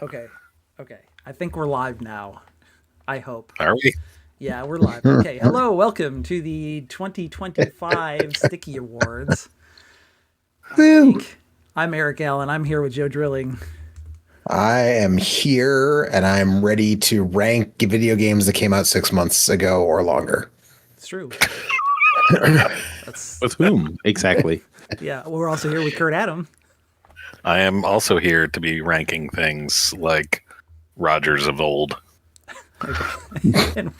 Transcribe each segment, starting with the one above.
Okay. I think we're live now. I hope. Are we? Yeah, we're live. Okay. Hello, welcome to the 2025 Stickie Awards. I'm Eric Allen. I'm here with Joe Drilling. I am here and I'm ready to rank video games that came out 6 months ago or longer. It's true. With whom exactly? Yeah, we're also here with Kurt Adam. I am also here to be ranking things like Rogers of old. and,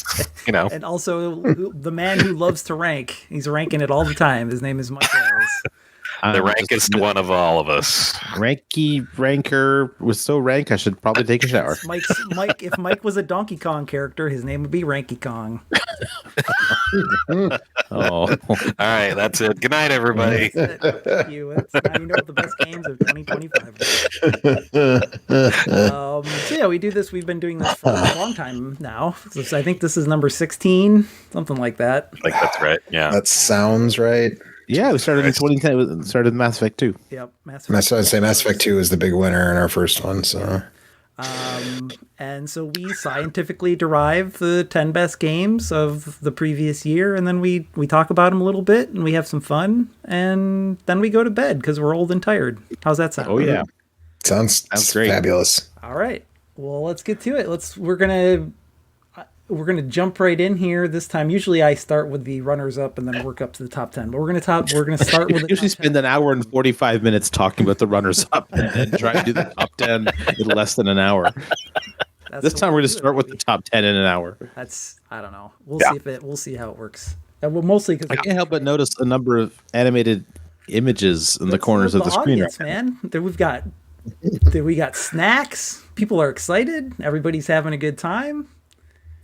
and also the man who loves to rank. He's ranking it all the time. His name is Mike Wells. The rankest one of all of us. Ranker was so rank, I should probably take a shower. Mike. If Mike was a Donkey Kong character, his name would be Ranky Kong. All right, that's it. Good night, everybody. Thank you. Now you know what the best games of 2025 are. So yeah, we do this. We've been doing this for a long time now. So I think this is number 16, something like that. I think that's right. Yeah, that sounds right. Yeah, we started in 2010. We started Mass Effect 2. Yep, Mass Effect 2 was the big winner in our first one. So, and so we scientifically derive the 10 best games of the previous year, and then we talk about them a little bit, and we have some fun, and then we go to bed because we're old and tired. How's that sound? Oh yeah, sounds great. Fabulous. All right, well, let's get to it. We're gonna jump right in here this time. Usually I start with the runners up and then work up to the top 10. But we're gonna start with the usually spend an hour and 45 minutes talking about the runners up and then try to do the top 10 in less than an hour. This time we're gonna start with the top 10 in an hour. I don't know. We'll see how it works. Well, mostly because I can't help but notice a number of animated images in the corners of the screen. Right, man. We got snacks. People are excited. Everybody's having a good time.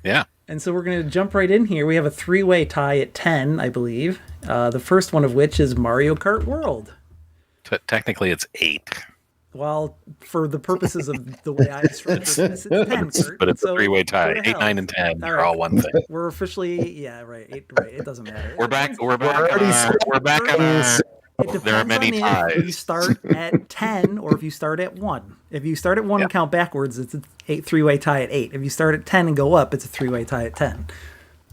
Yeah. And so we're going to jump right in here. We have a three-way tie at 10, I believe. The first one of which is Mario Kart World. Technically, it's 8. Well, for the purposes of the way I structured this, it's 10, Kurt. But it's a three-way tie. 8, 9, and 10 are all one thing. We're officially, yeah, right. 8, right. It doesn't matter. We're back on our... There are many ties. If you start at 10 or if you start at 1. If you start at 1 and count backwards, it's a three-way tie at 8. If you start at 10 and go up, it's a three-way tie at 10.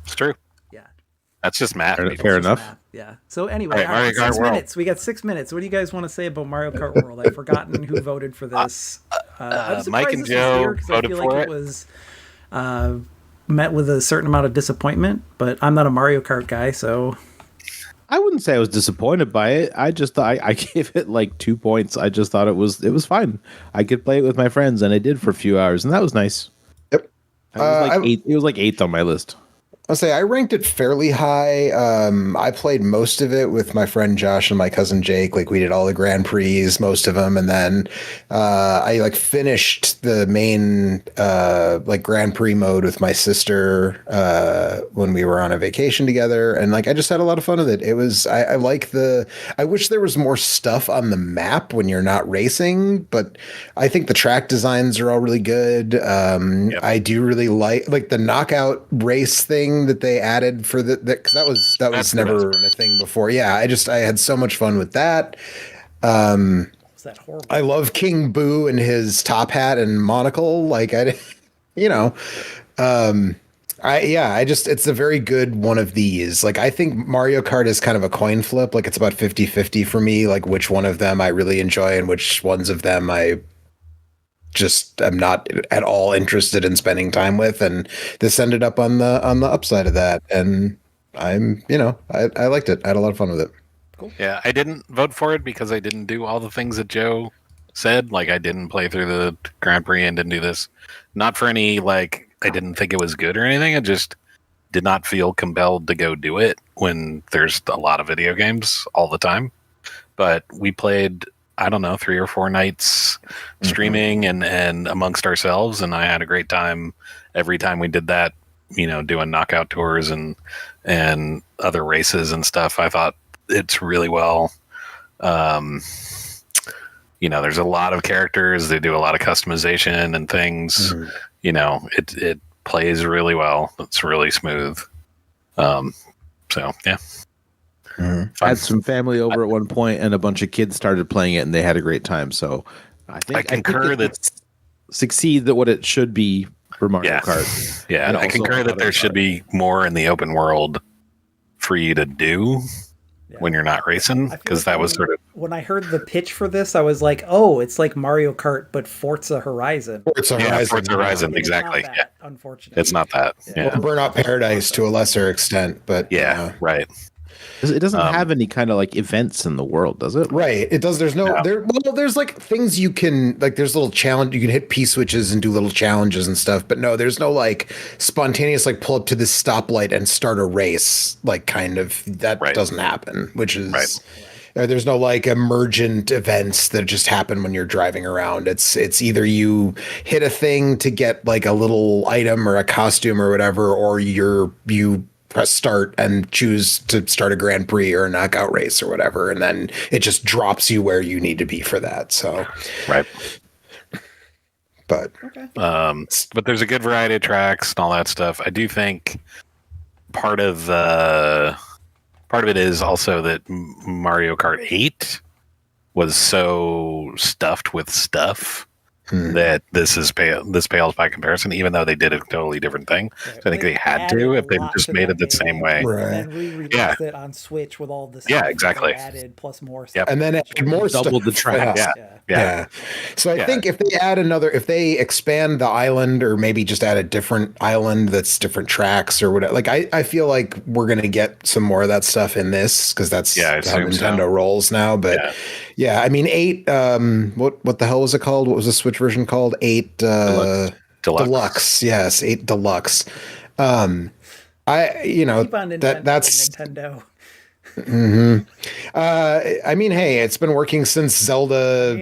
It's true. Yeah. That's just math. Fair enough. Math. Yeah. So anyway, Mario Kart 6 minutes. We got 6 minutes. What do you guys want to say about Mario Kart World? I've forgotten who voted for this. Mike and Joe voted for it. It was met with a certain amount of disappointment, but I'm not a Mario Kart guy, so... I wouldn't say I was disappointed by it. I just thought I gave it like 2 points. I just thought it was fine. I could play it with my friends, and I did for a few hours, and that was nice. Yep. It was like 8th on my list. I'll say I ranked it fairly high. I played most of it with my friend Josh and my cousin Jake. Like we did all the Grand Prix, most of them, and then I finished the main Grand Prix mode with my sister when we were on a vacation together, and I just had a lot of fun with it. It was I wish there was more stuff on the map when you're not racing, but I think the track designs are all really good. Yep. I do really like the knockout race thing that they added for because that was never a thing before. Yeah, I had so much fun with that. Was that horrible? I love King Boo and his top hat and monocle. It's a very good one of these. I think Mario Kart is kind of a coin flip. It's about 50-50 for me, which one of them I really enjoy and which ones of them I just am not at all interested in spending time with, and this ended up on the upside of that, and I liked it. I had a lot of fun with it. Cool. Yeah, I didn't vote for it because I didn't do all the things that Joe said. I didn't play through the Grand Prix and didn't do this. Not for any I didn't think it was good or anything. I just did not feel compelled to go do it when there's a lot of video games all the time. But we played, I don't know, 3 or 4 nights streaming and amongst ourselves, and I had a great time every time we did that, doing knockout tours and other races and stuff. I thought it's really well. There's a lot of characters. They do a lot of customization and things. It plays really well. It's really smooth. So yeah. I had some family over at one point, and a bunch of kids started playing it, and they had a great time. So I concur that succeed at what it should be for Mario Kart. Yeah, And I also concur that there should be more in the open world for you to do when you're not racing, because that was sort of when I heard the pitch for this, I was like, oh, it's like Mario Kart but Forza Horizon. Forza Horizon, And exactly. It's not that, unfortunately. It's not that. Or Burnout Paradise to a lesser extent, but right. It doesn't have any kind of like events in the world, does it? Right. It does. There's there's like things you can like. There's little challenge. You can hit P switches and do little challenges and stuff. But no, there's no like spontaneous like pull up to this stoplight and start a race. Like kind of that doesn't happen. Which is there's no like emergent events that just happen when you're driving around. It's either you hit a thing to get like a little item or a costume or whatever, or you press start and choose to start a Grand Prix or a knockout race or whatever, and then it just drops you where you need to be for that. So, but there's a good variety of tracks and all that stuff. I do think part of it is also that Mario Kart 8 was so stuffed with stuff that this pales by comparison, even though they did a totally different thing. So I think they had to if they just made it the same way. And then re-released it on Switch with all the stuff exactly. added plus more stuff. And then added more stuff. Doubled the track. Yeah. So I think if they expand the island or maybe just add a different island that's different tracks or whatever, like I feel like we're going to get some more of that stuff in this because that's how Nintendo rolls now. But yeah, I mean, 8, what the hell was it called? What was the Switch version called? 8 Deluxe. Yes, 8 Deluxe. That's Nintendo. I mean, hey, it's been working since Zelda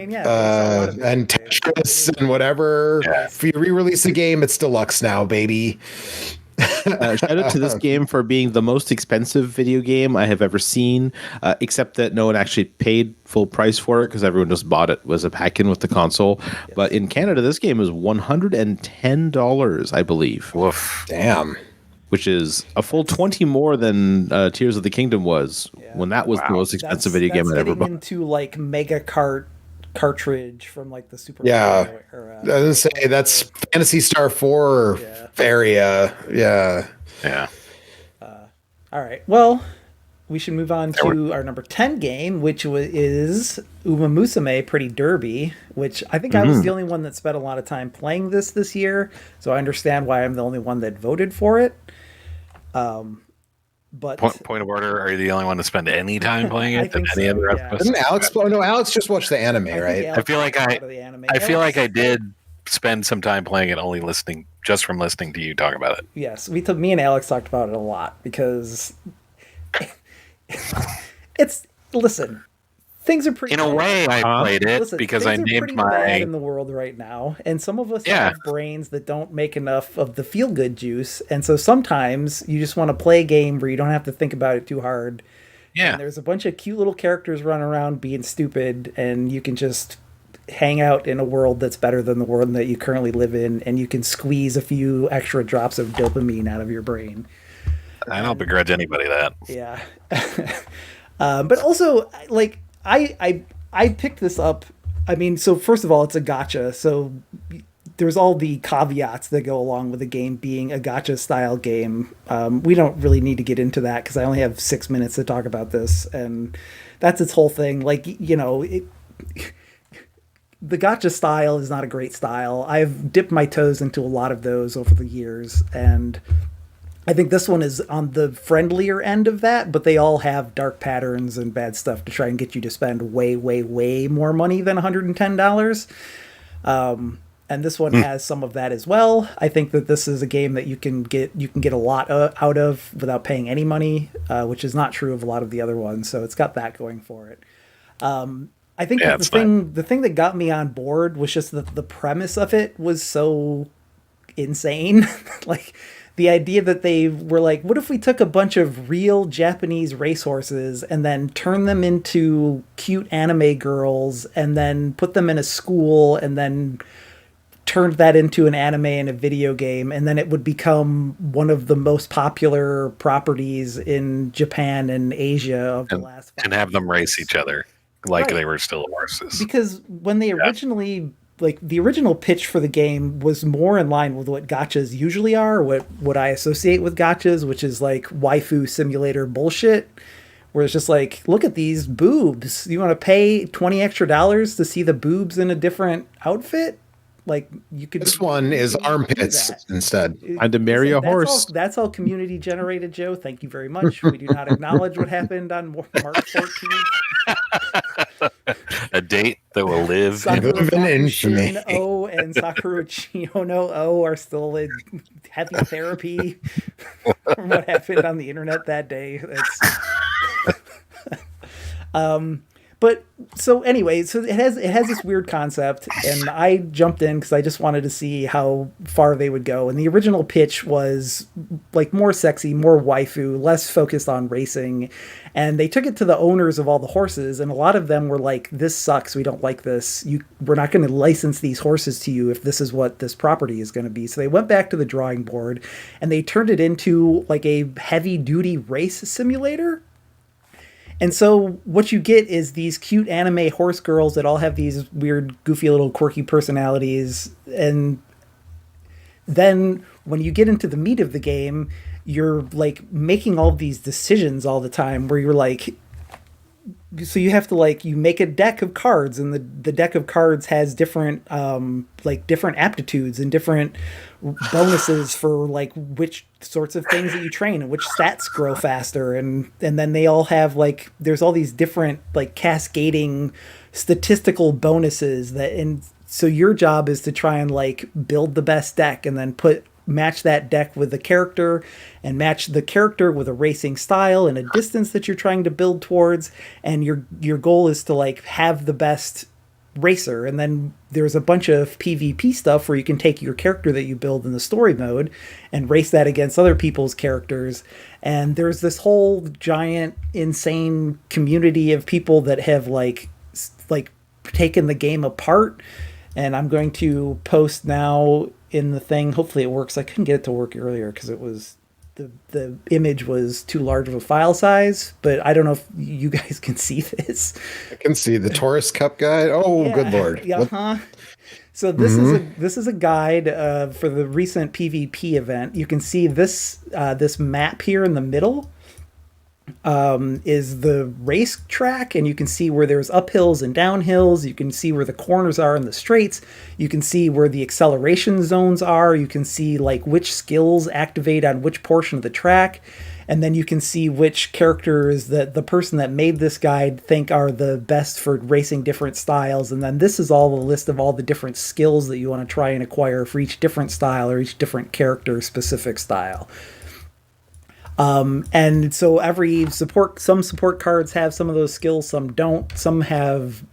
and Tetris and whatever. If you re-release a game, it's deluxe now, baby. Shout out to this game for being the most expensive video game I have ever seen, except that no one actually paid full price for it because everyone just bought it as a pack-in with the console. But in Canada, this game is $110, I believe. Woof. Damn. Which is a full 20 more than Tears of the Kingdom was when that was the most expensive video game I'd ever bought. Into like Mega Kart cartridge from like the Super Nintendo era. I was gonna say that's Phantasy Star 4 area. All right. Well, we should move on to our number 10 game, which is Umamusume Pretty Derby, which I think I was the only one that spent a lot of time playing this year, so I understand why I'm the only one that voted for it. But point of order, are you the only one to spend any time playing it than any other of us? Didn't Alex? No, Alex just watched the anime, right? I feel like I did spend some time playing it, only listening from listening to you talk about it. Yes, me and Alex talked about it a lot because things are pretty. In a way, I played it because I named my bad in the world right now, and some of us have brains that don't make enough of the feel good juice, and so sometimes you just want to play a game where you don't have to think about it too hard. Yeah, and there's a bunch of cute little characters running around being stupid, and you can just hang out in a world that's better than the world that you currently live in, and you can squeeze a few extra drops of dopamine out of your brain. I don't begrudge anybody that. Yeah, but also like. I picked this up. I mean, so first of all, it's a gacha. So there's all the caveats that go along with the game being a gacha style game. We don't really need to get into that because I only have 6 minutes to talk about this, and that's its whole thing. Like, the gacha style is not a great style. I've dipped my toes into a lot of those over the years, and I think this one is on the friendlier end of that, but they all have dark patterns and bad stuff to try and get you to spend way, way, way more money than $110. And this one has some of that as well. I think that this is a game that you can get a lot out of without paying any money, which is not true of a lot of the other ones. So it's got that going for it. I think the thing that got me on board was just that the premise of it was so insane. Like, the idea that they were like, what if we took a bunch of real Japanese racehorses and then turned them into cute anime girls and then put them in a school and then turned that into an anime and a video game, and then it would become one of the most popular properties in Japan and Asia of the last 5 years. And have them race each other like they were still horses. Because when they originally like the original pitch for the game was more in line with what gachas usually are, what I associate with gachas, which is like waifu simulator bullshit, where it's just like, look at these boobs. You want to pay $20 extra to see the boobs in a different outfit? Like you could. This one is armpits instead. And to marry a horse. That's all community generated, Joe. Thank you very much. We do not acknowledge what happened on March 14th. A date that will live Live in infamy. Shin O and Sakura Chiono O are still in heavy therapy from what happened on the internet that day. But so anyway, so it has this weird concept, and I jumped in because I just wanted to see how far they would go. And the original pitch was like more sexy, more waifu, less focused on racing. And they took it to the owners of all the horses, and a lot of them were like, "This sucks. We don't like this. We're not going to license these horses to you if this is what this property is going to be." So they went back to the drawing board, and they turned it into like a heavy-duty race simulator. And so what you get is these cute anime horse girls that all have these weird, goofy little quirky personalities. And then when you get into the meat of the game, you're like making all these decisions all the time where you're like, so you have to like, you make a deck of cards, and the deck of cards has different, like different aptitudes and different bonuses for like which sorts of things that you train and which stats grow faster. And then they all have like, there's all these different like cascading statistical bonuses and so your job is to try and like build the best deck and then match that deck with the character and match the character with a racing style and a distance that you're trying to build towards. And your goal is to like have the best racer. And then there's a bunch of PvP stuff where you can take your character that you build in the story mode and race that against other people's characters. And there's this whole giant, insane community of people that have like taken the game apart. And I'm going to post now in the thing. Hopefully it works. I couldn't get it to work earlier because it was the image was too large of a file size, but I don't know if you guys can see this. I can see the Taurus Cup guide. Oh, yeah. Good Lord. Uh-huh. So this is a guide for the recent PvP event. You can see this map here in the middle is the race track, and you can see where there's uphills and downhills. You can see where the corners are and the straights. You can see where the acceleration zones are. You can see like which skills activate on which portion of the track. And then you can see which characters that the person that made this guide think are the best for racing different styles. And then this is all the list of all the different skills that you want to try and acquire for each different style or each different character specific style. And so some support cards have some of those skills, some don't, some have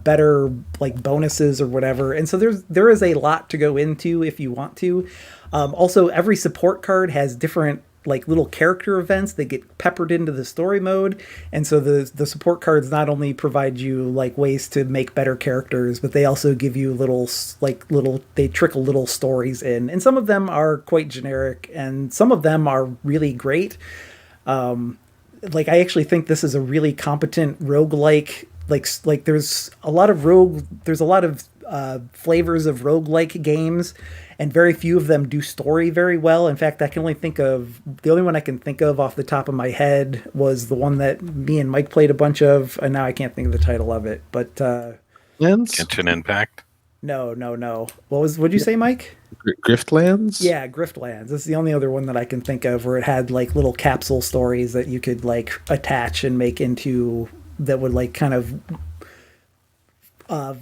better like bonuses or whatever. And so there is a lot to go into if you want to. Also, every support card has different like little character events that get peppered into the story mode. And so the support cards not only provide you like ways to make better characters, but they also give you they trickle little stories in. And some of them are quite generic and some of them are really great. Like I actually think this is a really competent roguelike, like there's a lot of flavors of roguelike games, and very few of them do story very well. In fact, the only one I can think of off the top of my head was the one that me and Mike played a bunch of, and now I can't think of the title of it. But Genshin Impact? No. What'd you say, Mike? Griftlands? Yeah, Griftlands. This is the only other one that I can think of where it had like little capsule stories that you could like attach and make into that would like kind of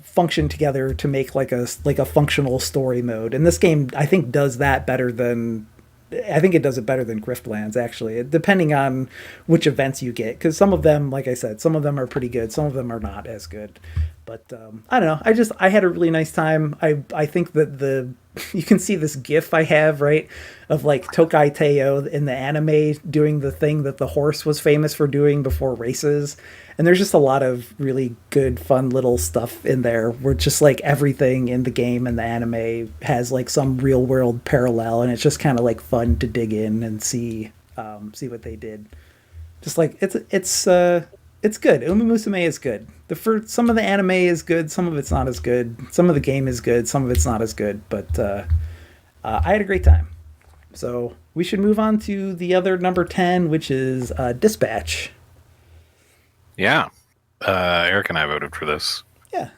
function together to make like a functional story mode. And this game, I think, does that better than. I think it does it better than Griftlands, actually, depending on which events you get. Because some of them, like I said, some of them are pretty good. Some of them are not as good. But I don't know. I had a really nice time. I think that you can see this GIF I have, right, of like Tokai Teo in the anime doing the thing that the horse was famous for doing before races. And there's just a lot of really good, fun little stuff in there where just like everything in the game and the anime has like some real world parallel. And it's just kind of like fun to dig in and see what they did. Just like it's good. Umamusume is good. some of the anime is good, some of it's not as good. Some of the game is good, some of it's not as good. But I had a great time. So we should move on to the other number 10, which is Dispatch. Yeah. Eric and I voted for this. Yeah.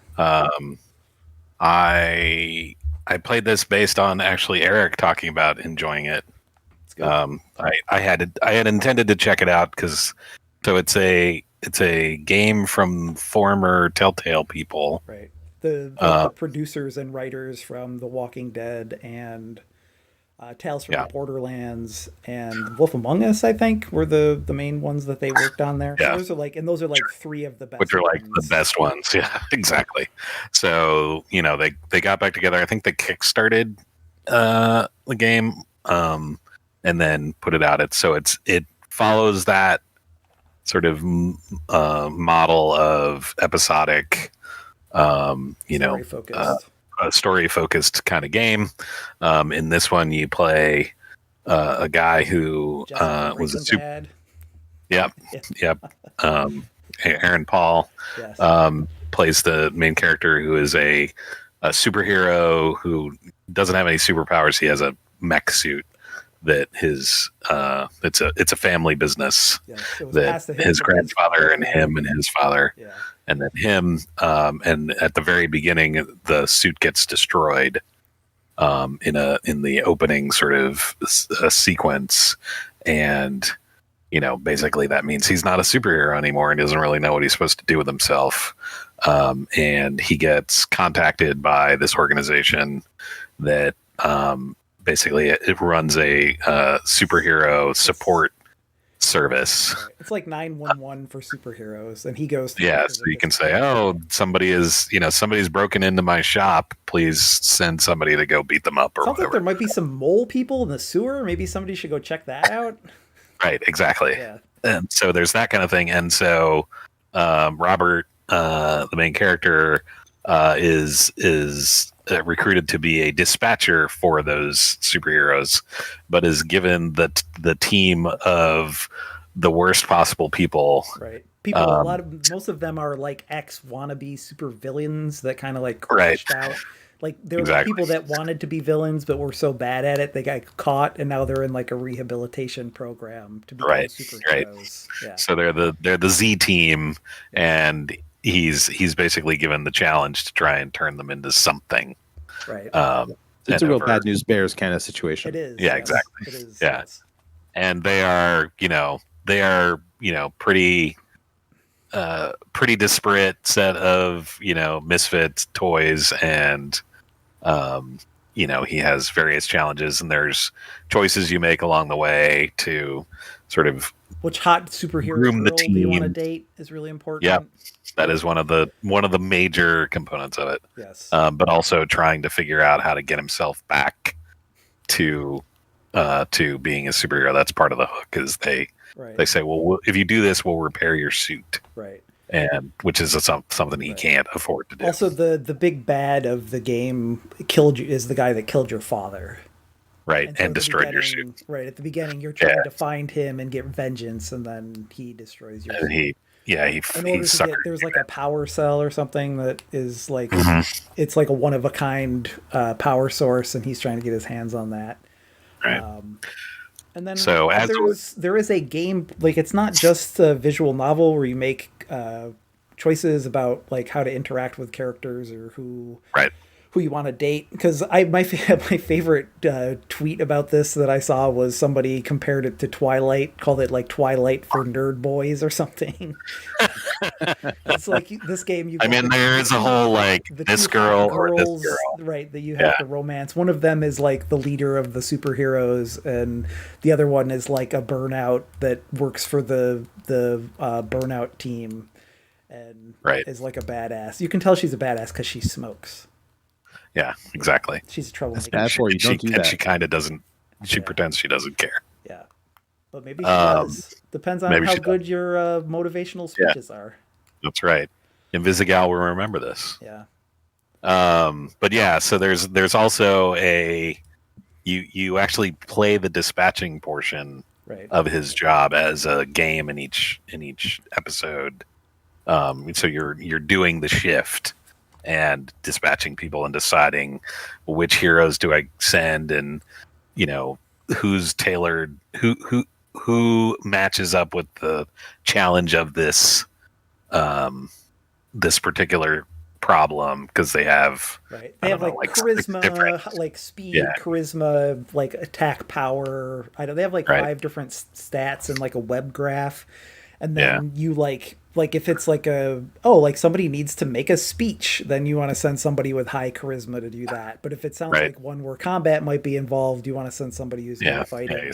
I played this based on actually Eric talking about enjoying it. It's good. I had intended to check it out because it's a game from former Telltale people. Right. The producers and writers from The Walking Dead and Tales from the Borderlands and Wolf Among Us, I think, were the main ones that they worked on there. Yeah. So those are like three of the best. Which are like ones. the best ones. Yeah, exactly. So, they got back together. I think they kickstarted the game and then put it out. It follows that sort of model of episodic, story-focused kind of game. In this one, you play a guy who was a super. Bad. Yep. Aaron Paul plays the main character, who is a superhero who doesn't have any superpowers. He has a mech suit that it's a family business that his grandfather and him and his father and then him and at the very beginning the suit gets destroyed in the opening sort of sequence, and basically that means he's not a superhero anymore and doesn't really know what he's supposed to do with himself, and he gets contacted by this organization that basically it runs a superhero support service. It's like 911 for superheroes, and he goes to so you can say, somebody's broken into my shop, please send somebody to go beat them up or Sounds whatever. like there might be some mole people in the sewer. Maybe somebody should go check that out. Right, exactly. Yeah. And so there's that kind of thing. And so Robert, the main character, is recruited to be a dispatcher for those superheroes, but is given the team of the worst possible people. Right. People, most of them are like ex wannabe super villains that kind of like crashed out. Like there were people that wanted to be villains but were so bad at it they got caught, and now they're in like a rehabilitation program to become superheroes. Yeah. So they're the Z team, and he's basically given the challenge to try and turn them into something. Right. It's a real bad news bears kind of situation. It is. Yeah, yes. exactly. It is. Yeah. Yes. And they are pretty disparate set of, misfit toys, and he has various challenges, and there's choices you make along the way to sort of which hot superhero groom the girl team. do you want to date is really important. Yeah, that is one of the major components of it. Yes. But also trying to figure out how to get himself back to being a superhero. That's part of the hook. Is they say, well, if you do this, we'll repair your suit. Right. And which is something he can't afford to do. Also, the big bad of the game is the guy that killed your father. Right, and destroyed your suit. Right, at the beginning, you're trying to find him and get vengeance, and then he destroys your suit. There's like a power cell or something that is like, it's like a one-of-a-kind power source, and he's trying to get his hands on that. Right. And then there is a game, like it's not just a visual novel where you make choices about like how to interact with characters or who you want to date. Because my favorite tweet about this that I saw was somebody compared it to Twilight, called it like Twilight for nerd boys or something. It's like this game. There is a whole like this girl or this girl, right? That you have to romance. One of them is like the leader of the superheroes, and the other one is like a burnout that works for the burnout team, and is like a badass. You can tell she's a badass because she smokes. Yeah, exactly. She's a troublemaker. That's bad for you. Don't do that. She kind of doesn't. She pretends she doesn't care. Yeah, but maybe she does. Depends on how good your motivational speeches are. That's right. Invisigal will remember this. Yeah. But yeah, so there's also you actually play the dispatching portion of his job as a game in each episode. So you're doing the shift and dispatching people and deciding which heroes do I send, and who's tailored, who matches up with the challenge of this this particular problem, because they have they have like charisma, like speed, charisma, like attack power. They have like 5 different stats and like a web graph, and then you like if it's like like somebody needs to make a speech, then you want to send somebody with high charisma to do that. But if it sounds like one where combat might be involved, you want to send somebody who's good at fighting.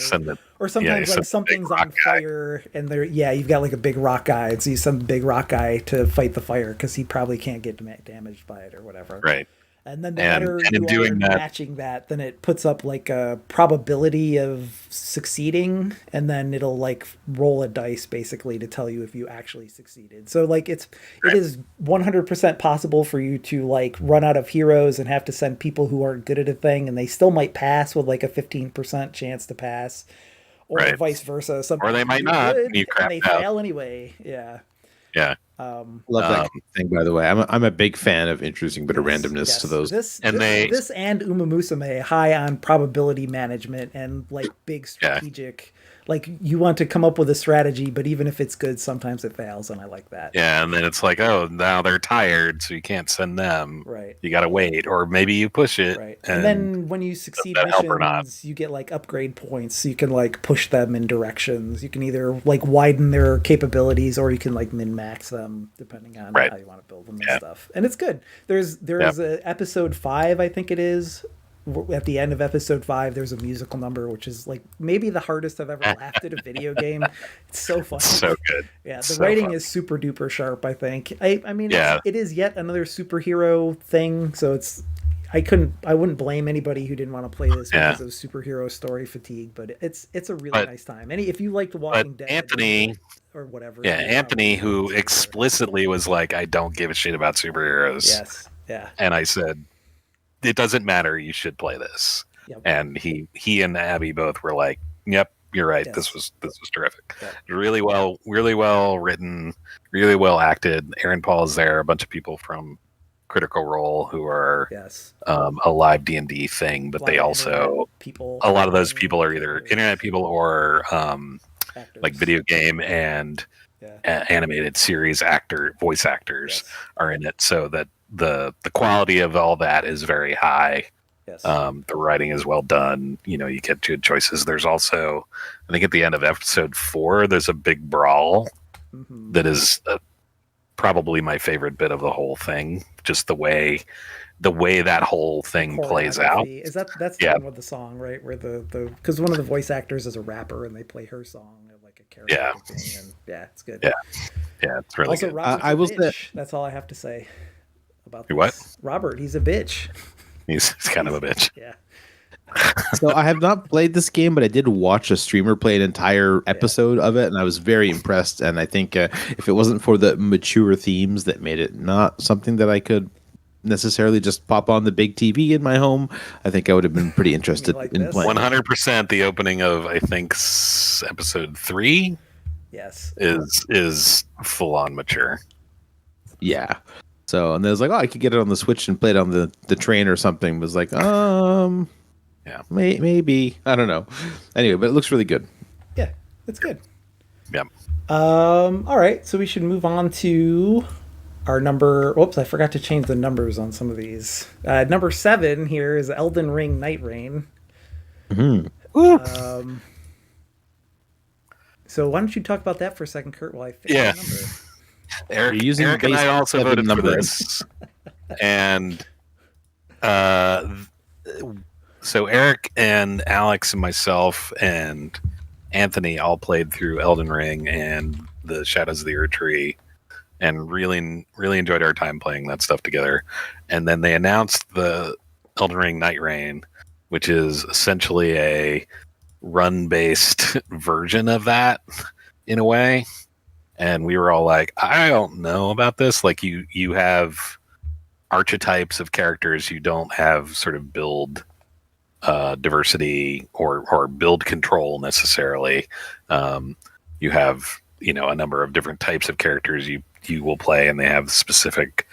Or sometimes like something's on fire and you've got like a big rock guy, and so you send the big rock guy to fight the fire because he probably can't get damaged by it or whatever. Right. And then the better you are matching that, then it puts up like a probability of succeeding, and then it'll like roll a dice basically to tell you if you actually succeeded. So like it is 100% possible for you to like run out of heroes and have to send people who aren't good at a thing, and they still might pass with like a 15% chance to pass, or vice versa. Or they might not. And they fail anyway. Yeah. Yeah. Love that thing, by the way. I'm a big fan of introducing a bit of randomness to those. This and Umamusume high on probability management and like big strategic. Like you want to come up with a strategy, but even if it's good, sometimes it fails, and I like that. Yeah, and then it's like, oh, now they're tired, so you can't send them. Right. You got to wait, or maybe you push it. Right. And then when you succeed missions, you get like upgrade points, so you can like push them in directions. You can either like widen their capabilities, or you can like min-max them depending on how you want to build them and stuff. And it's good. There's a episode 5, I think it is. At the end of episode 5, there's a musical number, which is like maybe the hardest I've ever laughed at a video game. It's so funny. So good. Yeah, the writing is super duper sharp, I think. I mean, it is yet another superhero thing, so I wouldn't blame anybody who didn't want to play this because of superhero story fatigue, but it's a really nice time. If you liked Walking Dead, Anthony or whatever. Yeah, Anthony, who explicitly was like, I don't give a shit about superheroes. Yes. Yeah. And I said, it doesn't matter, you should play this. Yep. And he and Abby both were like, yep, you're right. Yes. This was terrific. Yep. Really well written, really well acted. Aaron Paul is there, a bunch of people from Critical Role who are a live D&D thing, but they also a lot of those people are either internet people or like video game and animated series voice actors are in it, so that the quality of all that is very high. Yes. The writing is well done. You get good choices. There's also, I think at the end of episode 4, there's a big brawl that is probably my favorite bit of the whole thing. Just the way that whole thing plays out. Is that's the one with the song, right? Where because one of the voice actors is a rapper and they play her song like a character. Yeah. And it's good. Yeah, it's really also, good. I will say, that's all I have to say about this. What? Robert, he's a bitch. He's kind of a bitch. Yeah. So I have not played this game, but I did watch a streamer play an entire episode of it, and I was very impressed. And I think if it wasn't for the mature themes that made it not something that I could necessarily just pop on the big TV in my home, I think I would have been pretty interested in playing. 100% the opening of, I think, episode 3 is full on mature. Yeah. So, and there's like, I could get it on the Switch and play it on the train or something. It was like, maybe. I don't know. Anyway, but it looks really good. Yeah, it's good. Yep. All right, so we should move on to our number. Whoops, I forgot to change the numbers on some of these. Number 7 here is Elden Ring Nightreign. So why don't you talk about that for a second, Kurt, while I fix the number. Eric and I also voted for this. And so Eric and Alex and myself and Anthony all played through Elden Ring and the Shadows of the Roottrees and really, really enjoyed our time playing that stuff together. And then they announced the Elden Ring Nightreign, which is essentially a run-based version of that in a way. And we were all like, I don't know about this. Like you have archetypes of characters. You don't have sort of build diversity or build control necessarily. You have a number of different types of characters you will play, and they have specific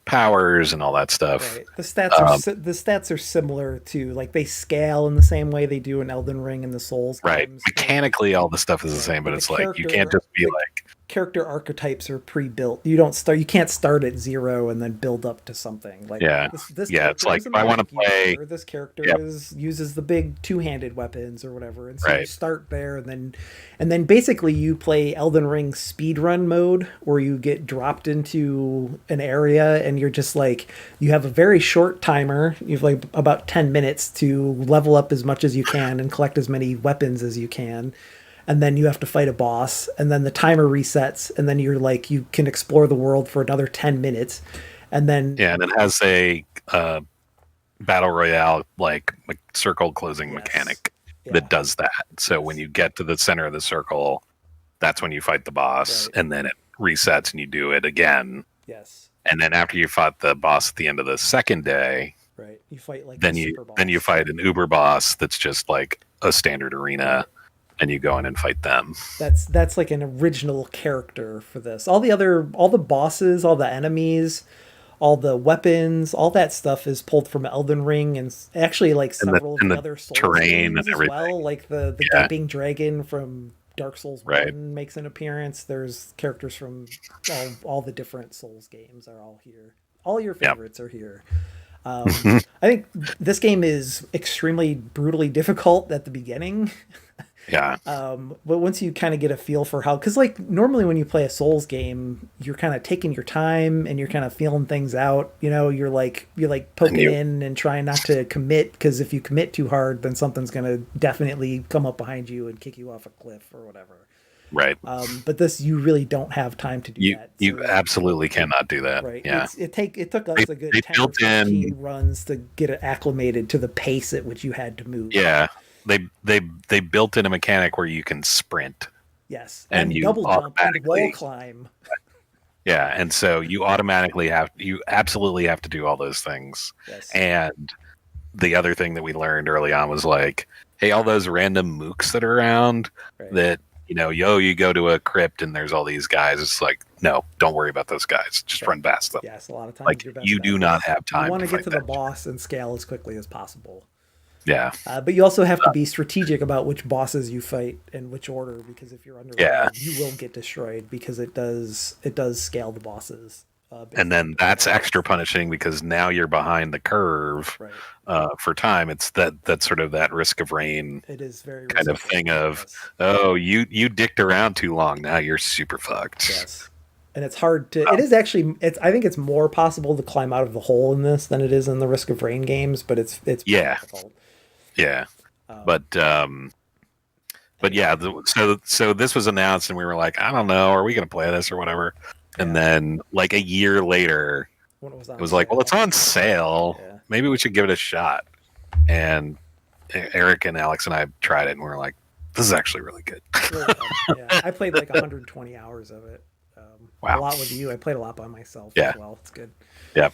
powers and all that stuff. Right. The stats are similar to, like, they scale in the same way they do in Elden Ring and the Souls Right. games. Mechanically, all the stuff is the same, but it's like you can't just be like character archetypes are pre-built. You can't start at 0 and then build up to something. Like this it's like if I want to play this character uses the big two-handed weapons or whatever, and so you start there, and then basically you play Elden Ring speedrun mode, where you get dropped into an area and you're just like, you have a very short timer. You've like about 10 minutes to level up as much as you can and collect as many weapons as you can. And then you have to fight a boss, and then the timer resets, and then you're like, you can explore the world for another 10 minutes. And then and it has a battle royale like circle closing mechanic that does that. So when you get to the center of the circle, that's when you fight the boss, and then it resets and you do it again. Yes. And then after you fought the boss at the end of the second day, you fight like then you fight an uber boss that's just like a standard arena. And you go in and fight them. That's like an original character for this. All the bosses, all the enemies, all the weapons, all that stuff is pulled from Elden Ring, and actually like several of the other Souls terrain games and as everything. well. Like the gaping dragon from Dark Souls 1 makes an appearance. There's characters from all the different Souls games are all here. All your favorites are here. I think this game is extremely brutally difficult at the beginning. Yeah. But once you kind of get a feel for how, because like normally when you play a Souls game, you're kind of taking your time and you're kind of feeling things out. You're like poking in and trying not to commit, because if you commit too hard, then something's gonna definitely come up behind you and kick you off a cliff or whatever. Right. But this, you really don't have time to do that. You absolutely cannot do that. Right. Yeah. It took us a good 10 or 15 runs to get it acclimated to the pace at which you had to move. Yeah. They built in a mechanic where you can sprint. Yes. And you double jump and wall automatically climb. Yeah, and so you absolutely have to do all those things. Yes. And the other thing that we learned early on was like, hey, all those random mooks that are around that, you go to a crypt and there's all these guys. It's like, no, don't worry about those guys. Just run past them. Yes, a lot of times like you do not have time. You want to get to the that. boss and scale as quickly as possible. Yeah. But you also have to be strategic about which bosses you fight in which order, because if you're under you will get destroyed, because it does scale the bosses. And then that's extra punishing because now you're behind the curve for time. It's that's sort of that risk of rain. It is very kind of thing of, you dicked around too long. Now you're super fucked. Yes. And it's hard to. It is actually. I think it's more possible to climb out of the hole in this than it is in the Risk of Rain games. But it's difficult. Yeah. But yeah. So this was announced, and we were like, I don't know, are we going to play this or whatever? And then like a year later, it was like, well, it's on sale. Yeah. Maybe we should give it a shot. And Eric and Alex and I tried it, and we were like, this is actually really good. Really yeah. I played like 120 hours of it. Wow. A lot with you. I played a lot by myself as well. It's good. Yep.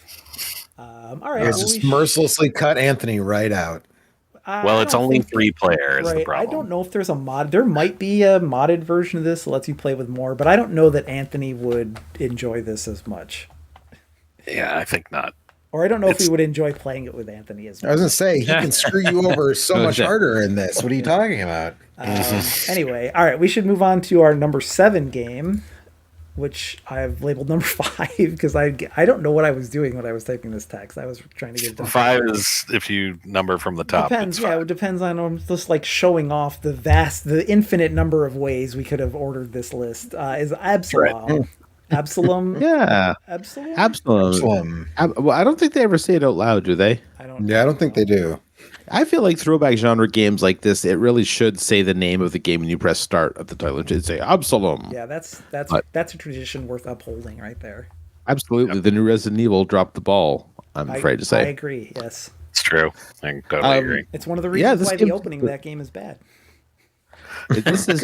All right. You just mercilessly cut Anthony right out. Well, it's only 3 players. Right. The problem. I don't know if there's a mod. There might be a modded version of this that lets you play with more, but I don't know that Anthony would enjoy this as much. Yeah, I think not. Or I don't know if he would enjoy playing it with Anthony as much. I was going to say, he can screw you over so much harder in this. What are you talking about? Anyway, all right, we should move on to our number 7 game, which I've labeled number 5 because I don't know what I was doing when I was typing this text. I was trying to get it done. 5 is if you number from the top. Depends. Yeah, it depends on just like showing off the infinite number of ways we could have ordered this list. Is Absolum. Right. Absolum. Yeah. Absolum. Well, I don't think they ever say it out loud, do they? I don't think they do. I feel like throwback genre games like this, it really should say the name of the game when you press start of the title. It should say Absolum. Yeah, that's a tradition worth upholding right there. Absolutely. Yep. The new Resident Evil dropped the ball, I'm afraid to say. I agree, yes. It's true. I totally agree. It's one of the reasons why the opening of that game is bad. This is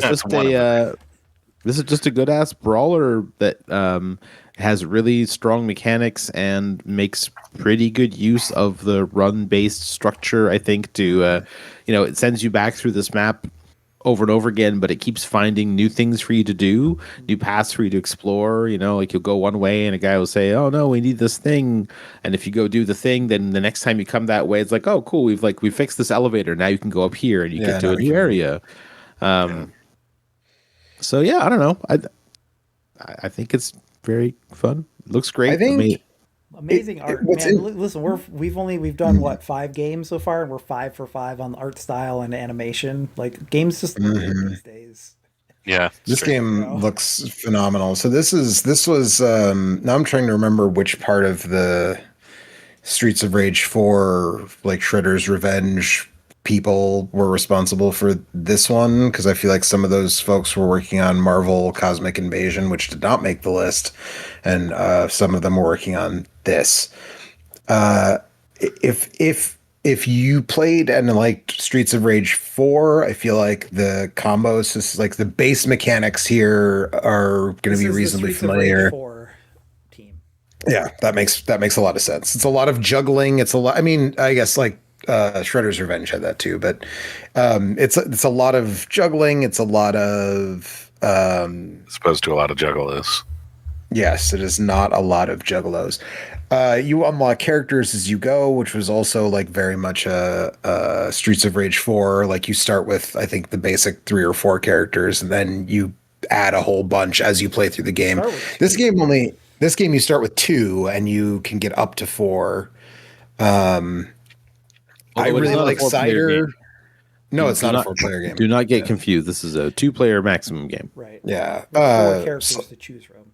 just a good ass brawler that has really strong mechanics and makes pretty good use of the run based structure. I think to it sends you back through this map over and over again, but it keeps finding new things for you to do, new paths for you to explore. You know, like you'll go one way and a guy will say, "Oh no, we need this thing," and if you go do the thing, then the next time you come that way, it's like, "Oh cool, we fixed this elevator. Now you can go up here and you get to a new area." So yeah, I don't know. I think it's very fun. It looks great. I think amazing art, man. Listen, we've done what, 5 games so far, and we're 5 for 5 on art style and animation. Like, games just look good these days. Yeah, this game looks phenomenal. So this was now I'm trying to remember which part of the Streets of Rage 4, like Shredder's Revenge people were responsible for this one, because I feel like some of those folks were working on Marvel Cosmic Invasion, which did not make the list, and some of them were working on this. If you played and liked Streets of Rage 4, I feel like the combos, is like the base mechanics here are going to be reasonably familiar. 4 team. Yeah, that makes a lot of sense. It's a lot of juggling. It's a lot. I mean, I guess like Shredder's Revenge had that too, but it's a lot of juggling. It's a lot of as opposed to a lot of juggalos. Yes, it is not a lot of juggalos. You unlock characters as you go, which was also like very much a Streets of Rage 4. Like you start with, I think, the basic 3 or 4 characters, and then you add a whole bunch as you play through the game. This game you start with 2, and you can get up to 4. I really like Cider. No, it's not a 4-player game. Do not get confused. This is a 2-player maximum game. Right. Yeah. 4 characters to choose from.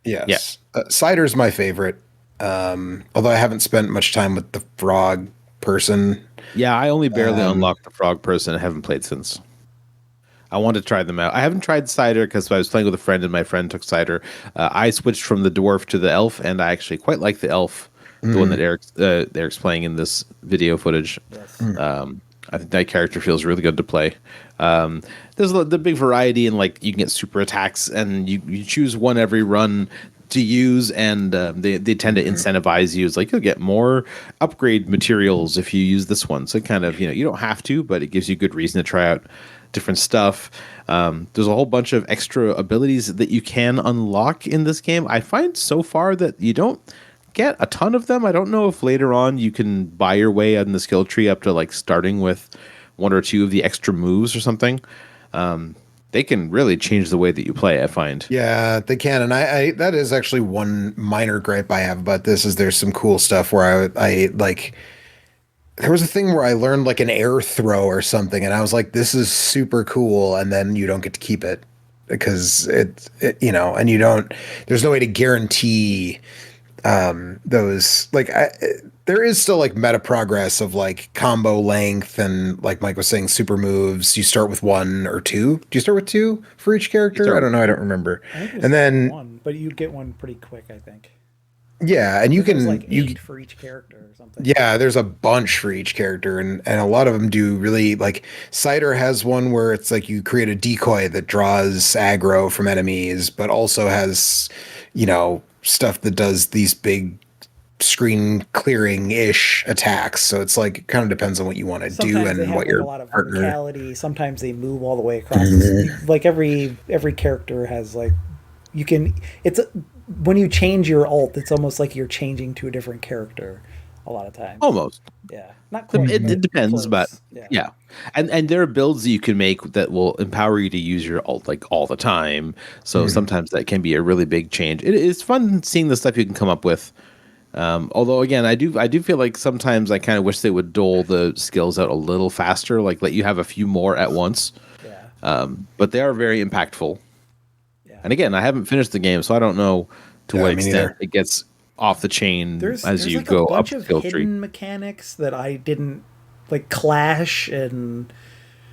Yes. Yeah. Cider's my favorite. Although I haven't spent much time with the frog person. Yeah, I only barely unlocked the frog person. I haven't played since. I want to try them out. I haven't tried Cider because I was playing with a friend and my friend took Cider. I switched from the dwarf to the elf, and I actually quite like the elf, the one that Eric's playing in this video footage. Yes. I think that character feels really good to play. There's the big variety, and like you can get super attacks, and you choose one every run to use, and they tend to incentivize you. It's like you'll get more upgrade materials if you use this one. So kind of, you don't have to, but it gives you good reason to try out different stuff. There's a whole bunch of extra abilities that you can unlock in this game. I find so far that you don't get a ton of them. I don't know if later on you can buy your way on the skill tree up to like starting with 1 or 2 of the extra moves or something. They can really change the way that you play, I find. Yeah, they can. And I that is actually one minor gripe I have about this, is there's some cool stuff where I like, there was a thing where I learned like an air throw or something, and I was like, this is super cool, and then you don't get to keep it because it and you don't, there's no way to guarantee those, like, there is still like meta progress of like combo length, and like Mike was saying, super moves. You start with 1 or 2. Do you start with 2 for each character? I don't know. I don't remember. And then 1, but you get one pretty quick, I think. Yeah, and you can like 8 for each character or something. Yeah, there's a bunch for each character, and a lot of them do really, like Cider has one where it's like you create a decoy that draws aggro from enemies, but also has stuff that does these big screen clearing ish attacks. So it's like, it kind of depends on what you want to do and what your a lot of verticality. Sometimes they move all the way across. Like every character has like, you can. When you change your ult, it's almost like you're changing to a different character. A lot of times, almost. Yeah, not quite. It depends, close. but yeah. And there are builds that you can make that will empower you to use your ult like all the time. So sometimes that can be a really big change. It is fun seeing the stuff you can come up with. Although again, I do feel like sometimes I kind of wish they would dole the skills out a little faster, like let you have a few more at once. Yeah. But they are very impactful. Yeah. And again, I haven't finished the game, so I don't know to what extent it gets off the chain as you go up the skill tree. There's a bunch of hidden mechanics that I didn't like, clash and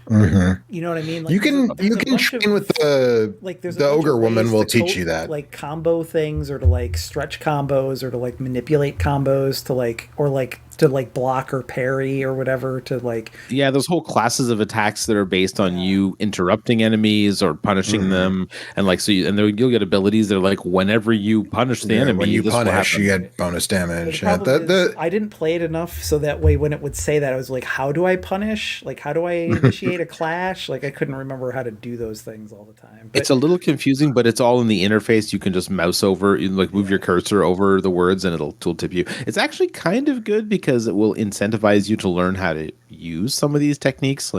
you know what I mean? Like, you can train with the ogre woman will teach you that, like combo things, or to like stretch combos, or to like manipulate combos, to like, or like to like block or parry or whatever to like. Yeah, those whole classes of attacks that are based on you interrupting enemies or punishing them, and like you'll get abilities that are like whenever you punish the enemy, when you this will punish, happen. you get bonus damage. The problem is, I didn't play it enough so that way when it would say that, I was like, how do I punish? Like, how do I initiate a clash? Like, I couldn't remember how to do those things all the time. But It's a little confusing, but it's all in the interface. You can just mouse over, move your cursor over the words, and it'll tooltip you. It's actually kind of good because it will incentivize you to learn how to use some of these techniques.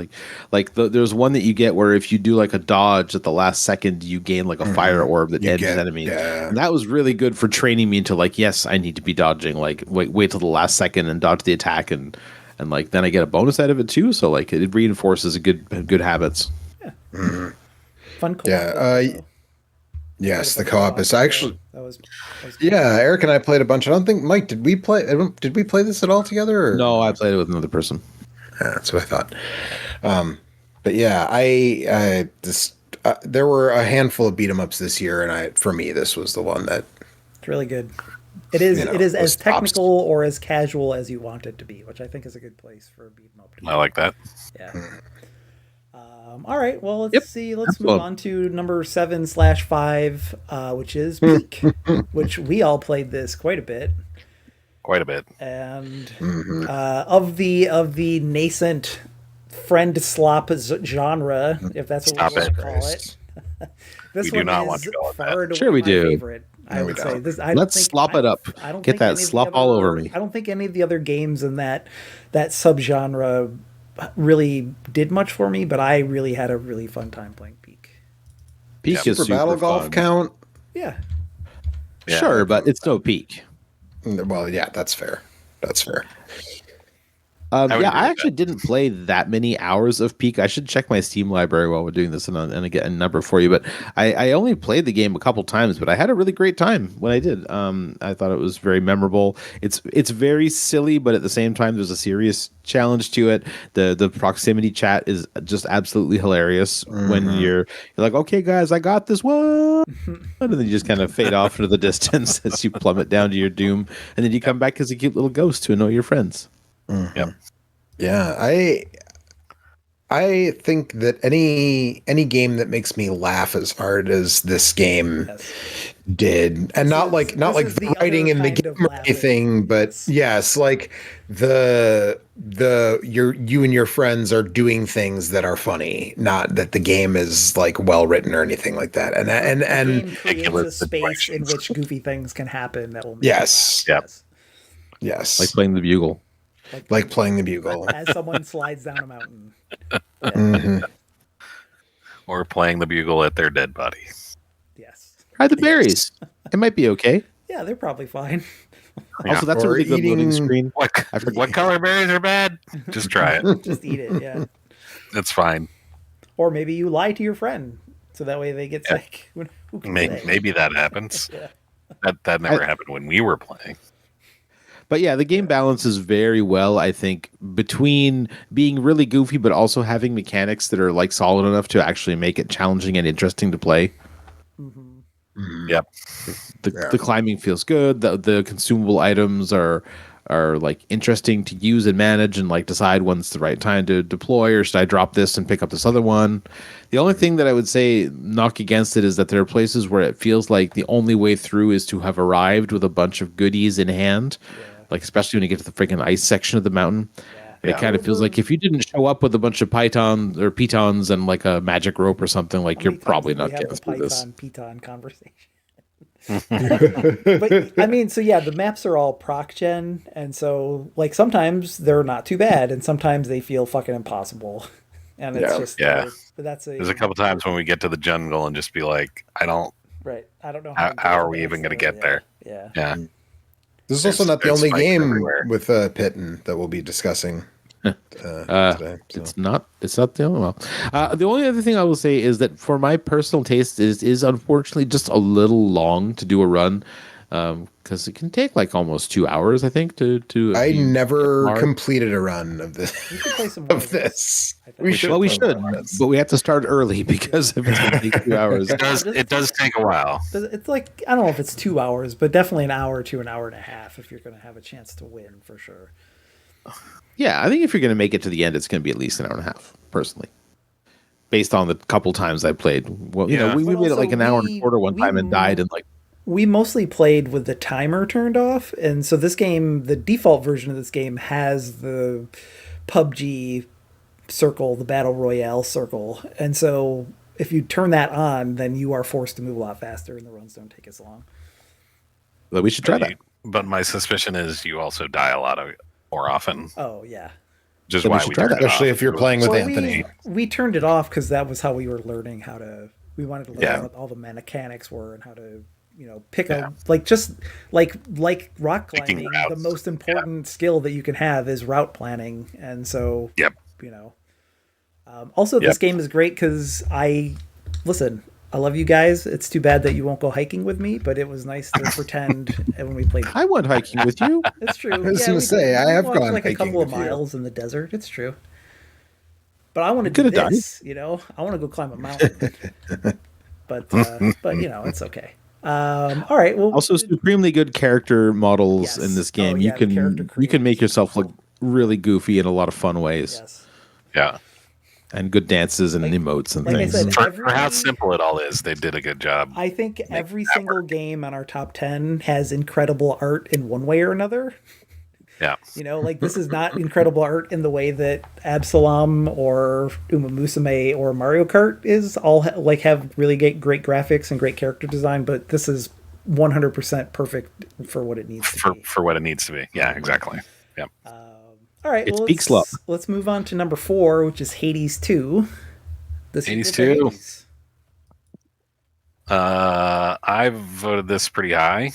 There's one that you get where if you do like a dodge at the last second, you gain like a fire orb that ends enemies. Yeah. And that was really good for training me into like, yes, I need to be dodging. Like wait till the last second and dodge the attack, and like then I get a bonus out of it too. So like it reinforces good habits. Yeah. Fun co-op. Yeah. Yes, the co-op is actually. That was Yeah, Eric and I played a bunch. I don't think Mike did we play this at all together? Or? No, I played it with another person. Yeah, that's what I thought. But yeah, I there were a handful of beat 'em ups this year, and for me this was the one that it's really good. It is it is as tops. technical or as casual as you want it to be, which I think is a good place for a beat 'em up. I like that. Yeah. All right. Well, let's see. Let's move on to number 7/5, which is Peak, which we all played this quite a bit. Quite a bit. And of the nascent friend slop genre, if that's what we want to call it, this We do one not is want to call it far and Sure away we my do. favorite. I would say this. Let's slop it up. Get that slop all over me. I don't think any of the other games in that subgenre really did much for me, but I really had a really fun time playing Peak. Peak is Super Battle fun. Golf count. Yeah. Sure, but it's no Peak. Well, yeah, that's fair. That's fair. I actually didn't play that many hours of Peak. I should check my Steam library while we're doing this and get a number for you. But I only played the game a couple times, but I had a really great time when I did. I thought it was very memorable. It's very silly, but at the same time, there's a serious challenge to it. The proximity chat is just absolutely hilarious when you're like, okay, guys, I got this one. And then you just kind of fade off into the distance as you plummet down to your doom. And then you come back as a cute little ghost to annoy your friends. Yep. Yeah, I think that any game that makes me laugh as hard as this game did, and not like the writing in the game or anything, but yes, like you and your friends are doing things that are funny, not that the game is like well written or anything like that. And the game creates a space in which goofy things can happen that will make yes, you laugh. yes, like playing the bugle. Like playing the bugle as someone slides down a mountain. Or playing the bugle at their dead body. Yes. Try the berries. It might be okay. Yeah, they're probably fine. Also, that's a really good loading screen. What color berries are bad? Just try it. Just eat it, yeah. It's fine. Or maybe you lie to your friend so that way they get sick. Who can say? Maybe that happens. That never happened when we were playing. But yeah, the game balances very well, I think, between being really goofy, but also having mechanics that are like solid enough to actually make it challenging and interesting to play. Yep. The climbing feels good. The consumable items are like interesting to use and manage, and like decide when's the right time to deploy, or should I drop this and pick up this other one. The only thing that I would say knock against it is that there are places where it feels like the only way through is to have arrived with a bunch of goodies in hand. Like, especially when you get to the freaking ice section of the mountain. It kind of feels like if you didn't show up with a bunch of pitons and like a magic rope or something, like you're probably not getting through this. Piton conversation. But I mean, so yeah, the maps are all proc gen, and so like sometimes they're not too bad, and sometimes they feel fucking impossible. And it's just but there's a couple times when we get to the jungle and just be like, I don't know how are we even going to get there? Yeah. This is also not the only game with Pitten that we'll be discussing today. So. It's not the only one. The only other thing I will say is that for my personal taste is unfortunately just a little long to do a run, because it can take like almost 2 hours, I think, to I never completed a run of this. You could play some more of this. We should, but we have to start early because if it's going to take 2 hours. It does take a while. It's like, I don't know if it's 2 hours, but definitely an hour to an hour and a half if you're going to have a chance to win for sure. Yeah, I think if you're going to make it to the end, it's going to be at least an hour and a half, personally. Based on the couple times I played. Well, you know, we made it like an hour and a quarter one time and died in like... We mostly played with the timer turned off, and so this game, the default version of this game has the PUBG circle, the Battle Royale circle, and so if you turn that on, then you are forced to move a lot faster and the runs don't take as long. But we should try that. But my suspicion is you also die a lot more often. Oh, yeah. Just So we why should we try turned that. it off. Especially if you're playing with Anthony. We turned it off because that was how we were learning how to. We wanted to learn Yeah. what all the mechanics were and how to, you know, pick a like rock Picking climbing. routes. The most important skill that you can have is route planning, and so Yep. you know. Also, this game is great because I love you guys. It's too bad that you won't go hiking with me, but it was nice to pretend when we played. I went hiking with you. It's true. I was going to say, I have walked gone like a hiking couple of with you. miles in the desert. It's true. But I want to do Could've died. this, you know. I want to go climb a mountain. but you know, it's okay. All right. Well, Also, supremely good character models Yes. in this Oh, game. yeah, the character You can make creators. yourself look really goofy in a lot of fun ways, yes. Yeah. and good dances and emotes and like I things. said, For how simple it all is, they did a good job. I think every single game on our top 10 has incredible art in one way or another. Yeah. You know, like this is not incredible art in the way that Absolum or Umamusume or Mario Kart is. All have really great graphics and great character design, but this is 100% perfect for what it needs to be. For what it needs to be. Yeah, exactly. Yeah. All right, It's well, peak slop. let's move on to number 4, which is Hades 2. The sequel Hades to 2. Hades. I voted this pretty high.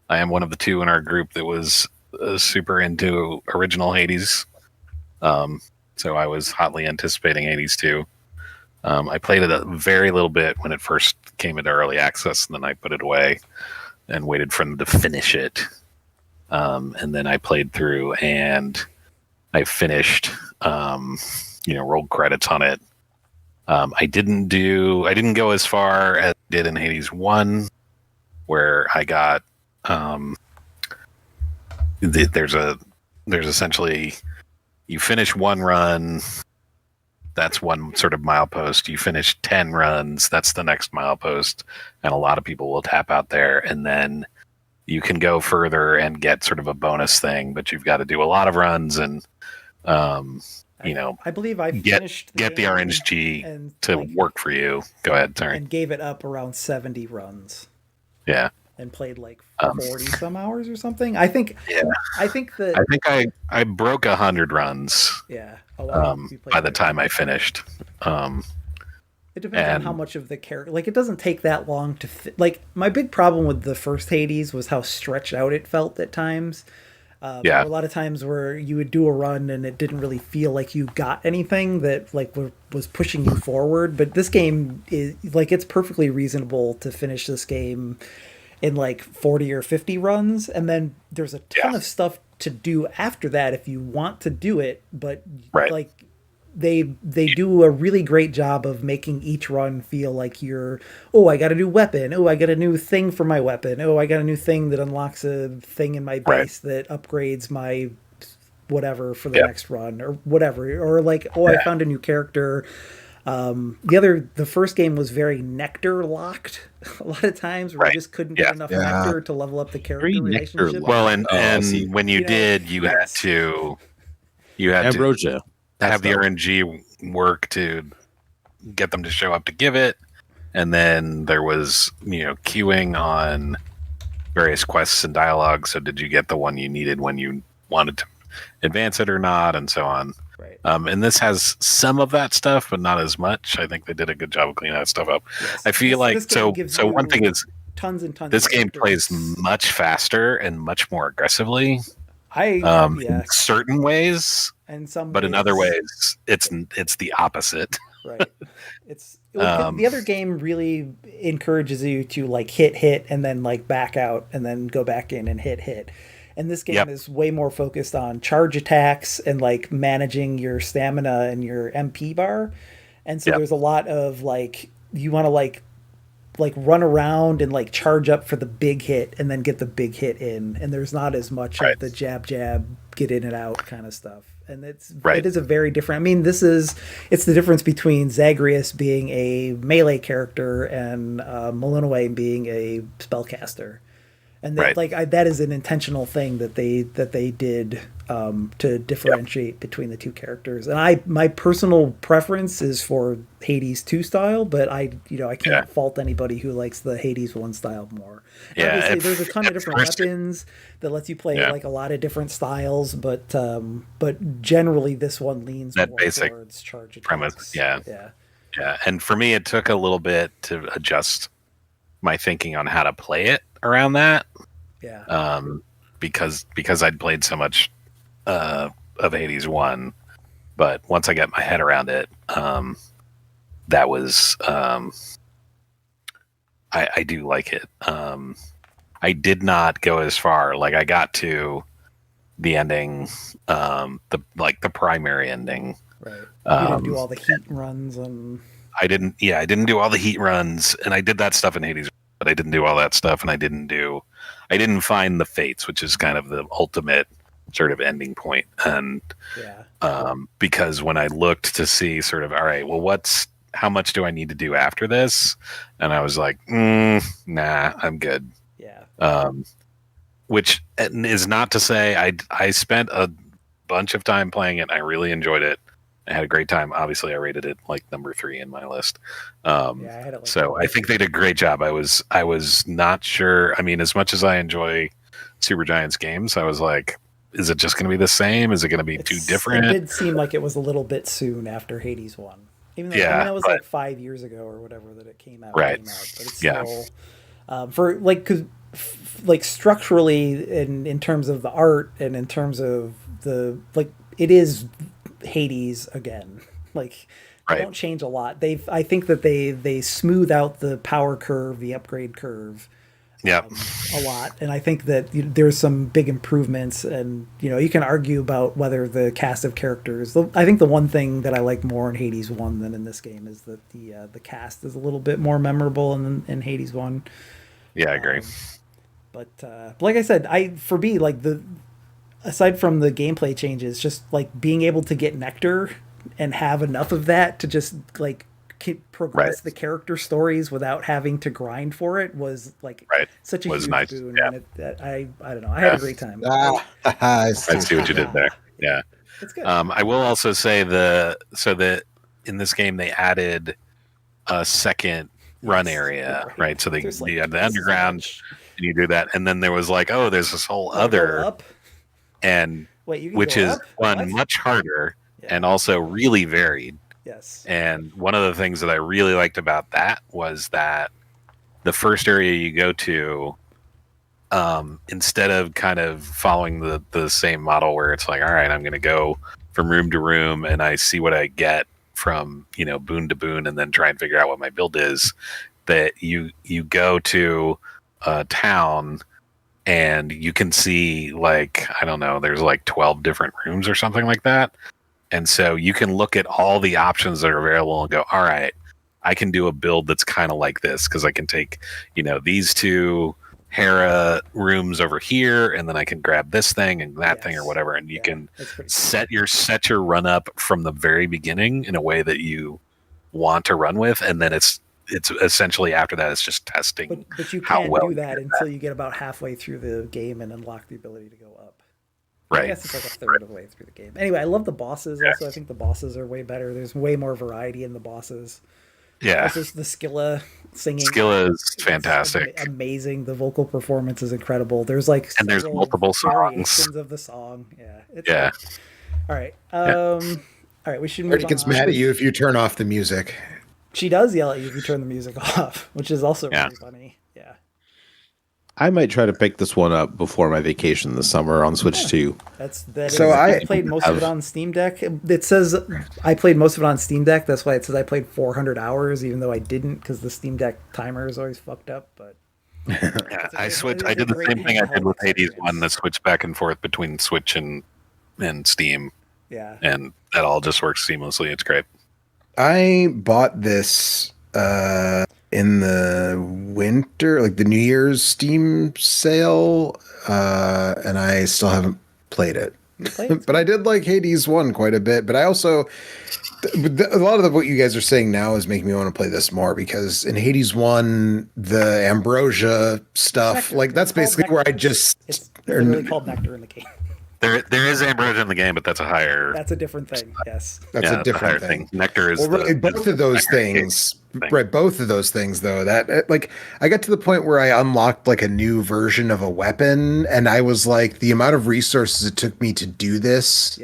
I am one of the two in our group that was super into original Hades. So I was hotly anticipating Hades 2. I played it a very little bit when it first came into early access, and then I put it away and waited for them to finish it. And then I played through and I finished, rolled credits on it. I didn't go as far as I did in Hades 1, where I got, there's essentially, you finish one run, that's one sort of milepost. You finish 10 runs, that's the next milepost. And a lot of people will tap out there, and then you can go further and get sort of a bonus thing, but you've got to do a lot of runs and, I believe I get finished the game RNG and, to work for you. Go ahead, sorry. and gave it up around 70 runs Yeah. and played like 40 some hours or something. I think that I broke 100 runs yeah, a lot of people by the played time I finished. It depends on and- how much of the character. Like, it doesn't take that long to like, my big problem with the first Hades was how stretched out it felt at times. Yeah. There were a lot of times where you would do a run and it didn't really feel like you got anything that like was pushing you forward. But this game is like, it's perfectly reasonable to finish this game in like 40 or 50 runs, and then there's a ton of stuff to do after that if you want to do it. But Right. like, they do a really great job of making each run feel like you're, oh, I got a new weapon. Oh, I got a new thing for my weapon. Oh, I got a new thing that unlocks a thing in my base that upgrades my whatever for the next run or whatever. Or like, oh, I found a new character. The first game was very nectar locked a lot of times where you just couldn't get enough nectar to level up the character Very nectar relationship. locked. Well, when you did, you had to Ambrosia. have the RNG work to get them to show up to give it, and then there was queuing on various quests and dialogues. So did you get the one you needed when you wanted to advance it or not, and so on. Right. And this has some of that stuff, but not as much. I think they did a good job of cleaning that stuff up. Yes. I feel This game gives so one you thing is tons and tons. this of game plays characters. much faster and much more aggressively in certain ways, and some, but in other ways it's the opposite. right. It's the other game really encourages you to like hit and then like back out and then go back in and hit. And this game is way more focused on charge attacks and like managing your stamina and your MP bar. And so there's a lot of like, you want to like like run around and like charge up for the big hit and then get the big hit in, and there's not as much of the jab get in and out kind of stuff. And it is a very different. I mean, it's the difference between Zagreus being a melee character and Malinois being a spellcaster. And that is an intentional thing that they did to differentiate between the two characters. And my personal preference is for Hades 2 style, but I can't fault anybody who likes the Hades 1 style more. Yeah, obviously, there's a ton of different weapons that lets you play like a lot of different styles, but generally this one leans that more basic towards charge attacks. premise. Yeah. And for me, it took a little bit to adjust my thinking on how to play it around that. Yeah. Because I'd played so much of Hades 1, but once I got my head around it, that was I do like it. I did not go as far. Like I got to the ending, the primary ending. Right. You didn't do all the heat runs and I didn't do all the heat runs, and I did that stuff in Hades, but I didn't do all that stuff, and I didn't find the fates, which is kind of the ultimate sort of ending point. And because when I looked to see sort of, all right, well, how much do I need to do after this? And I was like, nah, I'm good. Yeah. Which is not to say I spent a bunch of time playing it. I really enjoyed it. I had a great time. Obviously, I rated it like number 3 in my list. I had it so I think they did a great job. I was not sure. I mean, as much as I enjoy Supergiant's games, I was like, is it just going to be the same? Is it going to be too different? It did seem like it was a little bit soon after Hades 1. Even though that was like 5 years ago or whatever that it came out. Right. But it's still for like, because like structurally in terms of the art and in terms of the like, it is Hades again. Like they don't change a lot. I think that they smooth out the power curve, the upgrade curve, a lot. And I think that there's some big improvements. And you can argue about whether the cast of characters. I think the one thing that I like more in Hades 1 than in this game is that the cast is a little bit more memorable in Hades 1. Yeah, I agree. But like I said, for me, like aside from the gameplay changes, just like being able to get nectar and have enough of that to just like progress the character stories without having to grind for it was like such a huge boon. Yeah. And I don't know. I had a great time. I see what you did there. Yeah. It's good. I will also say that in this game they added a second run area, right? So you had the underground and you do that, and then there was like, there's this whole other and which is one much harder and also really varied. Yes. And one of the things that I really liked about that was that the first area you go to, instead of kind of following the same model where it's like, all right, I'm going to go from room to room and I see what I get from, boon to boon and then try and figure out what my build is, that you go to a town and you can see like, I don't know, there's like 12 different rooms or something like that. And so you can look at all the options that are available and go, all right, I can do a build that's kind of like this because I can take, these two Hera rooms over here, and then I can grab this thing and that thing or whatever, and you can set your run up from the very beginning in a way that you want to run with, and then it's essentially after that it's just testing. But you can't do that until you get about halfway through the game and unlock the ability to go up. Right. I guess it's like a third of the way through the game. Anyway, I love the bosses. Also, I think the bosses are way better. There's way more variety in the bosses. Yeah. Also, the Skilla singing. Skilla is fantastic. Amazing. The vocal performance is incredible. There's like there's multiple songs of the song. Yeah. Yeah. All right. All right. We should move on. She gets mad at you if you turn off the music. She does yell at you if you turn the music off, which is also really funny. Yeah. I might try to pick this one up before my vacation this summer on Switch 2. I played most of it on Steam Deck. It says I played most of it on Steam Deck. That's why it says I played 400 hours, even though I didn't, because the Steam Deck timer is always fucked up. But I did the same thing I did with Hades 1, that switched back and forth between Switch and Steam. Yeah. And that all just works seamlessly. It's great. I bought this in the winter, like the New Year's Steam sale, and I still haven't played it. But I did like Hades 1 quite a bit. But I also, a lot of what you guys are saying now is making me want to play this more, because in Hades 1, the ambrosia stuff, Nectar. like that's basically where I just... It's literally called Nectar in the game. There is ambrosia in the game, but that's a higher. That's a different thing. Yes. That's a different thing. Nectar is really, both of those things. Right, both of those things, though. That like I got to the point where I unlocked like a new version of a weapon, and I was like, the amount of resources it took me to do this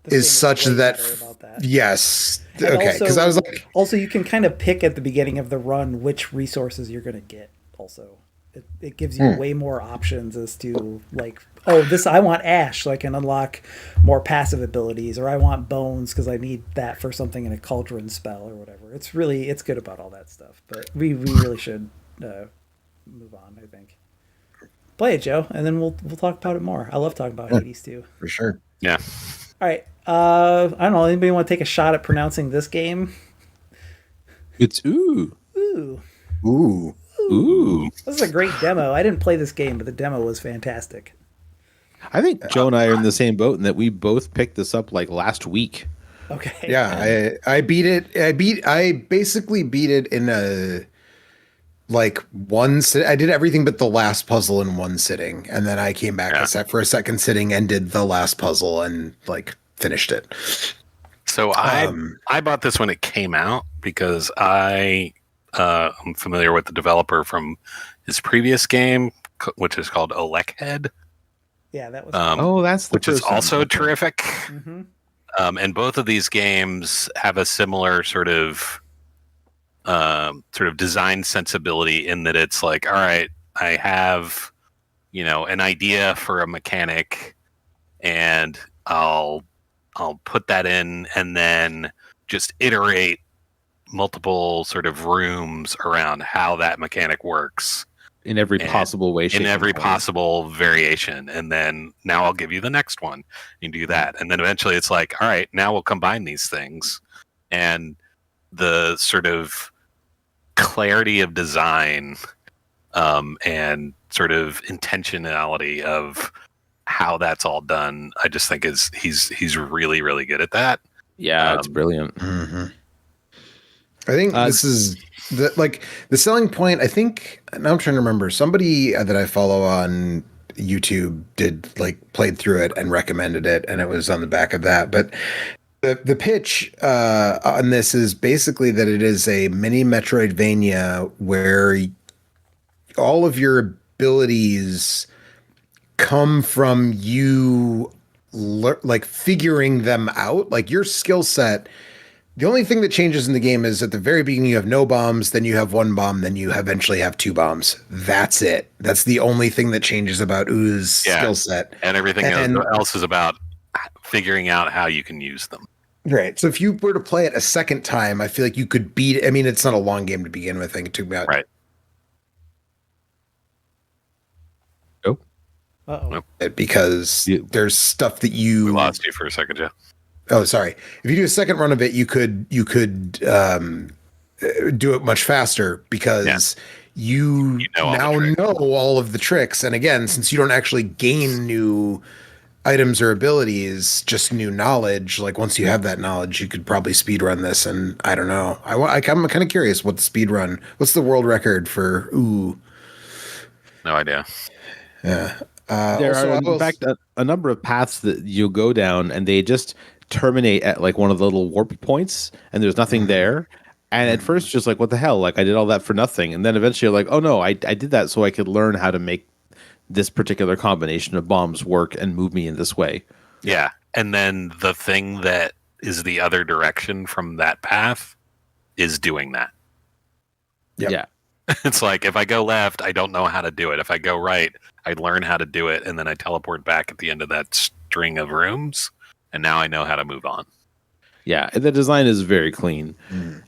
is such that. Yes. And okay. Because I was like, also you can kind of pick at the beginning of the run which resources you're going to get. Also, it gives you way more options as to like, oh, this I want ash so I can unlock more passive abilities, or I want bones because I need that for something in a cauldron spell or whatever. It's good about all that stuff, but we really should move on. I think play it, Joe, and then we'll talk about it more. I love talking about Hades too. For sure. Yeah. All right. I don't know. Anybody want to take a shot at pronouncing this game? It's ooh. Ooh. Ooh. Ooh. This is a great demo. I didn't play this game, but the demo was fantastic. I think Joe and I are in the same boat in that we both picked this up like last week. Okay. Yeah, I beat it. I basically beat it in a like one sit. I did everything but the last puzzle in one sitting, and then I came back for a second sitting and did the last puzzle and like finished it. So I bought this when it came out because I'm familiar with the developer from his previous game, which is called Olekhead. Yeah, that was. That's the which is also terrific. Mm-hmm. And both of these games have a similar sort of design sensibility in that it's like, all right, I have, an idea for a mechanic, and I'll put that in, and then just iterate multiple sort of rooms around how that mechanic works. In every possible way, shape, in every and form. possible variation, and then now I'll give you the next one. You do that, and then eventually it's like, all right, now we'll combine these things, and the sort of clarity of design, and sort of intentionality of how that's all done, I just think he's really, really good at that. Yeah, it's brilliant. Mm-hmm. I think this is the selling point. I think now I'm trying to remember, somebody that I follow on YouTube played through it and recommended it, and it was on the back of that. But the pitch on this is basically that it is a mini Metroidvania where all of your abilities come from you figuring them out, like your skill set. The only thing that changes in the game is at the very beginning you have no bombs, then you have one bomb, then you eventually have two bombs. That's it. That's the only thing that changes about Oo's skill set. And everything else is about figuring out how you can use them. Right. So if you were to play it a second time, I feel like you could beat it. I mean, it's not a long game to begin with. I think it took me out. Right. Uh-oh. Because there's stuff that we lost you for a second, Jeff. Oh, sorry. If you do a second run of it, you could do it much faster because you now know all of the tricks. And again, since you don't actually gain new items or abilities, just new knowledge, like once you have that knowledge, you could probably speed run this. And I don't know. I'm kind of curious what's the world record for Ooh? No idea. Yeah. There are, in fact, a number of paths that you'll go down, and they just terminate at like one of the little warp points, and there's nothing there. And at first, just like, what the hell? Like, I did all that for nothing. And then eventually, you're like, oh no, I did that so I could learn how to make this particular combination of bombs work and move me in this way. Yeah. And then the thing that is the other direction from that path is doing that. Yep. Yeah. It's like, if I go left, I don't know how to do it. If I go right, I learn how to do it, and then I teleport back at the end of that string of rooms, and now I know how to move on. Yeah, the design is very clean.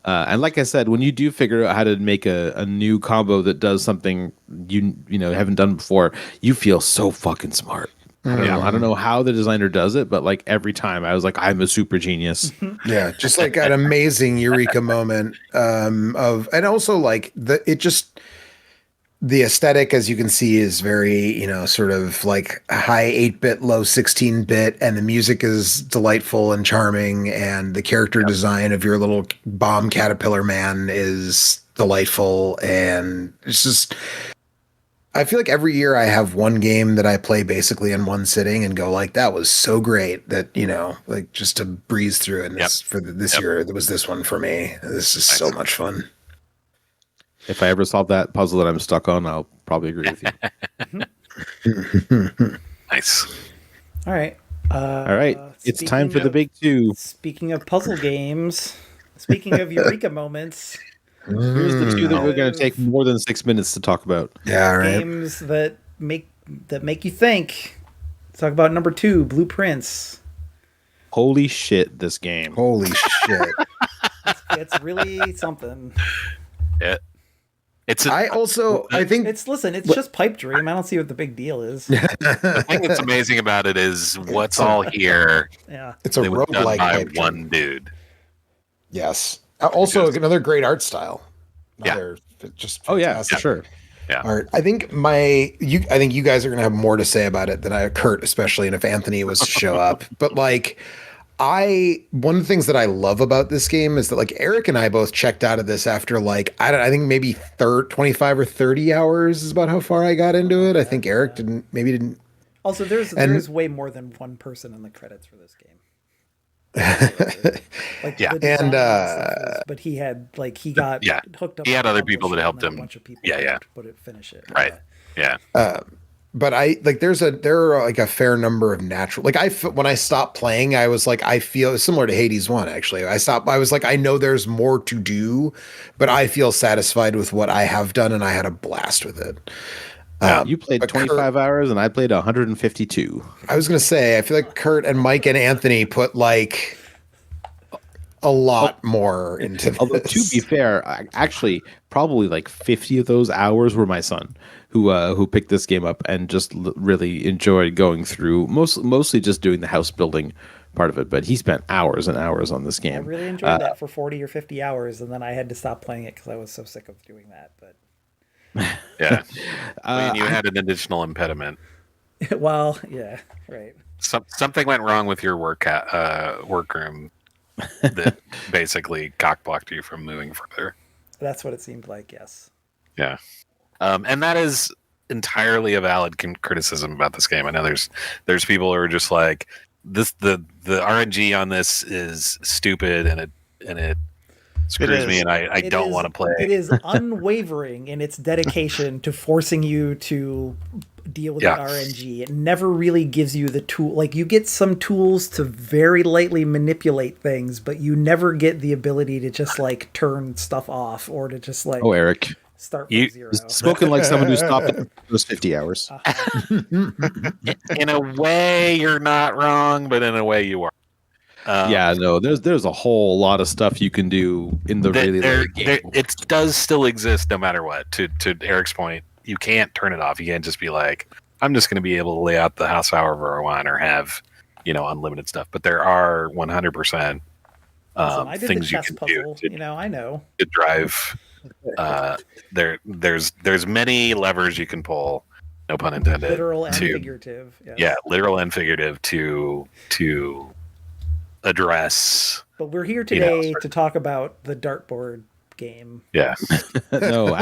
And like I said, when you do figure out how to make a new combo that does something you haven't done before, you feel so fucking smart. I don't know how the designer does it, but like every time I was like, I'm a super genius. Yeah, just like an amazing eureka moment and also like the aesthetic, as you can see, is very, sort of like high 8-bit, low 16-bit, and the music is delightful and charming, and the character design of your little bomb caterpillar man is delightful, and it's just, I feel like every year I have one game that I play basically in one sitting and go like, that was so great that, like just to breeze through. And this year, it was this one for me. This is so much fun. If I ever solve that puzzle that I'm stuck on, I'll probably agree with you. Nice. All right. All right. It's time for the big two. Speaking of puzzle games, speaking of eureka moments. Here's the two that we're going to take more than 6 minutes to talk about. Yeah, right. Games that make you think. Let's talk about number 2, Blue Prince. Holy shit, this game. Holy shit. It's really something. I think it's just pipe dream. I don't see what the big deal is. The thing that's amazing about it is what's all here. Yeah. It's a roguelike by one dude. Yes. Also, another great art style. Just fantastic. Sure. Yeah. Art. I think you guys are going to have more to say about it than Kurt, especially, and if Anthony was to show up. But like, one of the things that I love about this game is that like Eric and I both checked out of this after like I think maybe 25 or 30 hours is about how far I got into it. I think Eric didn't. Also, there's way more than one person in the credits for this game. But he got hooked up. He had other people that helped him. A bunch of people finish it. Right. Yeah. But there are like a fair number of natural, like when I stopped playing, I was like, I feel similar to Hades 1, actually. I was like, I know there's more to do, but I feel satisfied with what I have done, and I had a blast with it. You played 25 hours and I played 152. I was going to say, I feel like Kurt and Mike and Anthony put like a lot more into this. Although, to be fair, actually, probably like 50 of those hours were my son, who picked this game up and just really enjoyed going through, mostly just doing the house building part of it. But he spent hours and hours on this game. I really enjoyed that for 40 or 50 hours, and then I had to stop playing it because I was so sick of doing that. But yeah, you had an additional impediment. Well, yeah, right. Something went wrong with your workroom that basically cock-blocked you from moving further. That's what it seemed like, yes. Yeah. And that is entirely a valid criticism about this game. I know there's people who are just like, the RNG on this is stupid and it screws me, and I don't want to play. It is unwavering in its dedication to forcing you to deal with the RNG. It never really gives you the tool. Like, you get some tools to very lightly manipulate things, but you never get the ability to just like turn stuff off or to just like Eric, start from zero. Spoken like someone who stopped at those 50 hours. In a way, you're not wrong, but in a way, you are. There's a whole lot of stuff you can do in the really late game. It does still exist no matter what. To Eric's point, you can't turn it off. You can't just be like, I'm just going to be able to lay out the house however I want or have, unlimited stuff. But there are 100% things you can do. I know. To drive. There's many levers you can pull. No pun intended. Literal and figurative. Yes. Yeah, literal and figurative to address. But we're here today to talk about the dartboard game. Yeah. No.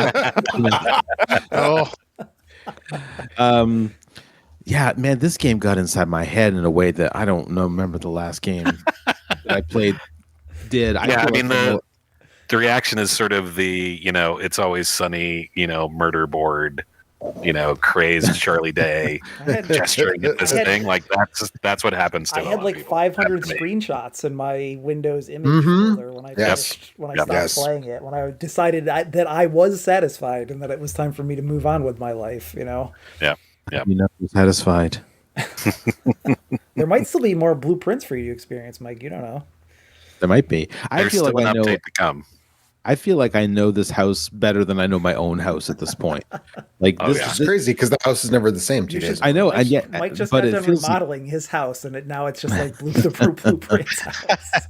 Yeah, man, this game got inside my head in a way that I don't remember the last game that I played did. The reaction is sort of the, it's always sunny, murder board, crazed Charlie Day gesturing at this thing. Like that's what happens to I had like 500 screenshots in my Windows image folder when I stopped playing it, when I decided that I was satisfied and that it was time for me to move on with my life, Yeah. Satisfied. There might still be more blueprints for you to experience, Mike. You don't know. There might be. There's I feel still like an I know. Update to come. I feel like I know this house better than I know my own house at this point. Like Oh, this yeah. It's crazy because the house is never the same 2 days. I know, and yet, Mike just but got it done feels. remodeling his house, and now it's just like the Blueprint's house.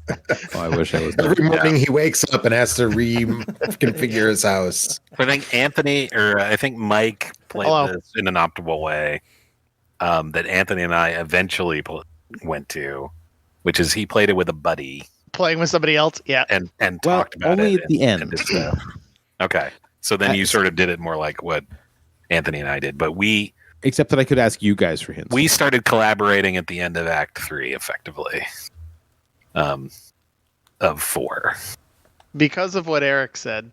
Oh, I wish I was. Every morning he wakes up and has to reconfigure his house. I think I think Mike played Hello. this in an optimal way that Anthony and I eventually went to, which is he played it with a buddy Playing with somebody else. Yeah. and Well, talked about only it at the end. did stuff. Okay, so then you sort of did it more like what Anthony and I did, but we Except that I could ask you guys for hints. started collaborating at the end of Act 3, effectively, of 4. Because of what Eric said,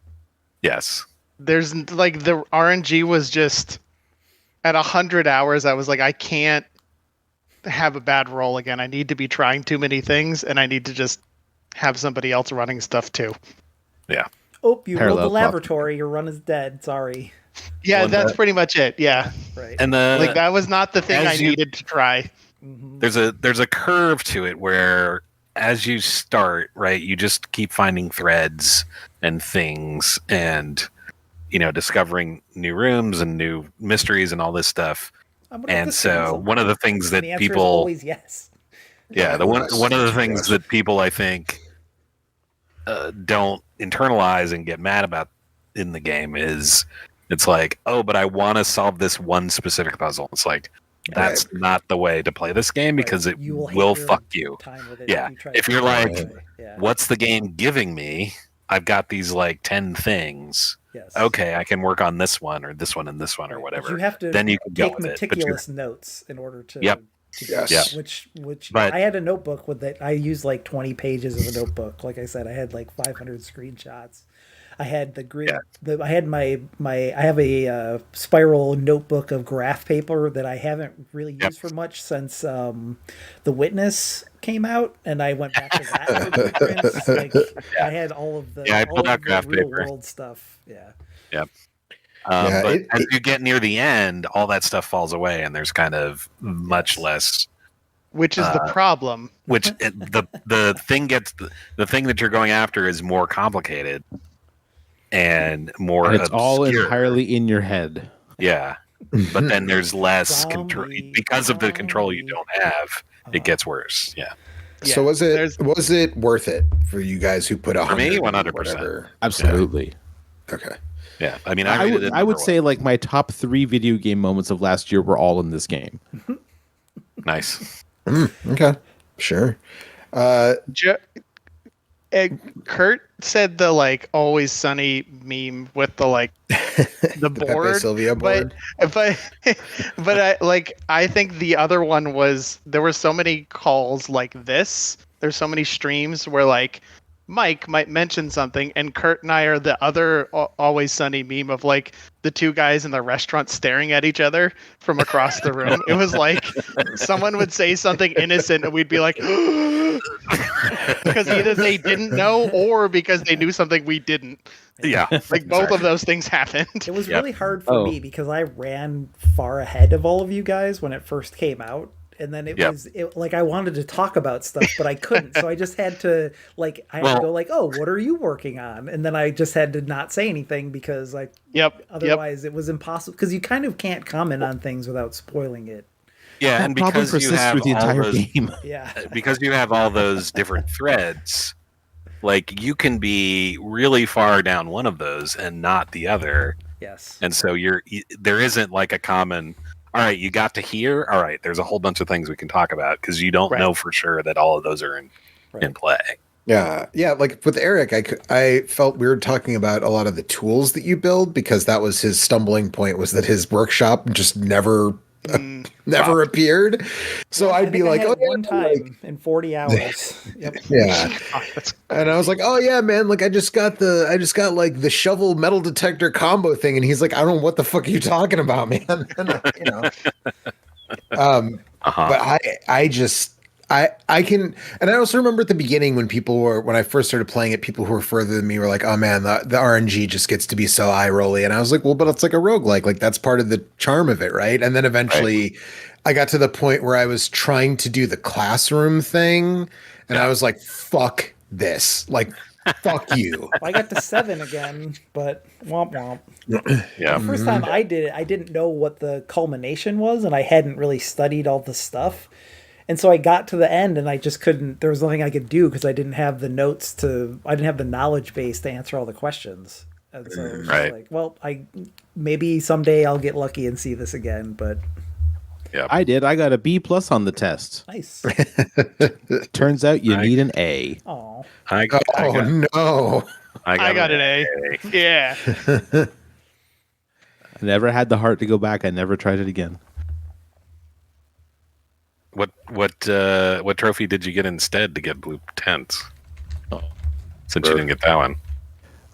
Yes. there's like the RNG was just at 100 hours. I was like, I can't have a bad roll again. I need to be trying too many things, and I need to just have somebody else running stuff too. Yeah. Oh, you rolled the Parallel laboratory. Your run is dead. Sorry. Yeah, Well, that's pretty much it. Yeah, Right. And like that was not the thing I as you- needed to try. there's a curve to it where as you start, right, you just keep finding threads and things and discovering new rooms and new mysteries and all this stuff. I'm gonna have And to send so some one of the more. things And that the answer is people always yes. yeah, one of the things that people I think don't internalize and get mad about in the game is it's like, oh, but I want to solve this one specific puzzle. It's like that's not the way to play this game because it You hate will your fuck you. time with it Yeah. if you try If to you're do it like, that way. Yeah. What's the game giving me? I've got these like 10 things. Yes. Okay, I can work on this one or this one and this one or But whatever. you have to Then you can go take with it. But meticulous notes in order to. Yep. to do Yes. it, Yeah. Which But- I had a notebook with it. I used like 20 pages of a notebook. Like I said, I had like 500 screenshots. I had the grid. I had I have a spiral notebook of graph paper that I haven't really used for much since The Witness came out, and I went back to that for blueprints. Like I had all of the I all pulled of out the graph real paper. world stuff. Yeah. But as you get near the end, all that stuff falls away, and there's kind of much less. Which is the problem. The thing that you're going after is more complicated and more. And it's all obscure. entirely in your head. Yeah, but then there's less control Zombie, because of the control you zombie. don't have. It gets worse. Yeah. So was it worth it for you guys who put For me, 100 100%. whatever? Absolutely. Okay. Yeah. I mean, I would say like my top 3 video game moments of last year were all in this game. nice. Okay. Sure. Kurt said the like Always Sunny meme with the like the Pepe board, Sylvia board. but I think the other one was there were so many calls like this. There's so many streams where like Mike might mention something, and Kurt and I are the other Always Sunny meme of like the two guys in the restaurant staring at each other from across the room. It was like someone would say something innocent, and we'd be like, because either they didn't know or because they knew something we didn't. Yeah. Like both of those things happened. It was Yep. really hard for me because I ran far ahead of all of you guys when it first came out. And then Yep. like I wanted to talk about stuff, but I couldn't. So I just had to like I had to go like, "Oh, what are you working on?" And then I just had to not say anything because otherwise it was impossible because you kind of can't comment on things without spoiling it. Yeah, and problem because you persists have through the all entire those, game. Yeah. because you have all those different threads, like you can be really far down one of those and not the other. Yes. And so there isn't like a common, all right, you got to here. All right, there's a whole bunch of things we can talk about because you don't know for sure that all of those are in play. Yeah. Like with Eric, I felt weird talking about a lot of the tools that you build because that was his stumbling point, was that his workshop just never appeared. So I'd be like, one time in 40 hours. Yep. Yeah. And I was like, oh yeah, man, like I just got like the shovel metal detector combo thing. And he's like, I don't know what the fuck are you talking about, man. But I can, and I also remember at the beginning when I first started playing it, people who were further than me were like, oh man, the RNG just gets to be so eye rolly. And I was like, well, but it's like a roguelike, like that's part of the charm of it. Right. And then eventually I got to the point where I was trying to do the classroom thing and I was like, fuck this. Like Fuck you. I got to 7 again, but womp womp. Yeah. The first time I did it, I didn't know what the culmination was, and I hadn't really studied all the stuff. And so I got to the end, and I just couldn't. There was nothing I could do because I didn't have the notes I didn't have the knowledge base to answer all the questions. And so it was just like, well, maybe someday I'll get lucky and see this again. But Yeah. I did. I got a B+ on the test. nice. Turns out you need an A. Oh, I got No. I got an A. Yeah. I never had the heart to go back. I never tried it again. What trophy did you get instead to get blue tents? Since you didn't get that one.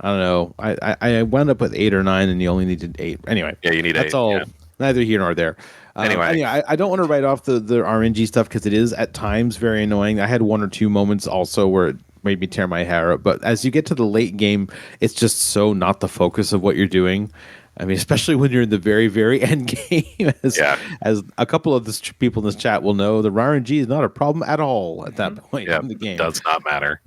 I don't know. I wound up with 8 or 9, and you only needed 8. Anyway, Yeah, you need that's 8. all. Yeah. Neither here nor there. Anyway. I don't want to write off the RNG stuff because it is at times very annoying. I had 1 or 2 moments also where it made me tear my hair up. But as you get to the late game, it's just so not the focus of what you're doing. I mean, especially when you're in the very, very end game. As a couple of people in this chat will know, the RNG is not a problem at all at that point in the game. It does not matter.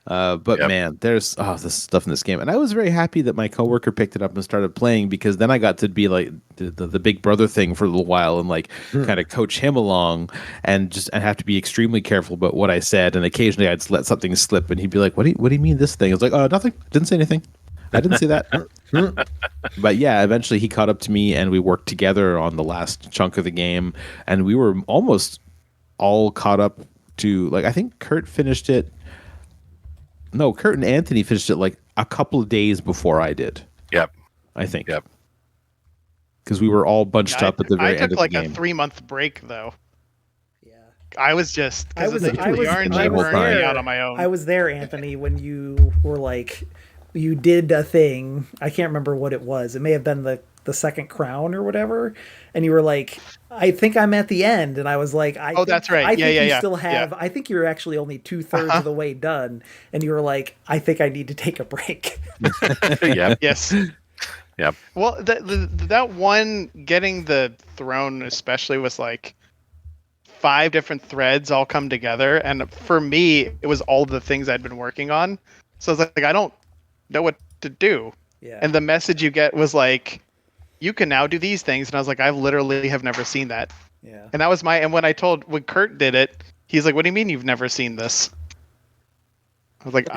But man, there's this stuff in this game, and I was very happy that my coworker picked it up and started playing because then I got to be like the big brother thing for a little while and like kind of coach him along and have to be extremely careful about what I said. And occasionally I'd let something slip, and he'd be like, "What do you mean this thing?" I was like, "Oh, nothing. Didn't say anything. I didn't say that." But yeah, eventually he caught up to me, and we worked together on the last chunk of the game, and we were almost all caught up to like I think Kurt finished it. No, Kurt and Anthony finished it like a couple of days before I did. Yep. I think. Yep. Because we were all bunched up at the very I end took of the like game. a 3-month break though. yeah. I was just I was the RNG was burned me there. out on my own. I was there, Anthony, when you were like, you did a thing. I can't remember what it was. It may have been the second crown or whatever. And you were like, I think I'm at the end. And I was like, that's right. I think you Yeah. still have, I think you're actually only 2/3 of the way done. And you were like, I think I need to take a break. Yep. Yes. Yep. Well, that one getting the throne especially was like 5 different threads all come together, and for me, it was all the things I'd been working on. So I was like, I don't know what to do. Yeah. And the message you get was like, you can now do these things, and I was like, I literally have never seen that. Yeah. And that was and when Kurt did it, he's like, what do you mean you've never seen this? I was like,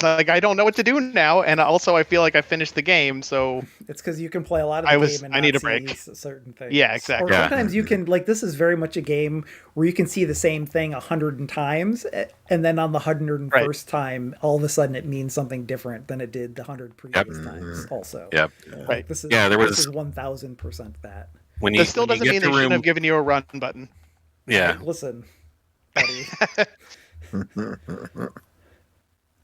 like I don't know what to do now, and also I feel like I finished the game, so It's because you can play a lot of the game and I not need a see break. certain things. Yeah, exactly. Or sometimes you can, like, this is very much a game where you can see the same thing 100 times, and then on the 101st time, all of a sudden it means something different than it did the 100 previous times. Also, Yep. Right. This is there was this is 1000% that. when you that still when you doesn't get mean to they shouldn't room, have given you a run button. Yeah. Listen, buddy.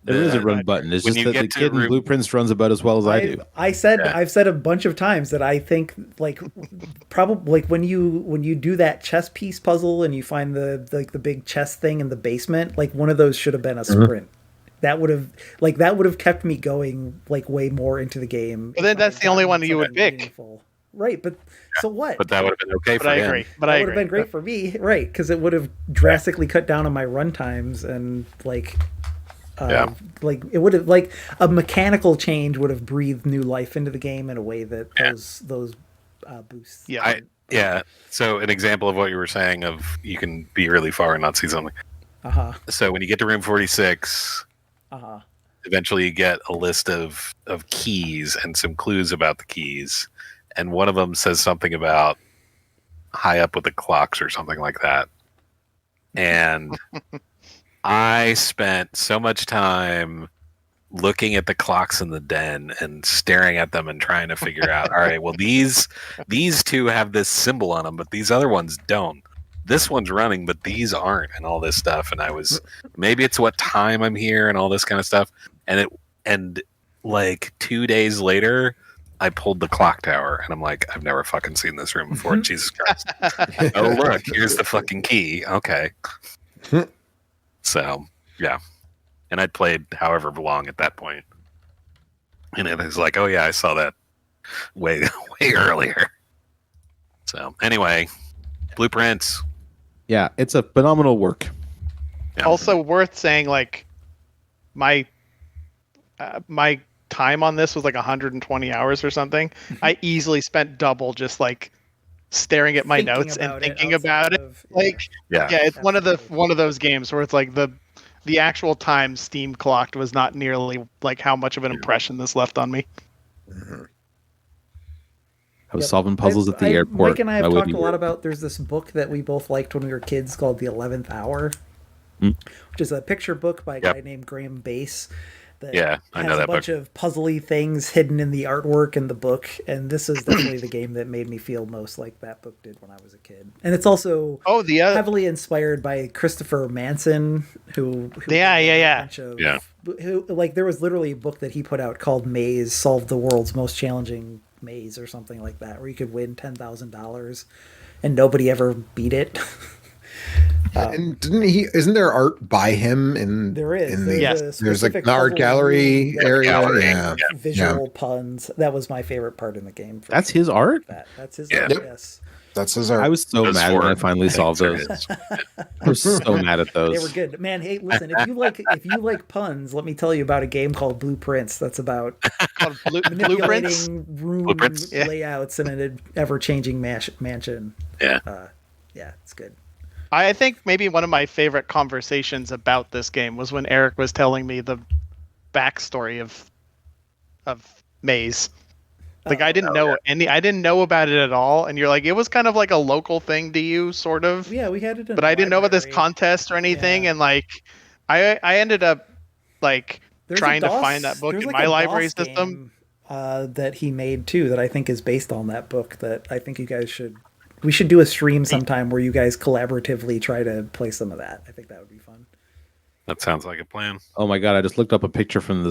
There is a run button. It's when just you that the get to kid in room- Blue Prince runs about as well as I do. I've said a bunch of times that I think like probably like when you do that chess piece puzzle and you find the big chess thing in the basement, like one of those should have been a sprint. That would have kept me going like way more into the game. But then that's the only one you would pick. Meaningful. Right, but so what? But that would have been okay But for I him. agree. But that I would have agree. been great for me, right? Because it would have drastically cut down on my run times and like like it would have like a mechanical change would have breathed new life into the game in a way that those boosts. Yeah. So an example of what you were saying of you can be really far and not see something. So when you get to room 46, eventually you get a list of keys and some clues about the keys, and one of them says something about high up with the clocks or something like that. And I spent so much time looking at the clocks in the den and staring at them and trying to figure out, all right, well, these two have this symbol on them, but these other ones don't. This one's running, but these aren't, and all this stuff. And I was, maybe it's what time I'm here and all this kind of stuff. And like 2 days later, I pulled the clock tower, and I'm like, I've never fucking seen this room before. Jesus Christ. Oh, look, here's the fucking key. Okay. So, yeah. And I'd played however long at that point. And it was like, oh, yeah, I saw that way earlier. So, anyway, Blue Prince. Yeah, it's a phenomenal work. Yeah. Also worth saying, like, my my time on this was like 120 hours or something. I easily spent double just like staring at my Thinking notes and about it thinking about it. outside of- Like, Yeah. yeah, it's Absolutely. one of those games where it's like the actual time Steam clocked was not nearly like how much of an impression this left on me. I was Yep. solving puzzles at the airport. Mike and I have I talked wouldn't- a lot about. There's this book that we both liked when we were kids called The 11th Hour, Hmm. which is a picture book by a Yep. guy named Graham Bass. That Yeah, I know has a that bunch of puzzly things hidden in the artwork in the book, and this is definitely the game that made me feel most like that book did when I was a kid. And it's also Oh, the heavily inspired by Christopher Manson, who Yeah, did yeah, a yeah. bunch of- Yeah. who like there was literally a book that he put out called Maze Solved the World's Most Challenging Maze or something like that, where you could win $10,000 and nobody ever beat it. And didn't he? Isn't there art by him in? There is. In There's the, Yes. a there's like specific an art puzzle gallery room that area. gallery, Yeah. yeah. visual puns. That was my favorite part in the game. for That's sure. his art? That's his Yeah. art, Yep. yes. That's his art. I was so Those mad when four I finally solved things those. are I was so mad at those. They were good. Man, hey, listen, if you like puns, let me tell you about a game called Blue Prince that's about called Blueprints. manipulating room Blueprints? Yeah. layouts in an ever-changing mansion. Yeah. Yeah, it's good. I think maybe one of my favorite conversations about this game was when Eric was telling me the backstory of Maze. Like I didn't know I didn't know about it at all, and you're like, it was kind of like a local thing to you, sort of. Yeah, we had it in But the I didn't know about this library. contest or anything, Yeah. and like I ended up like There's a trying to DOS find that book there's in like my a library DOS system. game, that he made too, that I think is based on that book. That I think you guys should. We should do a stream sometime where you guys collaboratively try to play some of that. I think that would be fun. That sounds like a plan. Oh my god! I just looked up a picture from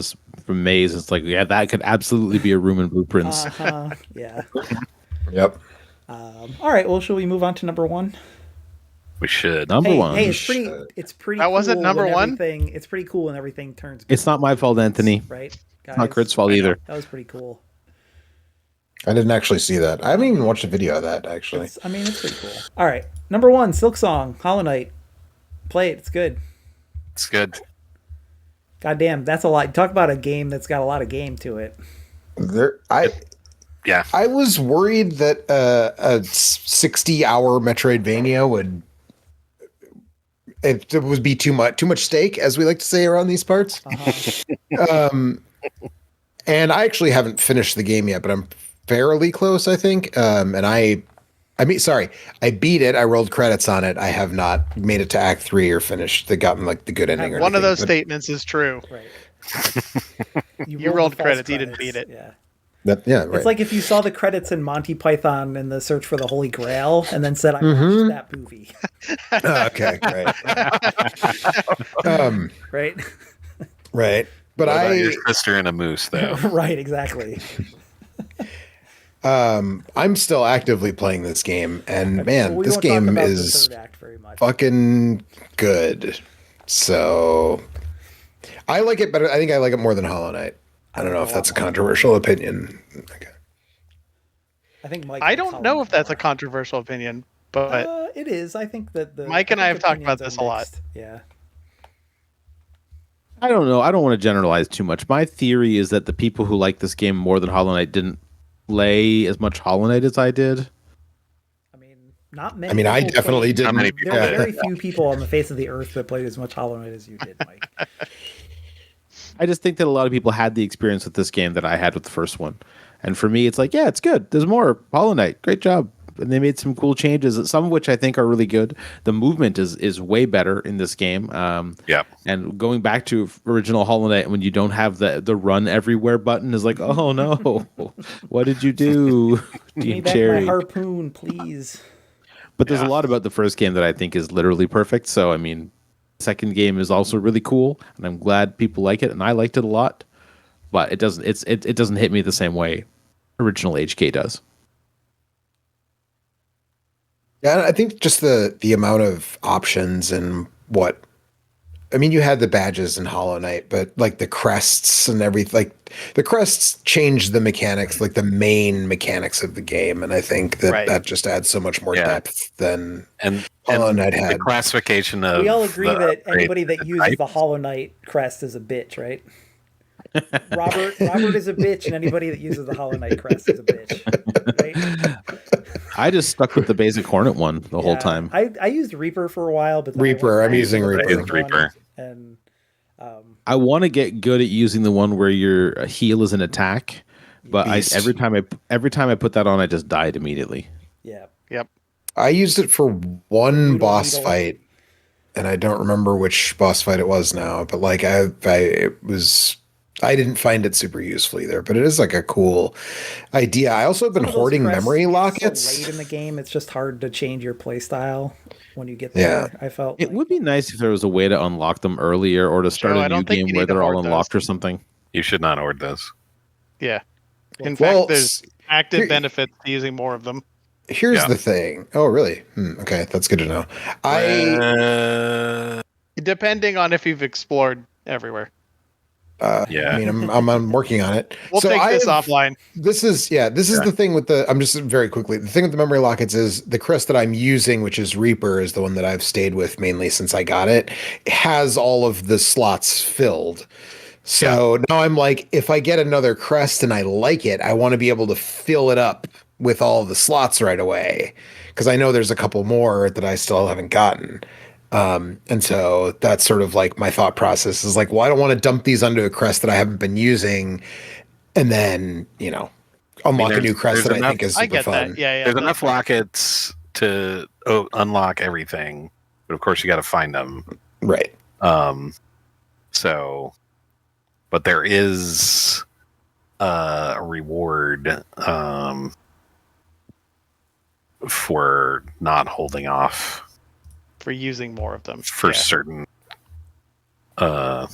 Maze. It's like, yeah, that could absolutely be a room in Blueprints. Yeah. Yep. All right. Well, shall we move on to number one? We should. Number Hey, one. hey, it's pretty. It's pretty. That wasn't cool number when one? everything- It's pretty cool when everything turns. It's not my fault, Anthony. right. Guys, It's not Kurt's fault either. That was pretty cool. I didn't actually see that. I haven't even watched a video of that actually. I mean, it's pretty cool. All right. Number one, Silksong, Hollow Knight. Play it. It's good. It's good. God damn, that's a lot. Talk about a game that's got a lot of game to it. Yeah. I was worried that a 60-hour Metroidvania would it would be too much steak, as we like to say around these parts. And I actually haven't finished the game yet, but I'm fairly close, I think. And I beat it. I rolled credits on it. I have not made it to Act 3 or finished gotten like the good ending. Or One of anything, those but statements is true. Right. You rolled the false credits, you didn't beat it. Yeah. yeah, right. It's like if you saw the credits in Monty Python in the Search for the Holy Grail and then said, I watched that movie. Okay, right. Right? Right. But What about I your sister and a moose, though. Right, exactly. I'm still actively playing this game, and man, We this won't talk game about the is third act very much. fucking good. So I like it better. I think I like it more than Hollow Knight. I don't know if that's a controversial opinion. Okay. I think Mike. I likes don't Hollow know Knight if that's a more. controversial opinion, but It is. I think that the Mike and I think have talked about opinions this are a lot. mixed. Yeah. I don't know. I don't want to generalize too much. My theory is that the people who like this game more than Hollow Knight didn't play as much Hollow Knight as I did. I mean, not many. I mean, I people definitely played- didn't. many There were Yeah. very few people on the face of the earth that played as much Hollow Knight as you did, Mike. I just think that a lot of people had the experience with this game that I had with the first one. And for me, it's like, yeah, it's good. There's more. Hollow Knight, great job. And they made some cool changes, some of which I think are really good. The movement is way better in this game. Yeah. And going back to original Hollow Knight, when you don't have the run everywhere button, is like, oh no, what did you do, Give me Dean back Cherry? my harpoon, please. But there's a lot about the first game that I think is literally perfect. So I mean, the second game is also really cool, and I'm glad people like it, and I liked it a lot. But it doesn't it doesn't hit me the same way original HK does. Yeah, I think just the amount of options and what I mean, you had the badges in Hollow Knight, but like the crests and everything, like the crests changed the mechanics, like the main mechanics of the game, and I think that Right. that just adds so much more Yeah. depth than And Hollow Knight the had. classification of We all agree the that upgrade anybody that uses type. the Hollow Knight crest is a bitch, right? Robert is a bitch, and anybody that uses the Hollow Knight crest is a bitch, right? I just stuck with the basic Hornet one the whole Yeah. time. I used Reaper for a while, but then Reaper, I I'm went using to the Reaper. basic one, Reaper. and I want to get good at using the one where your heal is an attack, but Beast. every time I put that on, I just died immediately. yeah, Yep. I used it for one Noodle boss Needle. fight, and I don't remember which boss fight it was now. But like I didn't find it super useful either. But it is like a cool idea. I also have been Some of those hoarding crests memory get lockets. So late in the game, it's just hard to change your playstyle when you get there. I felt It like, would be nice if there was a way to unlock them earlier or to start Joe, a I new don't think game you where need to they're all hoard unlocked those. or something. You should not hoard those. Yeah. In Well, fact, there's active here- benefits to using more of them. Here's Yeah. the thing. Oh, really? Okay, that's good to know. Depending on if you've explored everywhere. Yeah. I mean, I'm working on it. We'll take this offline. This is the thing with the. I'm just very quickly. The thing with the memory lockets is the crest that I'm using, which is Reaper, is the one that I've stayed with mainly since I got it. It has all of the slots filled. So now I'm like, if I get another crest and I like it, I want to be able to fill it up with all of the slots right away, because I know there's a couple more that I still haven't gotten. And so that's sort of like my thought process is like, well, I don't want to dump these onto a crest that I haven't been using, and then unlock a new crest that I think is I super get fun. that. Yeah, There's enough lockets to unlock everything, but of course you got to find them. Right. So, but there is a reward for not holding off for using more of them. for certain. Got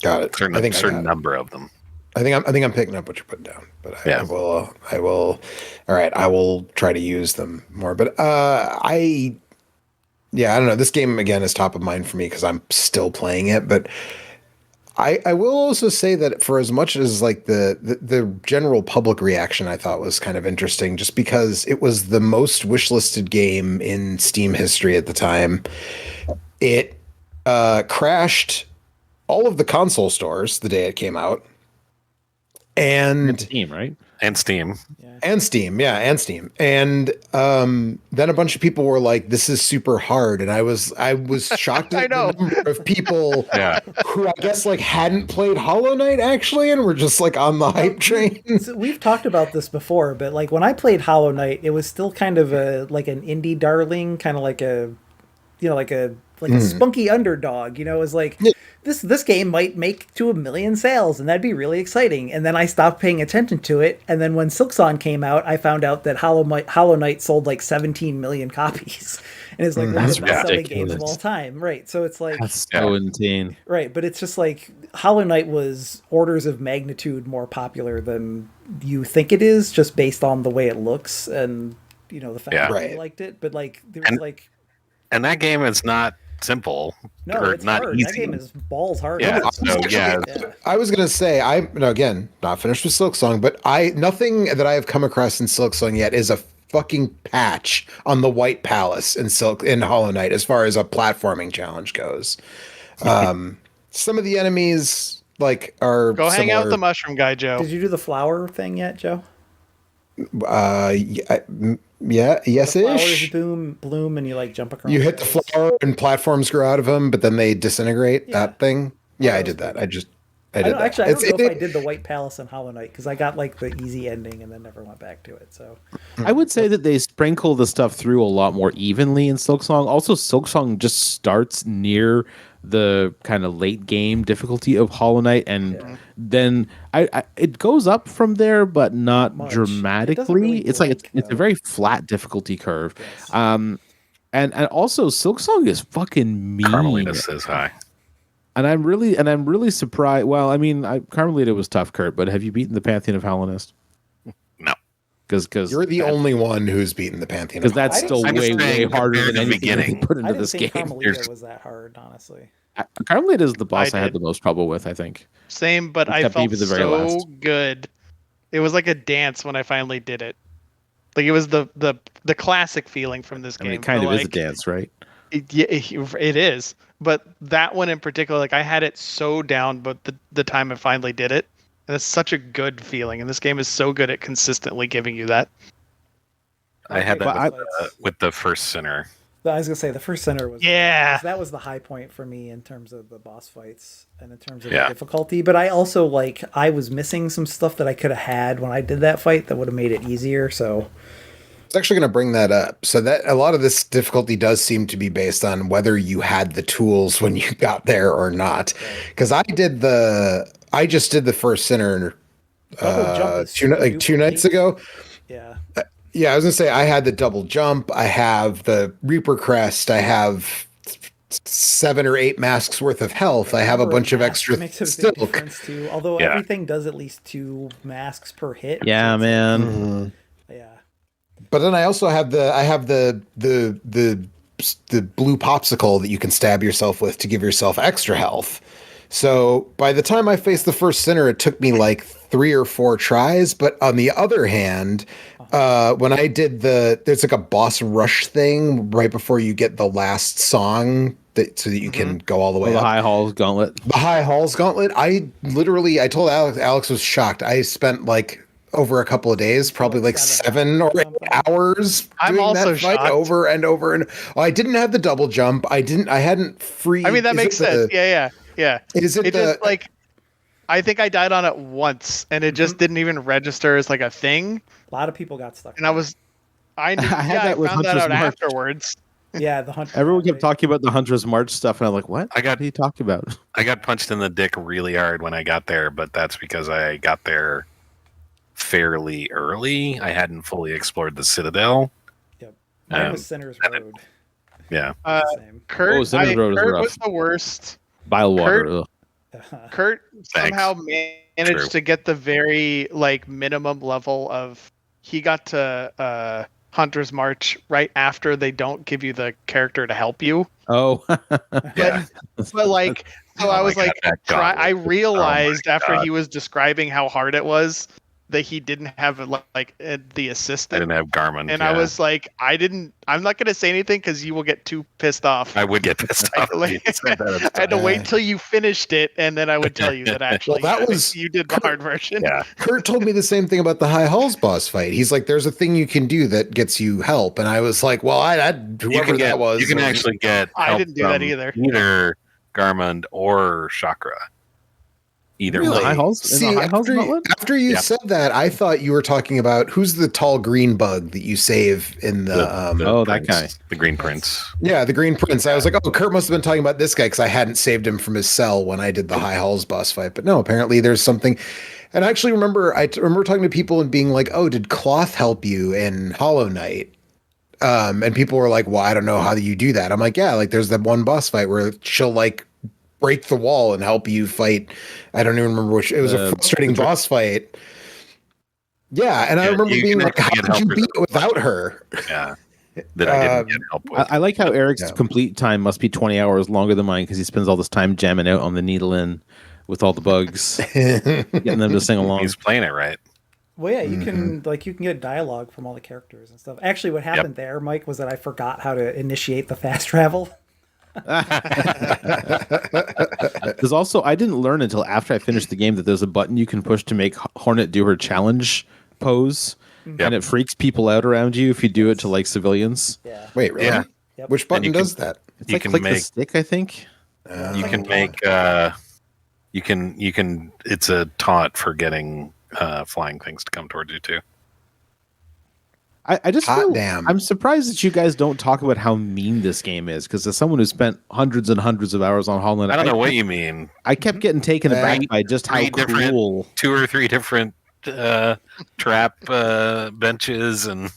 it. Certain number of them. I think I'm picking up what you're putting down, but I will. All right, I will try to use them more. But I don't know. This game again is top of mind for me because I'm still playing it. But I will also say that for as much as like the general public reaction, I thought was kind of interesting, just because it was the most wishlisted game in Steam history at the time. It crashed all of the console stores the day it came out. And Steam, right? And Steam. And Steam. And then a bunch of people were like, this is super hard. And I was shocked at the number of people who I guess like hadn't played Hollow Knight actually and were just like on the hype train. So we've talked about this before, but like when I played Hollow Knight, it was still kind of like an indie darling, kind of like a spunky underdog. It was like this game might make to 1 million sales, and that'd be really exciting. And then I stopped paying attention to it. And then when Silksong came out, I found out that Hollow Knight sold like 17 million copies, and it's like one of the best-selling games of all time, right? So it's like that's so insane, right? But it's just like Hollow Knight was orders of magnitude more popular than you think it is, just based on the way it looks and the fact that I liked it. But like there was and that game is not simple. No, or it's not hard. easy. That game is balls hard. Yeah, I was gonna say again, not finished with Silksong, but nothing that I have come across in Silksong yet is a fucking patch on the White Palace in Hollow Knight as far as a platforming challenge goes. Some of the enemies are go hang out with the mushroom guy, Joe. Did you do the flower thing yet, Joe? Yes-ish. Flowers bloom, and you jump across. You hit the flower and platforms grow out of them, but then they disintegrate. That thing. Yeah, I did that. I did that. Actually, I don't know if I did the White Palace in Hollow Knight because I got the easy ending and then never went back to it. So I would say that they sprinkle the stuff through a lot more evenly in Silksong. Also, Silksong just starts near the kind of late game difficulty of Hollow Knight, and then it goes up from there, but not dramatically. It's a very flat difficulty curve. Yes. And also Silksong is fucking mean. Carmelita's is high. And I'm really surprised. Well, I mean, Carmelita was tough, Kurt, but have you beaten the Pantheon of Hallownest? No. Because you're the only one who's beaten the Pantheon. Because that's still way harder than anything they put into this game. Carmelita was that hard, honestly. Carmelita is the boss I had the most trouble with, I think. Same, but I felt so good. It was like a dance when I finally did it. Like it was the classic feeling from this I game. mean, it kind but, of is a like, dance, right? it is. But that one in particular, like I had it so down, but the time I finally did it, and it's such a good feeling. And this game is so good at consistently giving you that. I had But that with the first Sinner. I was gonna say the first center was that was the high point for me in terms of the boss fights and in terms of the difficulty. But I also I was missing some stuff that I could have had when I did that fight that would have made it easier. So I was actually going to bring that up. So that a lot of this difficulty does seem to be based on whether you had the tools when you got there or not. Because I just did the first Sinner two nights ago. Yeah. Yeah, I was gonna say I had the double jump. I have the Reaper Crest. I have 7 or 8 masks worth of health. I have a bunch of extra silk. Too. Although everything does at least 2 masks per hit. Yeah, so man. Mm-hmm. Yeah. But then I also have the blue popsicle that you can stab yourself with to give yourself extra health. So by the time I faced the first Sinner, it took me like 3 or 4 tries. But on the other hand, when I did there's like a boss rush thing right before you get the last song so that you can go all the way up. The High Halls Gauntlet. The High Halls Gauntlet. I told Alex was shocked. I spent like over a couple of days, probably like 7 or 8 hours doing that fight over and over. And I didn't have the double jump. I hadn't free. I mean, that makes sense. Yeah. Is it just like, I think I died on it once and it just didn't even register as like a thing. A lot of people got stuck. And I found that out afterwards. Yeah, the Hunter. Everyone kept talking about the Hunter's March stuff, and I'm like, what? What did he talk about? I got punched in the dick really hard when I got there, but that's because I got there fairly early. I hadn't fully explored the Citadel. Yep. Mine was Sinner's Road. Yeah. Kurt was the worst. Bilewater. Kurt somehow managed to get the very minimum level of he got to Hunter's March right after they don't give you the character to help you. Oh. Yeah. But I was I realized after he was describing how hard it was that he didn't have the assistant. I didn't have Garmin. And I was like, I'm not going to say anything because you will get too pissed off. I would get pissed off. I had to wait till you finished it, and then I would tell you that actually you did the hard version. Yeah. Kurt told me the same thing about the High Halls boss fight. He's like, there's a thing you can do that gets you help. And I was like, well, whoever that was. You can actually get help. I didn't do that either. Either Garmin or Chakra. Either really? High Halls? See, after you said that, I thought you were talking about who's the tall green bug that you save in the that guy, the Green Prince. Yeah, the Green Prince. I was like, oh, Kurt must have been talking about this guy because I hadn't saved him from his cell when I did the High Halls boss fight. But no, apparently there's something. And I actually remember talking to people and being like, oh, did Cloth help you in Hollow Knight? And people were like, well, I don't know how you do that. I'm like, yeah, there's that one boss fight where she'll break the wall and help you fight. I don't even remember which. It was a frustrating boss fight. Yeah, and I remember being like, how did you beat it without her? Yeah. That I didn't get help with. I like how Eric's complete time must be 20 hours longer than mine because he spends all this time jamming out on the needle in with all the bugs, getting them to sing along. He's playing it right. Well, yeah, you can you can get dialogue from all the characters and stuff. Actually, what happened there, Mike, was that I forgot how to initiate the fast travel. There's also, I didn't learn until after I finished the game that there's a button you can push to make Hornet do her challenge pose, and it freaks people out around you if you do it to civilians. Yeah. Wait, really? Yeah. Yep. Which button does that? It's click the stick, I think. You can make you can it's a taunt for getting flying things to come towards you too. I just feel, I'm surprised that you guys don't talk about how mean this game is, because as someone who spent hundreds and hundreds of hours on Hollow Knight, I don't know what you mean. I kept getting taken aback by just how cool. 2 or 3 different trap benches and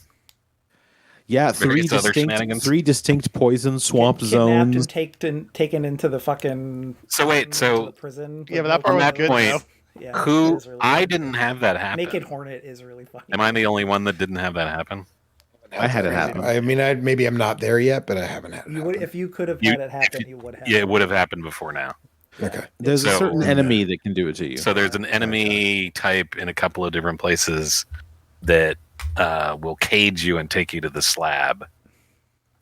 three distinct poison swamp zones. And taken into the fucking prison. Yeah, but that part was good. Point, yeah, really I fun. Didn't have that happen. Naked Hornet is really funny. Am I the only one that didn't have that happen? I had it happen. I mean, maybe I'm not there yet, but I haven't had it happen. If you could have had it happen, you would have. Yeah, it would have happened before now. Okay. There's a certain enemy that can do it to you. So there's an enemy type in a couple of different places that will cage you and take you to the slab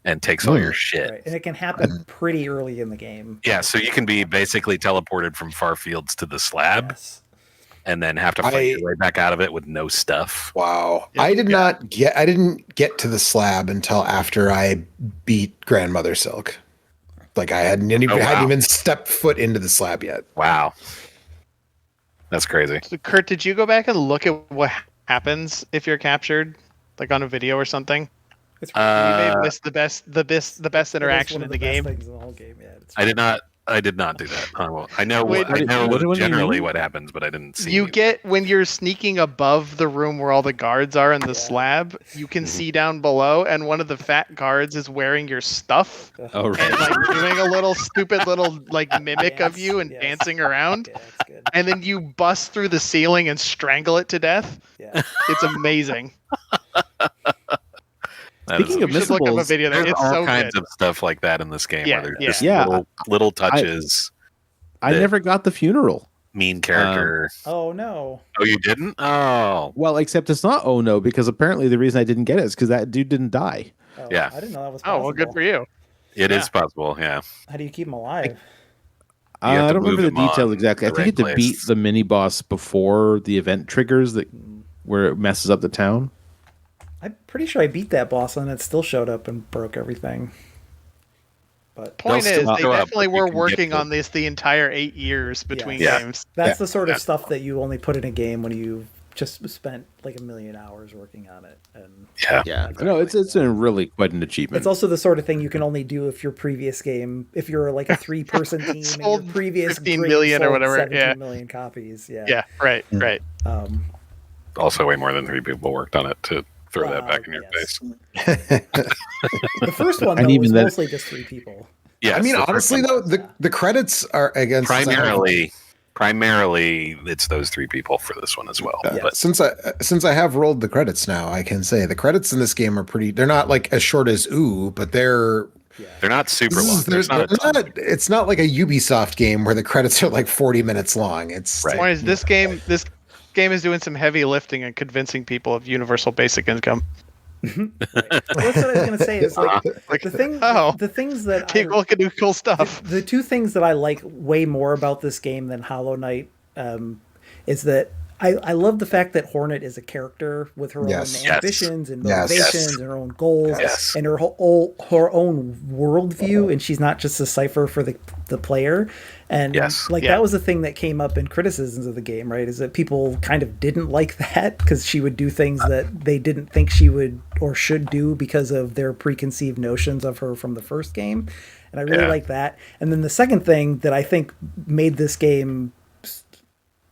and takes all your shit. Right. And it can happen pretty early in the game. Yeah, so you can be basically teleported from far fields to the slab. Yes. And then have to fight your way back out of it with no stuff. Wow. I didn't get to the slab until after I beat Grandmother Silk. Like I hadn't even stepped foot into the slab yet. Wow. That's crazy. So Kurt, did you go back and look at what happens if you're captured, like on a video or something? You may have missed the best interaction in the game. Things in the whole game. Yeah, I did not do that. I know generally what happens, but I didn't see. You get when you're sneaking above the room where all the guards are in the slab, you can see down below, and one of the fat guards is wearing your stuff and like doing a little stupid little like mimic of you and dancing around. Yeah, that's good. And then you bust through the ceiling and strangle it to death. Yeah. It's amazing. Speaking of You should look up a missables, video there. There's It's all so kinds good. of stuff like that in this game Yeah, where yeah. there's just little touches. I never got the funeral. Mean character. Oh no. Oh, you didn't? Oh. Well, except it's not oh no, because apparently the reason I didn't get it is because that dude didn't die. Oh, Yeah. I didn't know that was Oh, possible. well, good for you. It is possible, yeah. How do you keep him alive? You have I to don't remember the move him details on exactly. I the think you right have to beat place. the mini boss before the event triggers where it messes up the town. I'm pretty sure I beat that boss and it still showed up and broke everything. But Point They'll is, still they show up, definitely but you were can get working to- on this the entire 8 years between Yeah. games. that's the sort of stuff that you only put in a game when you just spent like 1 million hours working on it. And Yeah. No, it's really quite an achievement. it's also the sort of thing you can only do if your previous game, if you're like a 3-person team and your Sold previous 15 game million or sold whatever, 17 yeah. million copies. Yeah. Yeah, right. Also, way more than 3 people worked on it to throw that back in your yes. face. The first one, though, And even was that- mostly just 3 people. Yes, I mean, the first honestly one. though, the credits are against primarily it's those 3 people for this one as well. Yeah, But since I have rolled the credits now, I can say the credits in this game are pretty. They're not like as short as Ooh, but they're they're not super long. it's not like a Ubisoft game where the credits are like 40 minutes long. It's Right. Point is, this game is doing some heavy lifting and convincing people of universal basic income. Well, that's what I was going to say is like the things that People can do cool stuff. the 2 things that I like way more about this game than Hollow Knight is that I love the fact that Hornet is a character with her Yes. own ambitions and Yes. motivations and her own goals Yes. and her own worldview, and she's not just a cipher for the player. And that was the thing that came up in criticisms of the game, right? Is that people kind of didn't like that because she would do things that they didn't think she would or should do because of their preconceived notions of her from the first game. And I really like that. And then the second thing that I think made this game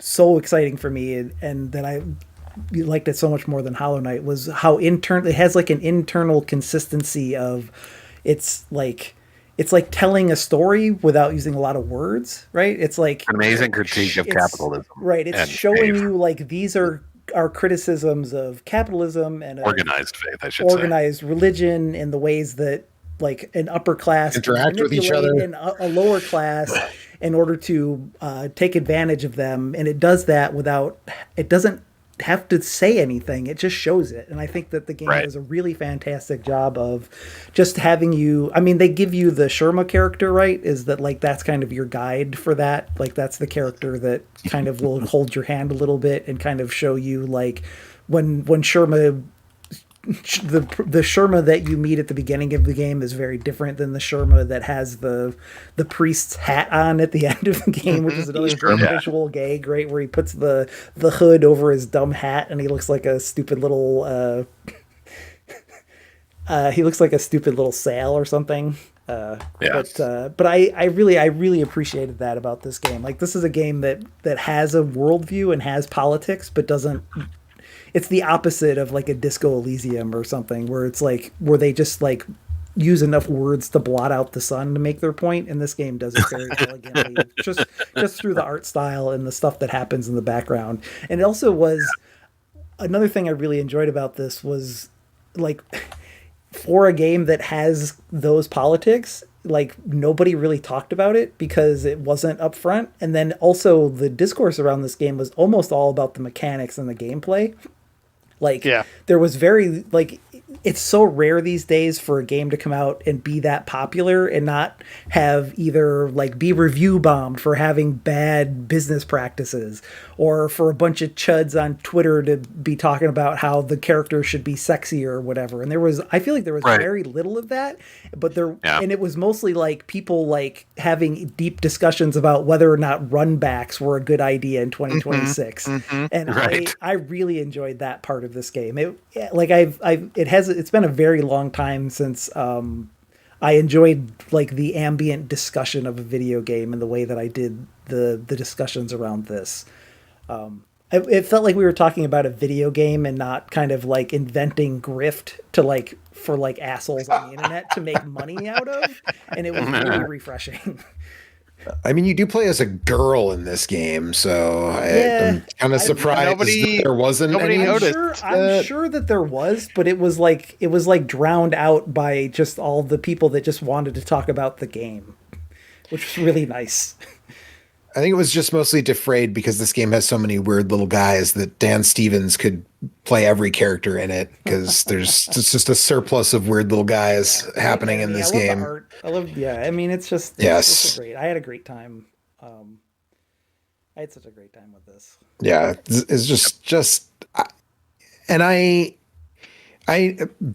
so exciting for me and that I liked it so much more than Hollow Knight was how it has like an internal consistency of it's like telling a story without using a lot of words, right? It's like An amazing critique of capitalism. Right. It's and showing faith. you like these are our criticisms of capitalism and Organized faith, I should say. organized religion in the ways that like an upper class can Interact with each manipulate other. a lower class in order to take advantage of them, and it does that without it doesn't have to say anything, it just shows it. And I think that the game does a really fantastic job of just having you, I mean, they give you the Sherma character, right? Is that like that's kind of your guide for that, like that's the character that kind of will hold your hand a little bit and kind of show you like when Sherma the Sherma that you meet at the beginning of the game is very different than the Sherma that has the priest's hat on at the end of the game, which is another great visual gag, right? Where he puts the hood over his dumb hat and he looks like a stupid little sail or something. But I really appreciated that about this game. Like this is a game that has a worldview and has politics, but doesn't. It's the opposite of like a Disco Elysium or something, where it's like where they just like use enough words to blot out the sun to make their point. And this game does it very elegantly, just through the art style and the stuff that happens in the background. And it also was another thing I really enjoyed about this was like for a game that has those politics, like nobody really talked about it because it wasn't up front. And then also the discourse around this game was almost all about the mechanics and the gameplay. Like, Yeah. there was very, like, it's so rare these days for a game to come out and be that popular and not have either, like, be review bombed for having bad business practices, or for a bunch of chuds on Twitter to be talking about how the character should be sexy or whatever. And I feel like there was Right. very little of that, but Yeah. and it was mostly like people like having deep discussions about whether or not runbacks were a good idea in 2026. And Right. I really enjoyed that part of this game. It's been a very long time since I enjoyed like the ambient discussion of a video game in the way that I did the discussions around this. It felt like we were talking about a video game and not kind of like inventing grift for assholes on the internet to make money out of, and it was really refreshing. I mean, you do play as a girl in this game, so I'm kind of surprised that there wasn't nobody any. noticed. I'm sure that there was, but it was like drowned out by just all the people that just wanted to talk about the game, which was really nice. I think it was just mostly defrayed because this game has so many weird little guys that Dan Stevens could play every character in it, because it's just a surplus of weird little guys happening in this game. I mean, it's just great. I had a great time. I had such a great time with this. Yeah, it's just and the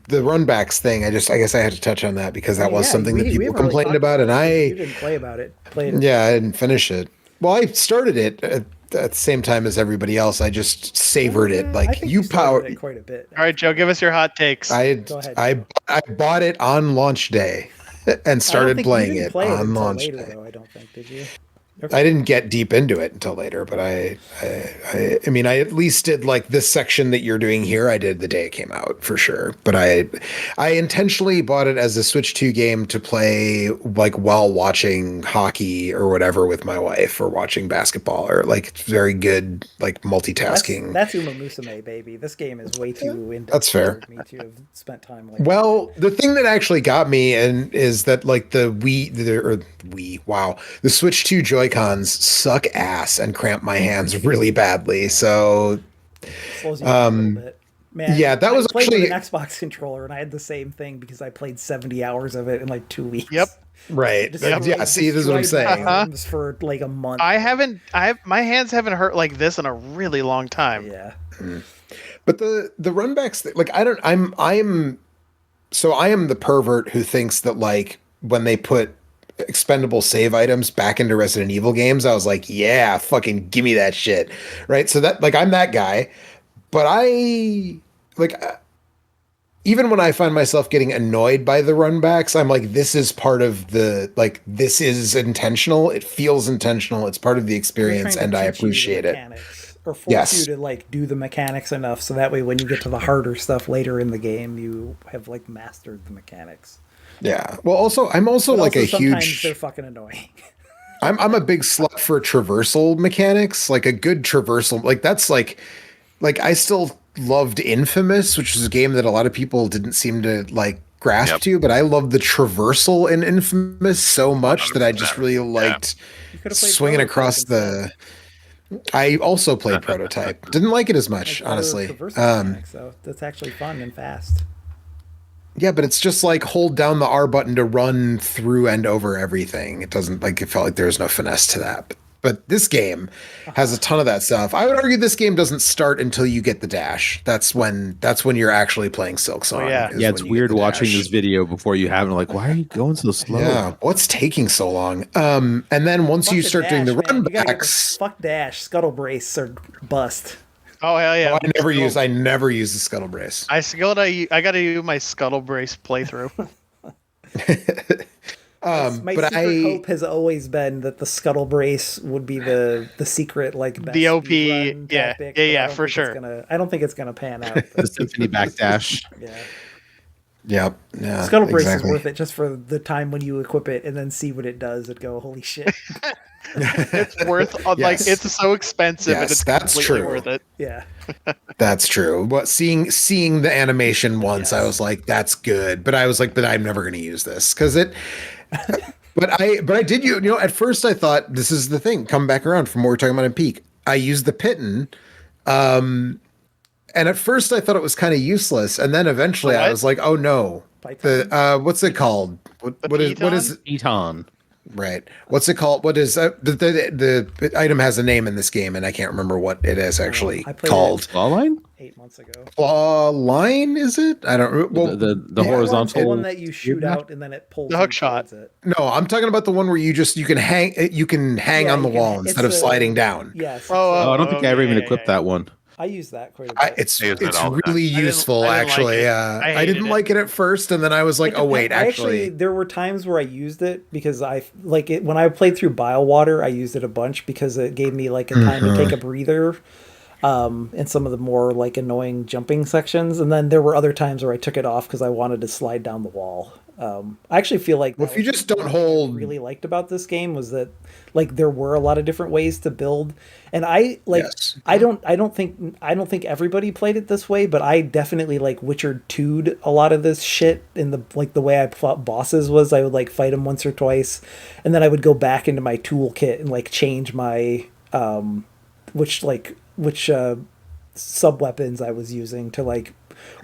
runbacks thing, I guess I had to touch on that because that was something that people complained about, and you didn't play about it. Played it. Yeah, I didn't finish it. Well, I started it at the same time as everybody else. I just savored it. Like, I think you started it quite a bit. All right, Joe, give us your hot takes. Go ahead. I bought it on launch day and started playing it on launch day. Though, I don't think, did you? I didn't get deep into it until later, but I mean, I at least did like this section that you're doing here. I did the day it came out for sure, but I intentionally bought it as a Switch 2 game to play like while watching hockey or whatever with my wife, or watching basketball, or like it's very good like multitasking. That's Umamusume, baby. This game is way too in-depth. That's fair. For me to have spent time like. Well, the thing that actually got me is that like the Switch 2 Joy-Cons suck ass and cramp my hands really badly. So Slows you down a little bit. Man, yeah, that was I played actually with an Xbox controller, and I had the same thing because I played 70 hours of it in like 2 weeks. Yep. right. Yeah, see, this is what I'm saying. Games for like a month. My hands haven't hurt like this in a really long time. Yeah. But the runbacks, like I am the pervert who thinks that like when they put expendable save items back into Resident Evil games, I was like, yeah, fucking give me that shit. Right. So that like I'm that guy, but I like even when I find myself getting annoyed by the runbacks, I'm like, this is part of the like this is intentional. It feels intentional. It's part of the experience, and I appreciate it. Or force you to like do the mechanics enough so that way when you get to the harder stuff later in the game, you have like mastered the mechanics. Yeah. Well, also, I'm also like a sometimes huge. They're fucking annoying. I'm a big slut for traversal mechanics. Like a good traversal, like that's like I still loved Infamous, which was a game that a lot of people didn't seem to like grasp to, but I loved the traversal in Infamous so much that I just really liked swinging across the. I also played Prototype. Didn't like it as much, honestly. So that's actually fun and fast. Yeah, but it's just like hold down the R button to run through and over everything. It doesn't like it felt like there was no finesse to that. But this game has a ton of that stuff. I would argue this game doesn't start until you get the dash. That's when you're actually playing Silksong. Yeah, it's weird watching this video before you have it. Like, why are you going so slow? Yeah, what's taking so long? And then once you start doing the runbacks, fuck dash, scuttle brace or bust. Oh hell yeah! I never use the scuttle brace. I gotta do my scuttle brace playthrough. My secret hope has always been that the scuttle brace would be the secret like best the OP, tactic, for sure. I don't think it's gonna pan out. The Symphony backdash. Yeah. Yeah. Scuttle brace is worth it just for the time when you equip it and then see what it does and go, holy shit. It's worth like it's so expensive and it's completely worth it. Yeah. That's true. But seeing the animation once, I was like, that's good. But I was like, but I'm never going to use this because it. But I did at first I thought this is the thing. Come back around from what we're talking about in Peak. I used the Pitten, And at first I thought it was kind of useless, and then eventually I What? was like, oh no. The what's it called? What is Eton. right? What's it called? What is the item has a name in this game, and I can't remember what it is actually I played called. Claw line? 8 months ago. Claw line, is it? I don't. Well, The The horizontal one that you shoot out and then it pulls The hook you shot. towards it. no, I'm talking about the one where you can hang Yeah, on the you can- wall it's instead of the- sliding down. Yes. Oh, I don't think I ever even yeah, equipped yeah. that one. I use that quite a bit. It's I use it all the time. really didn't- useful, I didn't like actually. it. I hated didn't it. like it at first, and then I was like, It oh wait, depend- actually, there were times where I used it because I like it when I played through Biowater. I used it a bunch because it gave me like a time to take a breather, in some of the more like annoying jumping sections. And then there were other times where I took it off because I wanted to slide down the wall. I actually feel like Well, that if you was just don't what hold- I really liked about this game was that like there were a lot of different ways to build, and I like Yes. I don't think everybody played it this way, but I definitely like Witcher 2'd a lot of this shit in the like the way I fought bosses was I would like fight them once or twice, and then I would go back into my toolkit and like change my which sub weapons I was using to like,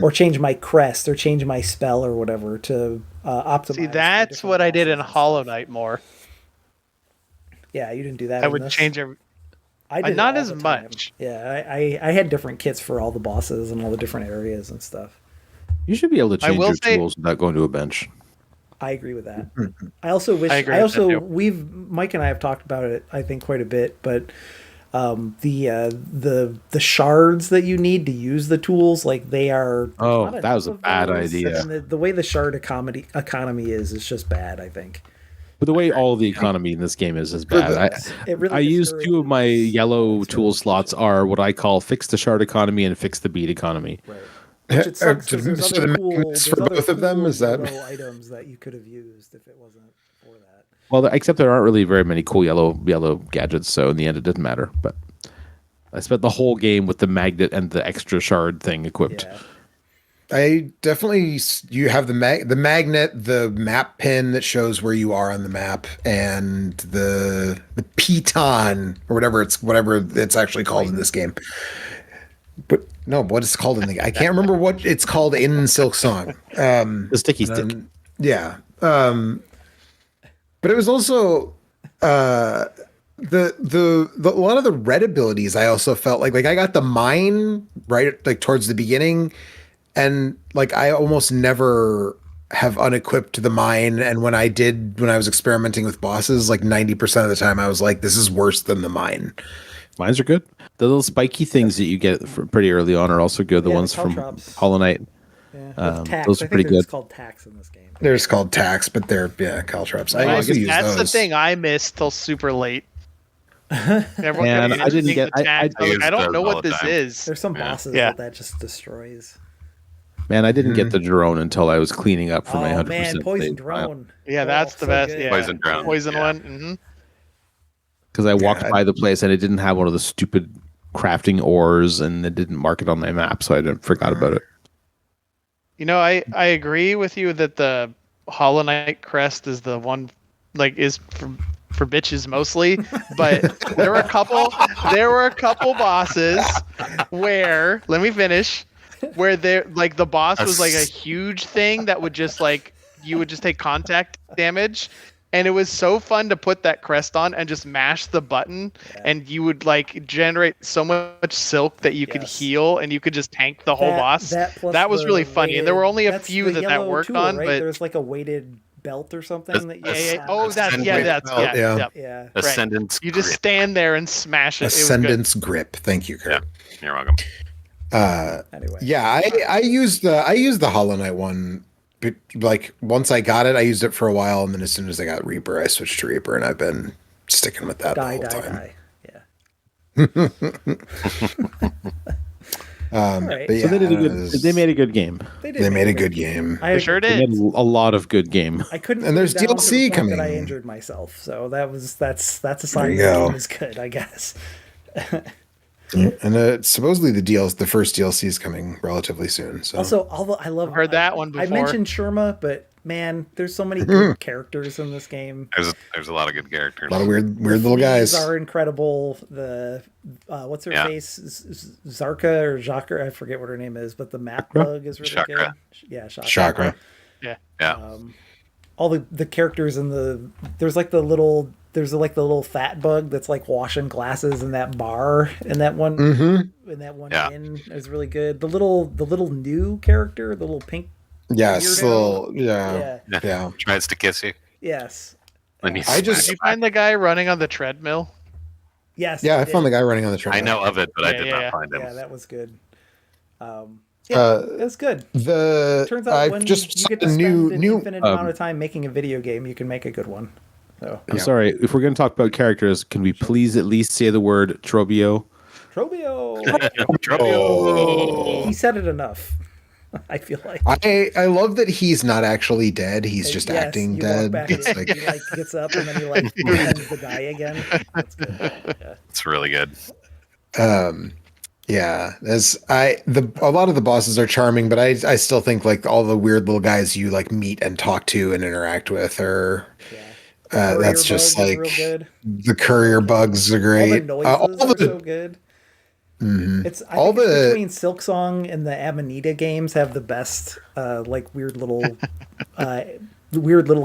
or change my crest or change my spell or whatever to optimize. See, for that's different what I did bosses in and Hollow stuff. Knight more. Yeah, you didn't do that. I in would this. change every. I did it not all as the time. much. Yeah, I had different kits for all the bosses and all the different areas and stuff. You should be able to I change will your say- tools without going to a bench. I agree with that. I also wish. I agree with that too. Mike and I have talked about it. I think quite a bit, but the shards that you need to use the tools, like they are. Oh, not that was a enough of bad those, idea. and the way the shard economy is just bad. I think. But the way all the economy in this game is bad. It really I use 2 of my discourages- yellow tool slots are what I call fix the shard economy and fix the bead economy. Right. Which it sucks because there's so other the cool, magnets there's for other both of them? cool Is that- yellow items that you could have used if it wasn't for that. Well, except there aren't really very many cool yellow gadgets, so in the end it didn't matter. But I spent the whole game with the magnet and the extra shard thing equipped. Yeah. I definitely you have the magnet, the map pin that shows where you are on the map, and the piton or whatever it's actually called in this game. But no, what it's called in the I can't remember what it's called in Silksong. The sticky stick. Yeah. But it was also the a lot of the red abilities I also felt like I got the mine right like towards the beginning, and like I almost never have unequipped the mine, and when I was experimenting with bosses, like 90% of the time I was like, this is worse than the mine. Mines are good. The little spiky things that you get pretty early on are also good. The Yeah, the ones from caltrops. Hollow Knight. Yeah. With tax. those are I think pretty they're just good. called tax in this game. They're just called tax, but they're caltrops. I Well, I also guess use That's the those. thing I missed till super late. Everyone Man, kept I didn't using get- the I- tax. I was like, I I don't used know those all what the this time. is. There's some Yeah. bosses Yeah. that just destroys. Man, I didn't get the drone until I was cleaning up for my Oh 100%. man, poison save file. drone. Yeah, Oh, that's the so best. good. Yeah. Poison drone. Poison Yeah. one. Hmm. Because I walked Yeah. by the place and it didn't have one of the stupid crafting ores, and it didn't mark it on my map, so I forgot about it. You know, I agree with you that the Hollow Knight crest is the one, like, is for bitches mostly. But there were a couple bosses where, let me finish, where there like the boss was like a huge thing that would just like you would just take contact damage. And it was so fun to put that crest on and just mash the button, and you would like generate so much silk that you could Yes. heal, and you could just tank the whole boss. plus That was the really funny, and there were only a that's few the that yellow worked tool, on, right? but there's like a weighted belt or something that you yeah. have. Oh, that's Ascendant belt, yeah. yeah. Ascendant's You just grip. stand there and smash it. It was good. Ascendant's grip. Thank you, Kurt. You're welcome. Anyway, Yeah, I used the Hollow Knight one. But like once I got it, I used it for a while, and then as soon as I got Reaper, I switched to Reaper, and I've been sticking with that the whole time. Yeah. Right. But So they did a it good. was- They made a good game. they made a good game. They sure They did. made a lot of good game. I couldn't. And put there's it down to the DLC point that I coming. injured myself, so that's a sign you the go. game is good, I guess. And supposedly the first DLC is coming relatively soon. So Also, although I love Heard that one I before. mentioned Sherma, but man, there's so many good characters in this game. There's a lot of good characters. A lot of weird The little fleas guys. are incredible. The what's her face, Zarka or Jaka, I forget what her name is, but the map bug is really Chakra. good. Yeah, Chakra. Yeah. Yeah. All the characters in there's like the little fat bug that's like washing glasses in that bar in that one Yeah. inn is really good. The little new character, the little pink Yes, weirdo. yeah. Tries to kiss you. Yes. When you I just- Did you find the guy running on the treadmill? Yes. Yeah, I did. found the guy running on the train. I know of it, but I Yeah, did yeah. not find him. Yeah, that was good. That's good. The Turns out I've when just you get a to spend new an new infinite amount of time making a video game, you can make a good one. So I'm sorry. If we're going to talk about characters, can we please at least say the word Trobio? Trobio. Oh. He said it enough. I feel like. I love that he's not actually dead. He's just Yes, acting you dead. walk back It's in, like, he like gets up and then he like pretends to die again. That's good. Yeah. It's really good. yeah. A lot of the bosses are charming, but I still think like all the weird little guys you like meet and talk to and interact with are Courier that's just bug is like real good. the courier bugs are All the great. noises are so good. Mhm. It's I All think it's the- between Silksong and the Amanita games have the best like weird little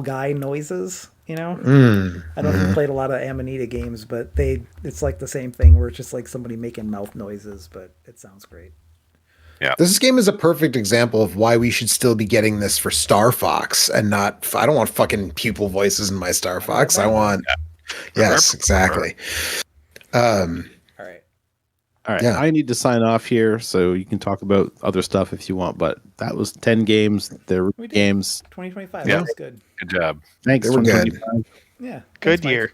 guy noises, you know? I don't know if you played a lot of Amanita games, but it's like the same thing where it's just like somebody making mouth noises, but it sounds great. This game is a perfect example of why we should still be getting this for Star Fox and not. I don't want fucking pupil voices in my Star Fox. I want. Yes, exactly. All right. All right. Yeah. I need to sign off here, so you can talk about other stuff if you want. But that was 10 games. They're We did. games. 2025. Yeah. That was good. Good job. Thanks. They were good. 2025. Yeah. Good Thanks, Mike. year.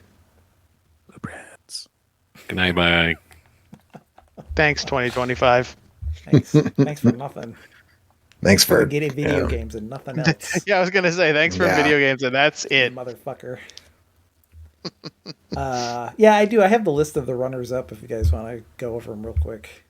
Blue Prince. Good night, bye. Thanks, 2025. Thanks for nothing. Thanks for Getting video games and nothing else. Yeah, I was gonna say thanks for Yeah. video games, and that's it. Motherfucker. Yeah, I do. I have the list of the runners up if you guys want to go over them real quick.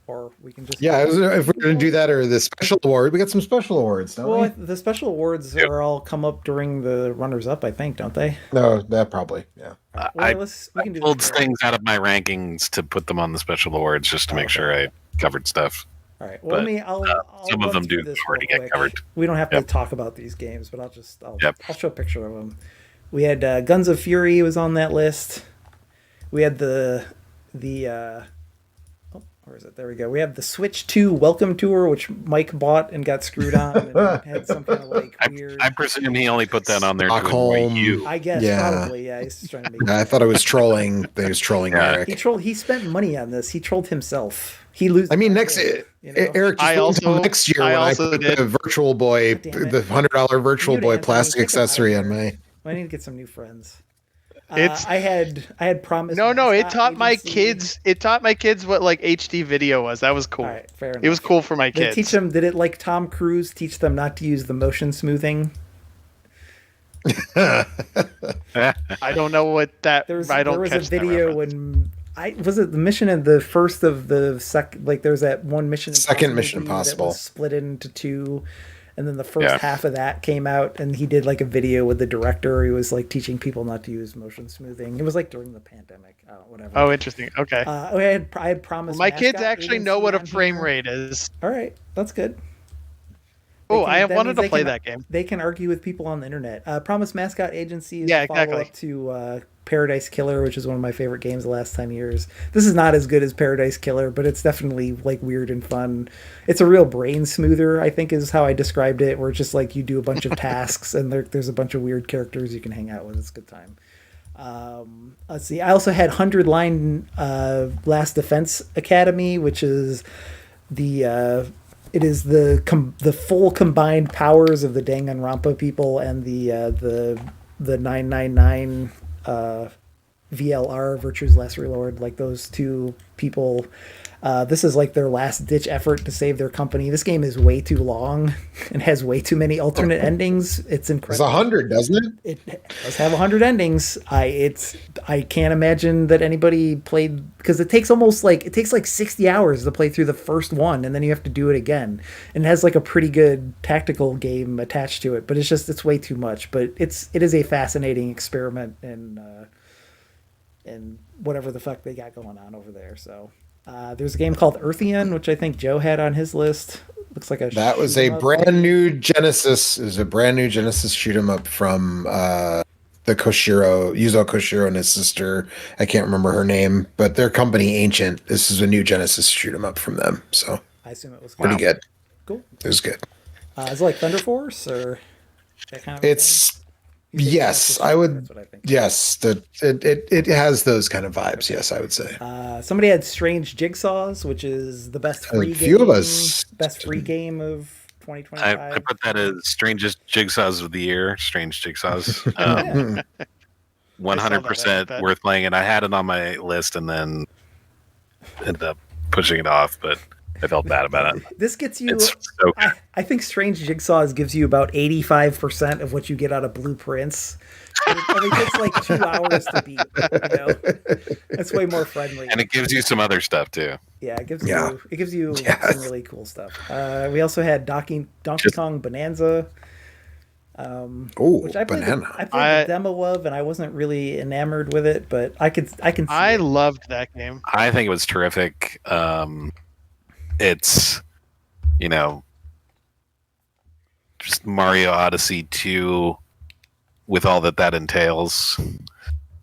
Or we can just. Yeah, if we're gonna do that or the special award, we got some special awards, don't Well, we? the special awards are all come up during the runners up, I think, don't they? No, that probably. Yeah. Well, I we can do pulled this. things out of my rankings to put them on the special awards just to make sure I covered stuff. All right. Well, but, I'll some of run them through do this already real get quick. covered. We don't have to Yep. talk about these games, but I'll Yep. show a picture of them. We had Guns of Fury was on that list. We had the where is it? There we go. We have the Switch 2 Welcome Tour, which Mike bought and got screwed on and had some kind of like weird. I presume he only put that on there to Stockholm. annoy you. I guess Yeah. probably, yeah. He's just trying to make. I thought I was trolling. He was trolling Yeah. Eric. He spent money on this. He trolled himself. He loses. I mean, next you know? Eric, just I wait until also- next year I when I also put did. the Virtual Boy, damn it. the $100 Virtual Mute Boy Anthony, plastic kick him outta accessory on here. my. I need to get some new friends. It's- I had promised. No, it Mascot taught my Agency- kids. It taught my kids what like HD video was. That was cool. All right, fair enough. It was cool for my They kids. teach them. Did it like Tom Cruise teach them not to use the motion smoothing? I don't know what that. There I don't was catch a that video reference. when was it the mission in the first of the second, like there's that one Mission Second Impossible Mission movie that Impossible. was split into two, and then the first Yeah. half of that came out, and he did like a video with the director. He was like teaching people not to use motion smoothing. It was like during the pandemic, whatever. Oh, interesting. Okay. I had promised. My kids Mascot actually know what a Agency on frame here. rate is. All right, that's good. Oh, They can- I that wanted means to they play can- that game. They can argue with people on the internet. Promise Mascot Agency is Yeah, a follow-up exactly. to Paradise Killer, which is one of my favorite games the last 10 years. This is not as good as Paradise Killer, but it's definitely like weird and fun. It's a real brain smoother, I think is how I described it, where it's just like you do a bunch of tasks and there's a bunch of weird characters you can hang out with. It's a good time. Let's see. I also had 100 Line Last Defense Academy, which is it is the full combined powers of the Danganronpa people and the 999 VLR, Virtue's Last Reload, like those two people. This is like their last ditch effort to save their company. This game is way too long and has way too many alternate endings. It's It's incredible. 100, doesn't it? It does have 100 endings. I can't imagine that anybody played, because it takes like 60 hours to play through the first one, and then you have to do it again. And it has like a pretty good tactical game attached to it, but it's way too much. But it is a fascinating experiment in whatever the fuck they got going on over there. So there's a game called Earthion, which I think Joe had on his list. Looks like That was a brand new Genesis. It was a brand new Genesis shoot 'em up from the Yuzo Koshiro and his sister. I can't remember her name, but their company Ancient. This is a new Genesis shoot 'em up from them. So I assume it was pretty good. Cool. It was good. Is it like Thunder Force or that kind of It's yes, I would. That's what I think. Yes, it has those kind of vibes. Yes, I would say. Somebody had Strange Jigsaws, which is the best free few game. of us Best free game of 2025. I put that as strangest jigsaws of the year. Strange jigsaws. 100% worth playing, and I had it on my list, and then ended up pushing it off. But I felt bad about it. This gets you. It's so good. I think Strange Jigsaws gives you about 85% of what you get out of Blue Prince. It only takes like 2 hours to beat. It's way more friendly, and it gives you some other stuff too. Yeah, it gives you some really cool stuff. We also had Donkey Kong Bonanza. Which I played the demo of, and I wasn't really enamored with it, but I can. I loved that game. I think it was terrific. It's just Mario Odyssey 2 with all that entails.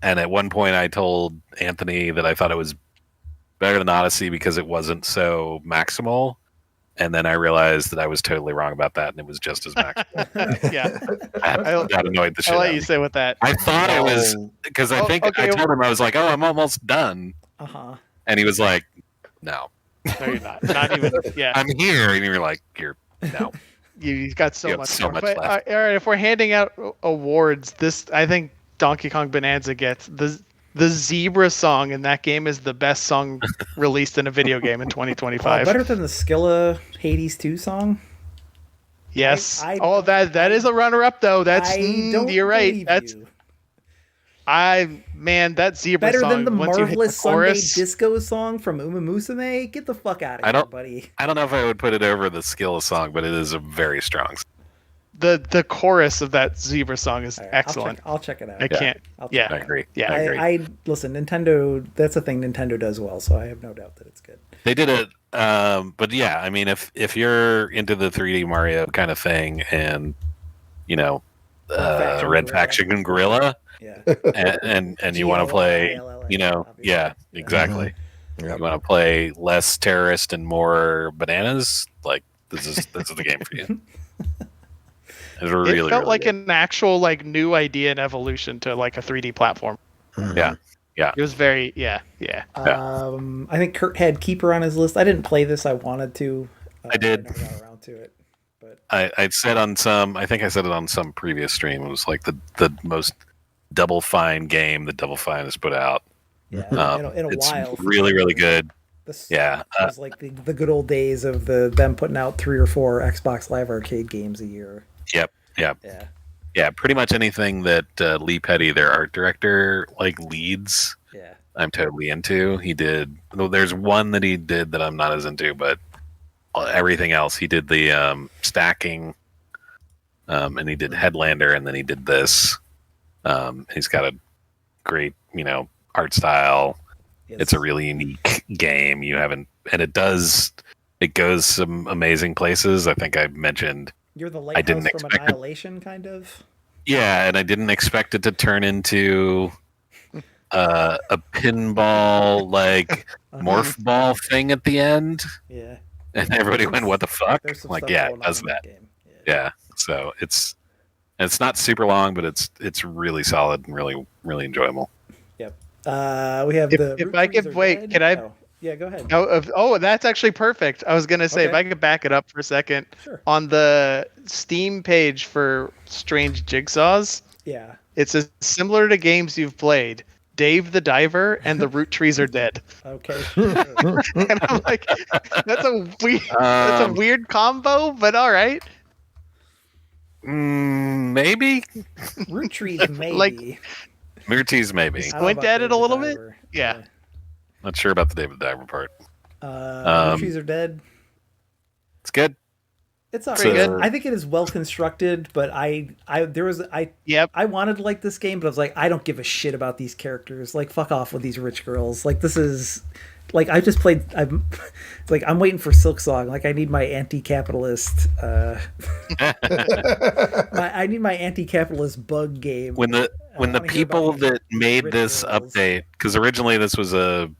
And at one point, I told Anthony that I thought it was better than Odyssey because it wasn't so maximal. And then I realized that I was totally wrong about that, and it was just as maximal. Yeah, that annoyed the shit. I'll out let of you me. say with that. I thought it was because I think I told him I was like, "Oh, I'm almost done," and he was like, "No, no, you're not. Not even. Yeah, I'm here," and you were like, "You're no." You've got so have much. so more. much But, left. all right, if we're handing out awards, I think Donkey Kong Bonanza gets the zebra song in that game is the best song released in a video game in 2025. Better than the Skilla Hades 2 song. Yes. That is a runner-up though. That's you're right. That's you. that zebra better song. Than the once you hit marvelous the Sunday chorus, disco song from Umamusume. Get the fuck out of here, buddy. I don't know if I would put it over the Skilla song, but it is a very strong song. The chorus of that zebra song is excellent. I'll check it out. I can't. I agree. Yeah, I agree. I listen. Nintendo. That's a thing Nintendo does well, so I have no doubt that it's good. They did it, but yeah, I mean, if you're into the 3D Mario kind of thing, and Red Faction and Gorilla, yeah, and you want to play, yeah, exactly. Mm-hmm. Yep. You want to play less terrorist and more bananas, like this is the game for you. It felt really like good. an actual new idea and evolution to like a 3D platform. Yeah. It was very yeah. I think Kurt had Keeper on his list. I didn't play this. I wanted to. I did. I never got around to it. But I said on some. I think I said it on some previous stream. It was like the most Double Fine game that Double Fine has put out. yeah, in a it's while. really good. It was like the good old days of them putting out 3 or 4 Xbox Live Arcade games a year. Yep. Yeah. Pretty much anything that Lee Petty, their art director, leads. Yeah. I'm totally into. He did. There's one that he did that I'm not as into, but everything else he did the stacking, and he did Headlander, and then he did this. He's got a great, art style. Yes. It's a really unique game. It goes some amazing places. I think I mentioned. You're the lighthouse from Annihilation, kind of. Yeah, and I didn't expect it to turn into a pinball morph ball thing at the end. Yeah. And everybody went, "What the fuck?" Yeah, it does that. Game. Yeah. So it's not super long, but it's really solid and really really enjoyable. Yep. We have if I could wait, can I? Oh. Yeah, go ahead. That's actually perfect. I was gonna say if I could back it up for a second. Sure. On the Steam page for Strange Jigsaws. Yeah. It's similar to games you've played, Dave the Diver and the Roottrees are dead. Okay. And I'm like, that's a weird combo, but all right. Maybe Roottrees, maybe. Like, Roottrees, maybe. I don't know Squint about at it Dave a the little bit? Diver. Yeah. Not sure about the David Diver part. Roottrees are dead. It's good. It's all Pretty right. good. I think it is well constructed, but I Yep. wanted to like this game, but I was like, I don't give a shit about these characters. Like, fuck off with these rich girls. Like, this is like I just played. It's like I'm waiting for Silksong. Like, I need my anti-capitalist. I need my anti-capitalist bug game. When the wanna hear people about that made rich this girls. update, because originally this was a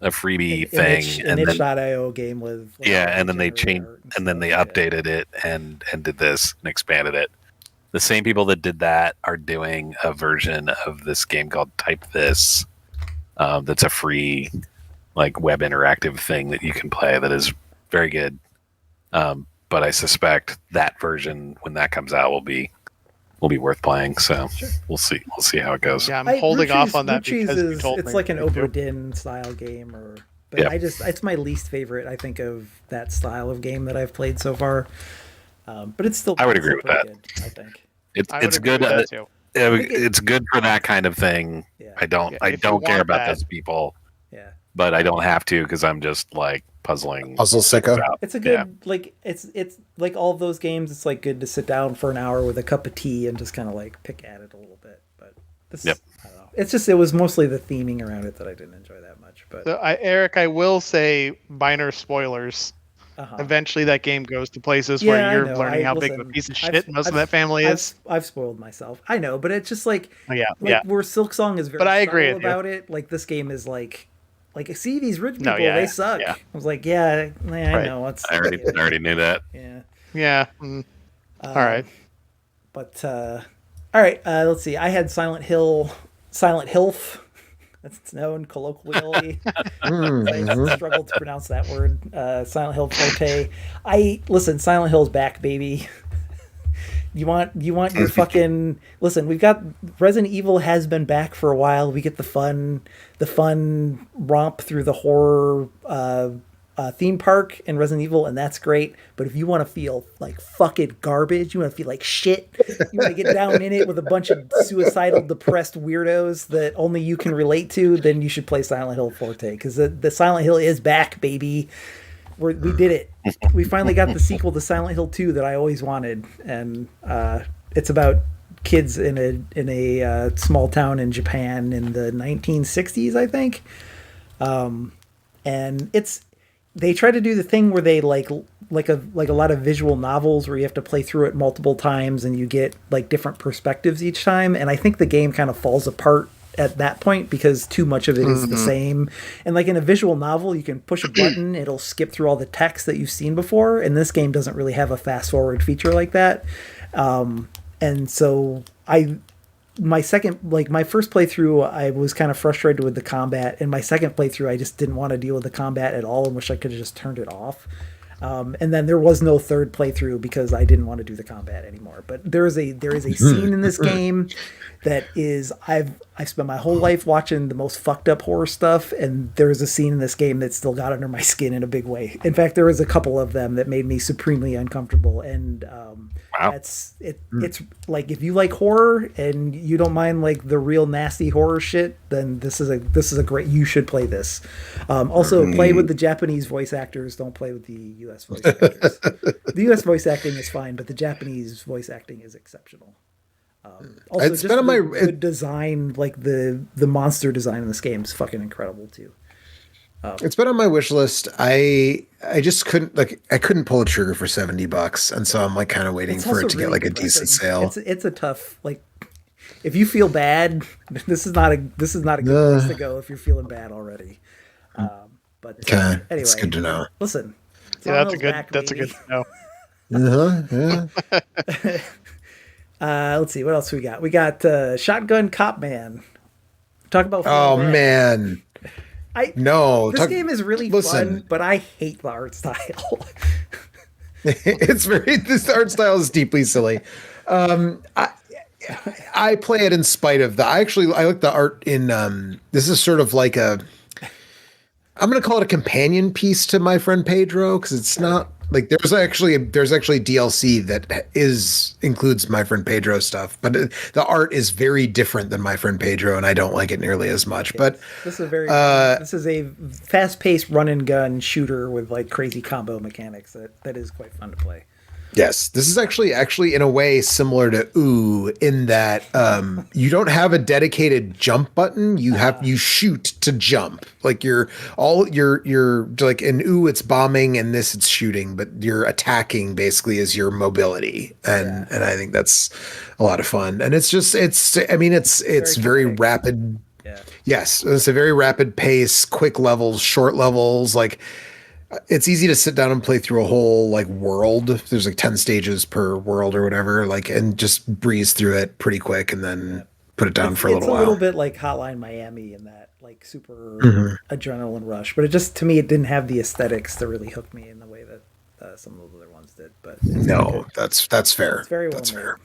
freebie thing, an and then itch.io game with like, and then they generated changed, art and then they stuff, yeah. updated it and did this and expanded it. The same people that did that are doing a version of this game called Type This. That's a free, like, web interactive thing that you can play that is very good. But I suspect that version, when that comes out, will be worth playing. So we'll see. We'll see how it goes. Yeah, I'm holding off on that Roottrees because you told it's me. like an to do. Oberdin style game, but Yep. it's my least favorite. I think of that style of game that I've played so far. But it's still I would it's agree still with pretty Good, I think. It's I would it's agree good. with that too. It's good for that kind of thing. Yeah. I don't Yeah, if you care want about that. those people, Yeah, but I don't have to because I'm just like puzzling. Puzzle sicko. out. it's a good like it's like all of those games. It's like good to sit down for an hour with a cup of tea and just kind of like pick at it a little bit. But this, Yep. I don't know. It's just it was mostly the theming around it that I didn't enjoy that much. But So Eric, I will say minor spoilers. uh-huh. Eventually, that game goes to places Yeah, where I you're know. learning how big of a Listen, piece of I've- shit most of I've- that family is. I've spoiled myself. I know, but it's just like Yeah, like yeah. where Silksong is very But I agree subtle with you. about it. Like this game is like see these rich people, No, yeah, they suck. yeah. I was like, yeah, I Right. know. It's I already knew that. yeah. Yeah. All right. But all right, let's see. I had Silent Hilf. That's known colloquially. I struggled to pronounce that word. Silent Hill Forte. Silent Hill's back, baby. You want your fucking listen, we've got Resident Evil has been back for a while. We get the fun romp through the horror theme park in Resident Evil, and that's great. But if you want to feel like fucking garbage, you want to feel like shit, you want to get down in it with a bunch of suicidal, depressed weirdos that only you can relate to, then you should play Silent Hill Forte, because the Silent Hill is back, baby. We did it. We finally got the sequel to Silent Hill 2 that I always wanted, and it's about kids in a small town in Japan in the 1960s, I think. And they try to do the thing where they like a lot of visual novels where you have to play through it multiple times and you get like different perspectives each time. And I think the game kind of falls apart at that point because too much of it is the same. And like in a visual novel, you can push a button, it'll skip through all the text that you've seen before. And this game doesn't really have a fast forward feature like that. And so my first playthrough, I was kind of frustrated with the combat. And my second playthrough, I just didn't want to deal with the combat at all and wish I could have just turned it off. And then there was no third playthrough because I didn't want to do the combat anymore. But there is a scene in this game that is I've spent my whole life watching the most fucked up horror stuff, and there is a scene in this game that still got under my skin in a big way. In fact, there was a couple of them that made me supremely uncomfortable. And Wow. it's like if you like horror and you don't mind like the real nasty horror shit, then this is a great. You should play this. Also, play with the Japanese voice actors. Don't play with the U.S. voice actors. The U.S. voice acting is fine, but the Japanese voice acting is exceptional. Also, It's just been on my- the design, like the monster design in this game is fucking incredible too. It's been on my wish list. I just couldn't I couldn't pull a trigger for $70, and so I'm like kind of waiting It's for it also to get really like a depressing. decent sale. It's a tough like. If you feel bad, this is not a good place to go. If you're feeling bad already, but Okay, anyway, it's good to know. Listen, Yeah, Silent that's a Hill's good. back, No. Yeah. let's see what else we got. We got Shotgun Cop Man. Talk about Oh feeling bad. man, no. This game is really listen. fun, but I hate the art style. This art style is deeply silly. I play it in spite of the. I like the art in. This is sort of like a. I'm going to call it a companion piece to My Friend Pedro because it's not like there's actually DLC that includes My Friend Pedro stuff, but the art is very different than My Friend Pedro, and I don't like it nearly as much. But this is a fast-paced run and gun shooter with like crazy combo mechanics that is quite fun to play. yes, this is actually in a way similar to Ooh in that you don't have a dedicated jump button. You shoot to jump. Like you're like in Ooh it's bombing and this it's shooting, but you're attacking basically is your mobility. And I think that's a lot of fun. And it's very rapid. Yeah. Yes, it's a very rapid pace, quick levels, short levels, like it's easy to sit down and play through a whole like world. There's like 10 stages per world or whatever, like, and just breeze through it pretty quick and then put it down for a little while. It's a little bit like Hotline Miami in that like super adrenaline rush, but it just, to me, it didn't have the aesthetics to really hook me in the way that some of the other ones did. But no, that's fair. It's very well that's made. fair.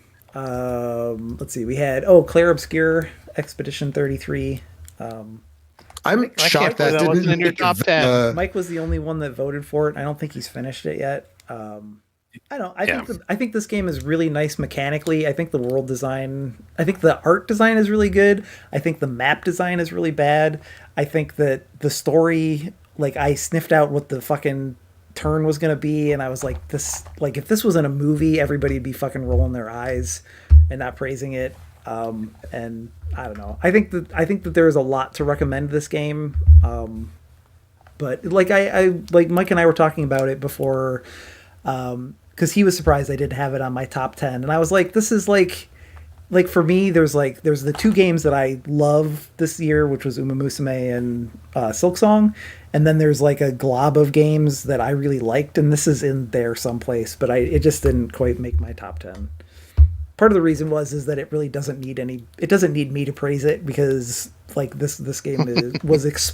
Let's see. We had Clair Obscure Expedition 33. I'm shocked that didn't wasn't in your top 10. Mike was the only one that voted for it. I don't think he's finished it yet. I think this game is really nice mechanically. I think the world design, I think the art design is really good. I think the map design is really bad. I think that the story, like I sniffed out what the fucking turn was going to be, and I was like, this, like if this was in a movie, everybody'd be fucking rolling their eyes and not praising it. And I don't know. I think that there's a lot to recommend this game. But like I like Mike and I were talking about it before, because he was surprised I didn't have it on my top 10, and I was like, this is like for me, there's the two games that I love this year, which was Umamusume and Silksong, and then there's like a glob of games that I really liked, and this is in there someplace, but it just didn't quite make my top 10. Part of the reason is that it really doesn't need me to praise it, because like this game was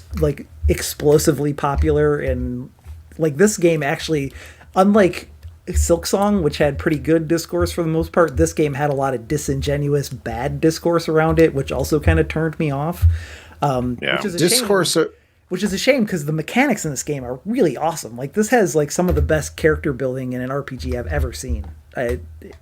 explosively popular, and like this game actually, unlike Silksong, which had pretty good discourse for the most part, this game had a lot of disingenuous bad discourse around it, which also kind of turned me off. Which is a discourse. Which is a shame, because the mechanics in this game are really awesome. Like this has like some of the best character building in an RPG I've ever seen. I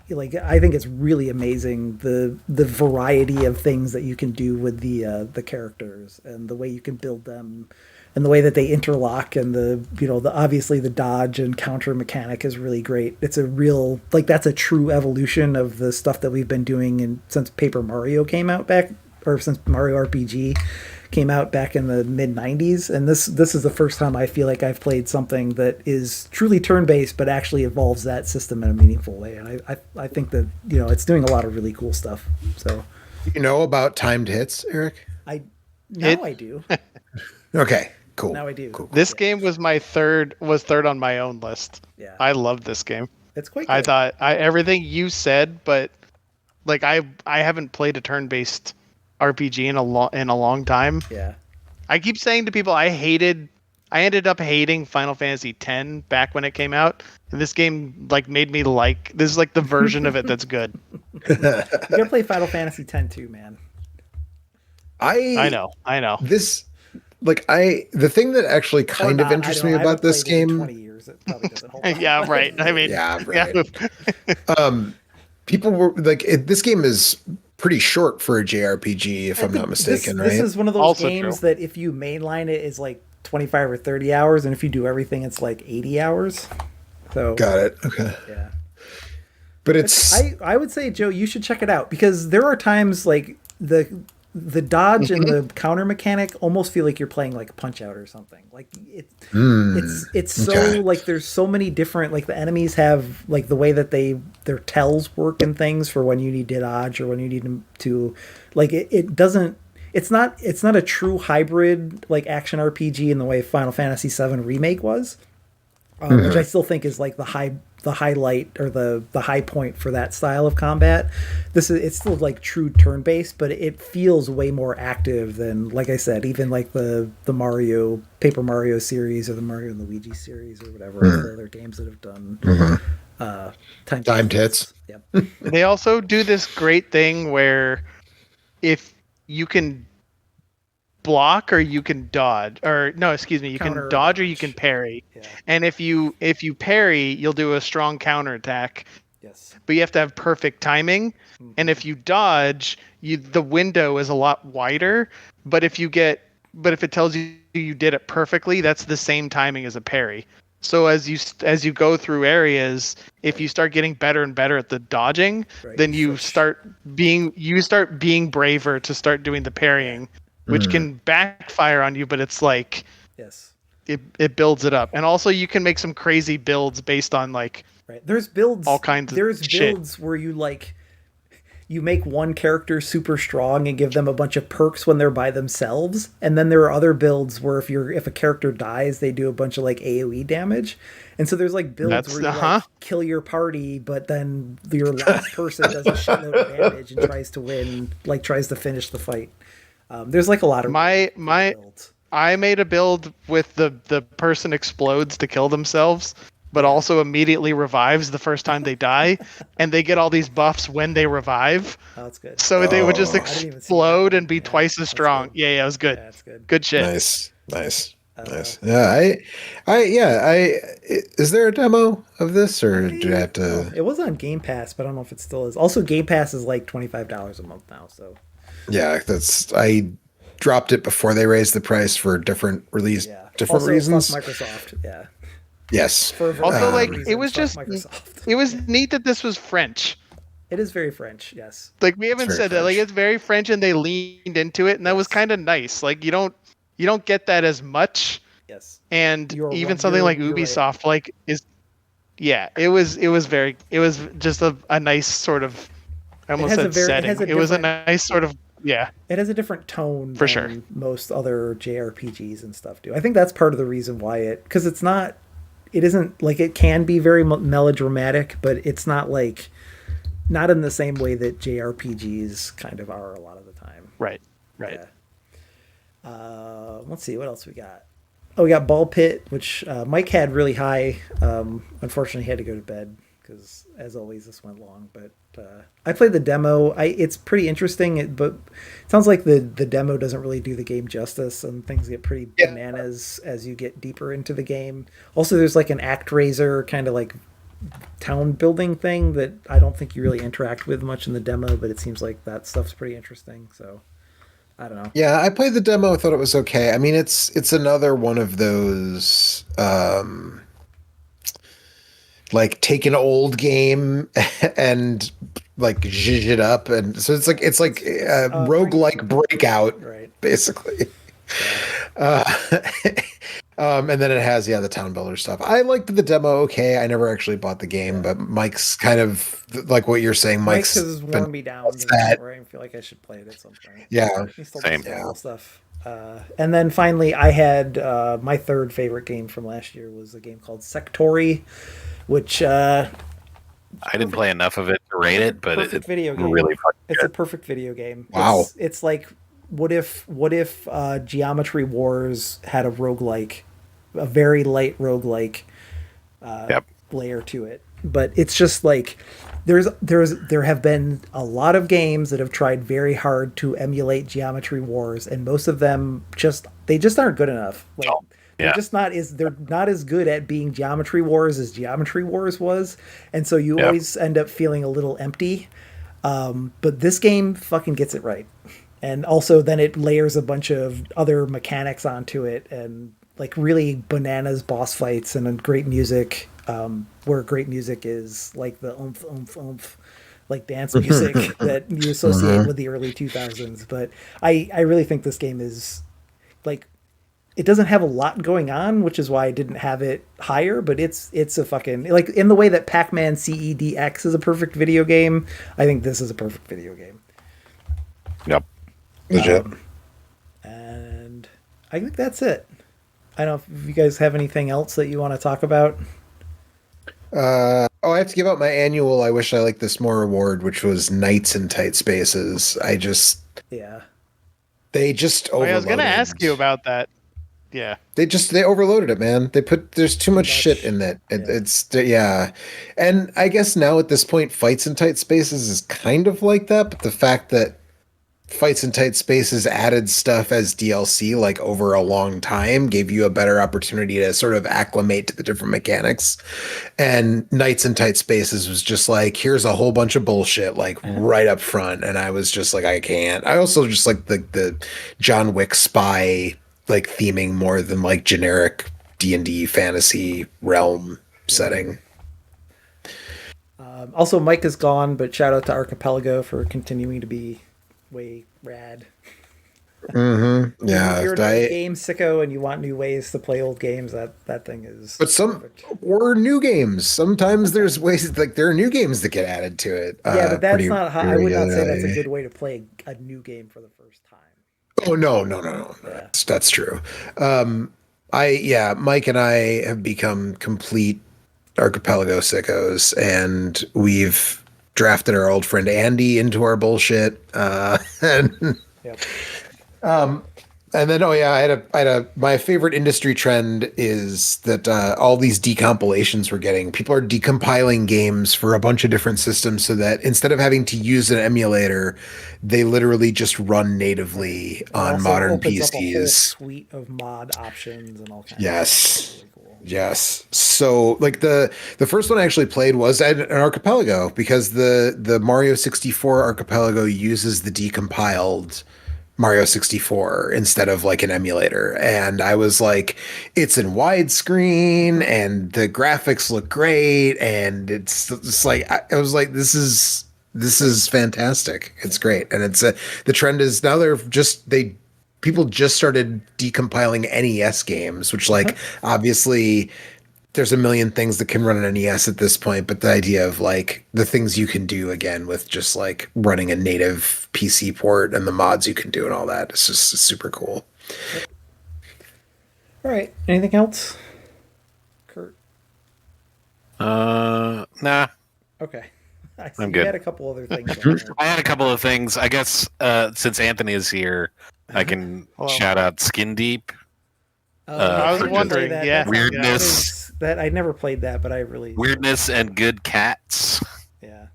think it's really amazing the variety of things that you can do with the characters and the way you can build them and the way that they interlock, and obviously the dodge and counter mechanic is really great. It's a real, like, that's a true evolution of the stuff that we've been doing since Paper Mario came out since Mario RPG came out back in the mid 90s, and this is the first time I feel like I've played something that is truly turn-based but actually evolves that system in a meaningful way, and I think that it's doing a lot of really cool stuff. So you know about timed hits, Eric? I do. Okay, cool. Now I do. Cool. This game was third on my own list. Yeah, I loved this game. It's quite good. I thought everything you said, but like I haven't played a turn-based RPG in a long time. Yeah. I keep saying to people I ended up hating Final Fantasy X back when it came out, and this game like made me like, this is like the version of it that's good. You gotta play Final Fantasy X too, man. I know. This, like, the thing that actually kind of interests me about this game. 20 years. It probably doesn't hold on. Yeah, right. I mean, yeah, right. People were like, this game is pretty short for a JRPG, if I'm not mistaken, right? This is one of those Also games true. that if you mainline it is like 25 or 30 hours, and if you do everything, it's like 80 hours. So got it. Okay. Yeah. But it's I would say, Joe, you should check it out, because there are times like the dodge and the counter mechanic almost feel like you're playing like Punch Out or something. Like it's so okay. like there's so many different, like the enemies have like the way that their tells work and things for when you need to dodge or when you need to like it doesn't. It's not a true hybrid like action RPG in the way Final Fantasy VII Remake was, which I still think is like the highlight or the high point for that style of combat. It's still like true turn based, but it feels way more active than, like I said, even like the Paper Mario series or the Mario and Luigi series or whatever the other games that have done. Timed hits. Yep. They also do this great thing where if you can block or you can dodge, or no, excuse me, you Counter can or dodge or you dodge. can parry. Yeah. And if you parry, you'll do a strong counter attack, Yes. but you have to have perfect timing. And if you dodge, the window is a lot wider. But if it tells you you did it perfectly, that's the same timing as a parry. So as you go through areas, if you start getting better and better at the dodging, Right, then you you switch. start being braver to start doing the parrying, which can backfire on you. But it's like Yes. it builds it up, and also you can make some crazy builds based on like Right. There's builds. all kinds of There's shit. builds where you make one character super strong and give them a bunch of perks when they're by themselves, and then there are other builds where if a character dies, they do a bunch of like AoE damage, and so there's like builds That's- where you like kill your party, but then your last person does a shitload of damage and tries to win, like tries to finish the fight. There's like a lot of My builds. I made a build with the person explodes to kill themselves, but also immediately revives the first time they die, and they get all these buffs when they revive. Oh, that's good. So they would just Oh. I didn't even see explode that. and be Yeah, twice as that's strong. good. Yeah, it was good. Yeah, that's good. Good shit. Nice. Yeah, is there a demo of this, or do I have to? It was on Game Pass, but I don't know if it still is. Also, Game Pass is like $25 a month now, so Yeah, I dropped it before they raised the price for different also, reasons. fuck Microsoft. Yeah. Yes. For a variety Also, of like reasons, it was fuck just Microsoft. it was neat that this was French. It is very French, yes. Like we haven't very said that. Like French. it's very French, and they leaned into it, and that was Yes. kind of nice. Like you don't get that as much. Yes. And You're even right, something like you're right. Ubisoft, like is, yeah, it was just a nice sort of, I almost has a said very- it setting. has a It was a different- nice sort of, yeah, It has a different tone For than sure. most other JRPGs and stuff do. I think that's part of the reason why because it isn't like it can be very melodramatic, but it's not in the same way that JRPGs kind of are a lot of the time. right. Yeah. Let's see what else we got. Oh, we got BallxPit, which Mike had really high. Unfortunately, he had to go to bed because, as always, this went long. But I played the demo. It's pretty interesting, but it sounds like the demo doesn't really do the game justice, and things get pretty bananas as you get deeper into the game. Also, there's like an ActRaiser kind of like town building thing that I don't think you really interact with much in the demo, but it seems like that stuff's pretty interesting. So I don't know. Yeah, I played the demo. I thought it was okay. I mean, it's another one of those like take an old game and like zhuzh it up, and so it's like roguelike breakout, Right. basically. And then it has the town builder stuff. I liked the demo. Okay, I never actually bought the game, but Mike's kind of like what you're saying. Mike Mike's has worn me down to the that. point where I feel like I should play it at some point. Yeah. He still Same. does cool stuff. And then finally, I had my third favorite game from last year was a game called Sektori, which I didn't play enough of it to rate it, but perfect it's video game. really fucking It's a good. perfect video game. Wow. It's like what if Geometry Wars had a roguelike, a very light roguelike layer to it. But it's just like there have been a lot of games that have tried very hard to emulate Geometry Wars, and most of them just aren't good enough. Like Yeah. they're not as good at being Geometry Wars as Geometry Wars was, and so you always end up feeling a little empty. But this game fucking gets it right. And also then it layers a bunch of other mechanics onto it, and like really bananas boss fights and great music, where great music is like the oomph, oomph, oomph, like dance music that you associate with the early 2000s. But I really think this game is like, it doesn't have a lot going on, which is why I didn't have it higher, but it's a fucking, like, in the way that Pac-Man CEDX is a perfect video game, I think this is a perfect video game. Yep. Legit. And I think that's it. I don't know if you guys have anything else that you want to talk about. I have to give out my annual I wish I liked this more award, which was Nights in Tight Spaces. Yeah. They just I was overloaded. gonna ask you about that. Yeah. They overloaded it, man. There's too much shit in it. Yeah. And I guess now at this point, fights in tight spaces is kind of like that, but the fact that fights in tight spaces added stuff as DLC like over a long time gave you a better opportunity to sort of acclimate to the different mechanics. And Knights in Tight Spaces was just like, here's a whole bunch of bullshit like right up front, and I was just like, I can't. I also just like the John Wick spy like theming more than like generic D&D fantasy realm setting. Also, Mike is gone, but shout out to Archipelago for continuing to be way rad. Mm-hmm. Yeah, If you're a game sicko and you want new ways to play old games, that thing is. But or new games. Sometimes there's ways like there are new games that get added to it. Yeah, but that's not how. I would not say that's a good way to play a new game for the first time. Oh no. Yeah. That's true. Mike and I have become complete Archipelago sickos, and we've drafted our old friend Andy into our bullshit. And yep. And then, my favorite industry trend is that all these decompilations we're getting, people are decompiling games for a bunch of different systems so that instead of having to use an emulator, they literally just run natively on modern PCs. Up a whole suite of mod options and all kinds yes. of stuff. Really cool. Yes. So like the first one I actually played was an Archipelago because the Mario 64 Archipelago uses the decompiled Mario 64 instead of like an emulator. And I was like, it's in widescreen and the graphics look great. And it's like, I was like, this is fantastic. It's great. And it's the trend is now people just started decompiling NES games, which like obviously there's a million things that can run an NES at this point, but the idea of like the things you can do again with just like running a native PC port and the mods you can do and all that, it's just super cool. All right. Anything else? Kurt? Nah. Okay. I'm good. You had a couple other things. I had a couple of things. I guess since Anthony is here, I can shout out Skin Deep. I was wondering, weirdness. That I never played that, but I really weirdness and good cats. Yeah.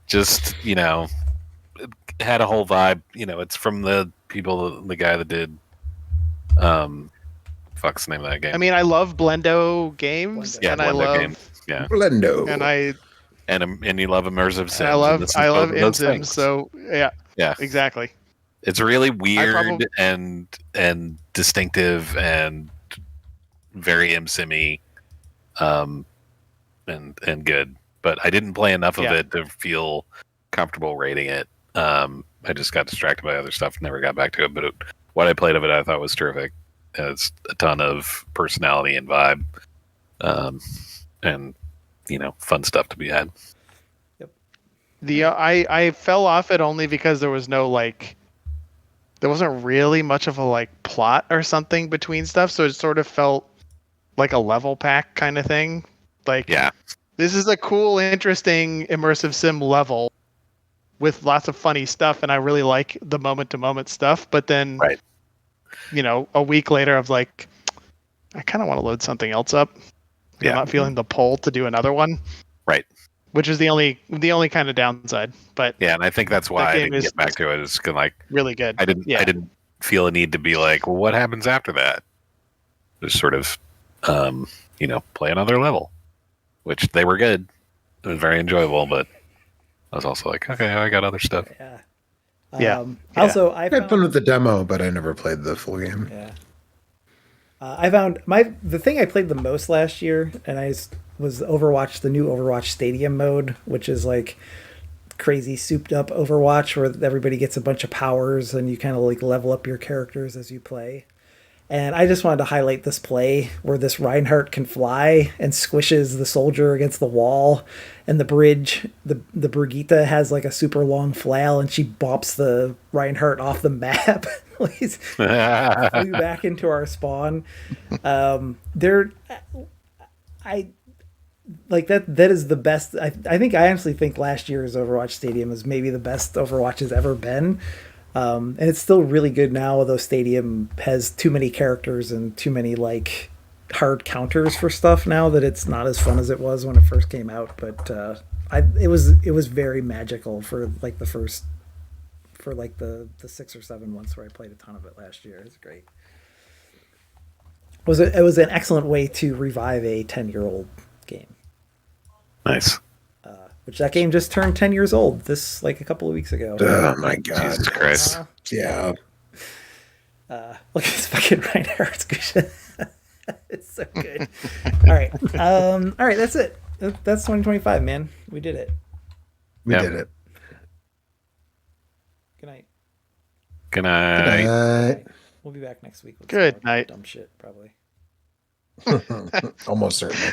Just had a whole vibe. It's from the guy that did. Fuck's the name of that game? I mean, I love Blendo games, and I love Blendo, and you love immersive sims. I love ImSims. So yeah, exactly. It's really weird and distinctive and very ImSimmy, and good. But I didn't play enough of it to feel comfortable rating it. I just got distracted by other stuff and never got back to it. But what I played of it, I thought was terrific. It's a ton of personality and vibe, and fun stuff to be had. Yep. I fell off it only because there was no there wasn't really much of a plot or something between stuff, so it sort of felt like a level pack kind of thing. This is a cool, interesting, immersive sim level with lots of funny stuff, and I really like the moment-to-moment stuff. But then, a week later, I was like, I kind of want to load something else up. I'm not feeling the pull to do another one. Right. Which is the only kind of downside. But yeah, and I think that's why I didn't get back to it. It's really good. I didn't feel a need to be like, well, what happens after that? Just sort of, play another level, which they were good. It was very enjoyable, but I was also like, okay, I got other stuff. Yeah. Also, I had fun with the demo, but I never played the full game. Yeah. I found the thing I played the most last year, and was Overwatch, the new Overwatch Stadium mode, which is like crazy souped up Overwatch where everybody gets a bunch of powers and you kind of level up your characters as you play. And I just wanted to highlight this play where this Reinhardt can fly and squishes the soldier against the wall, and the bridge, the Brigitte has a super long flail and she bops the Reinhardt off the map. He's flew back into our spawn. That is the best. I honestly think last year's Overwatch Stadium is maybe the best Overwatch has ever been. And it's still really good now, although Stadium has too many characters and too many like hard counters for stuff now that it's not as fun as it was when it first came out. But it was very magical for like the 6 or 7 months where I played a ton of it last year. It's great. It was an excellent way to revive a 10-year-old game. Nice. Which that game just turned 10 years old this like a couple of weeks ago. Oh my god. Jesus Christ. Yeah. Look at this fucking Reinhardt. It's so good. All right. That's it. That's 2025, man. We did it. We did it. Good night. Good night. Good night. We'll be back next week with Good some more night. dumb shit, probably. Almost certainly.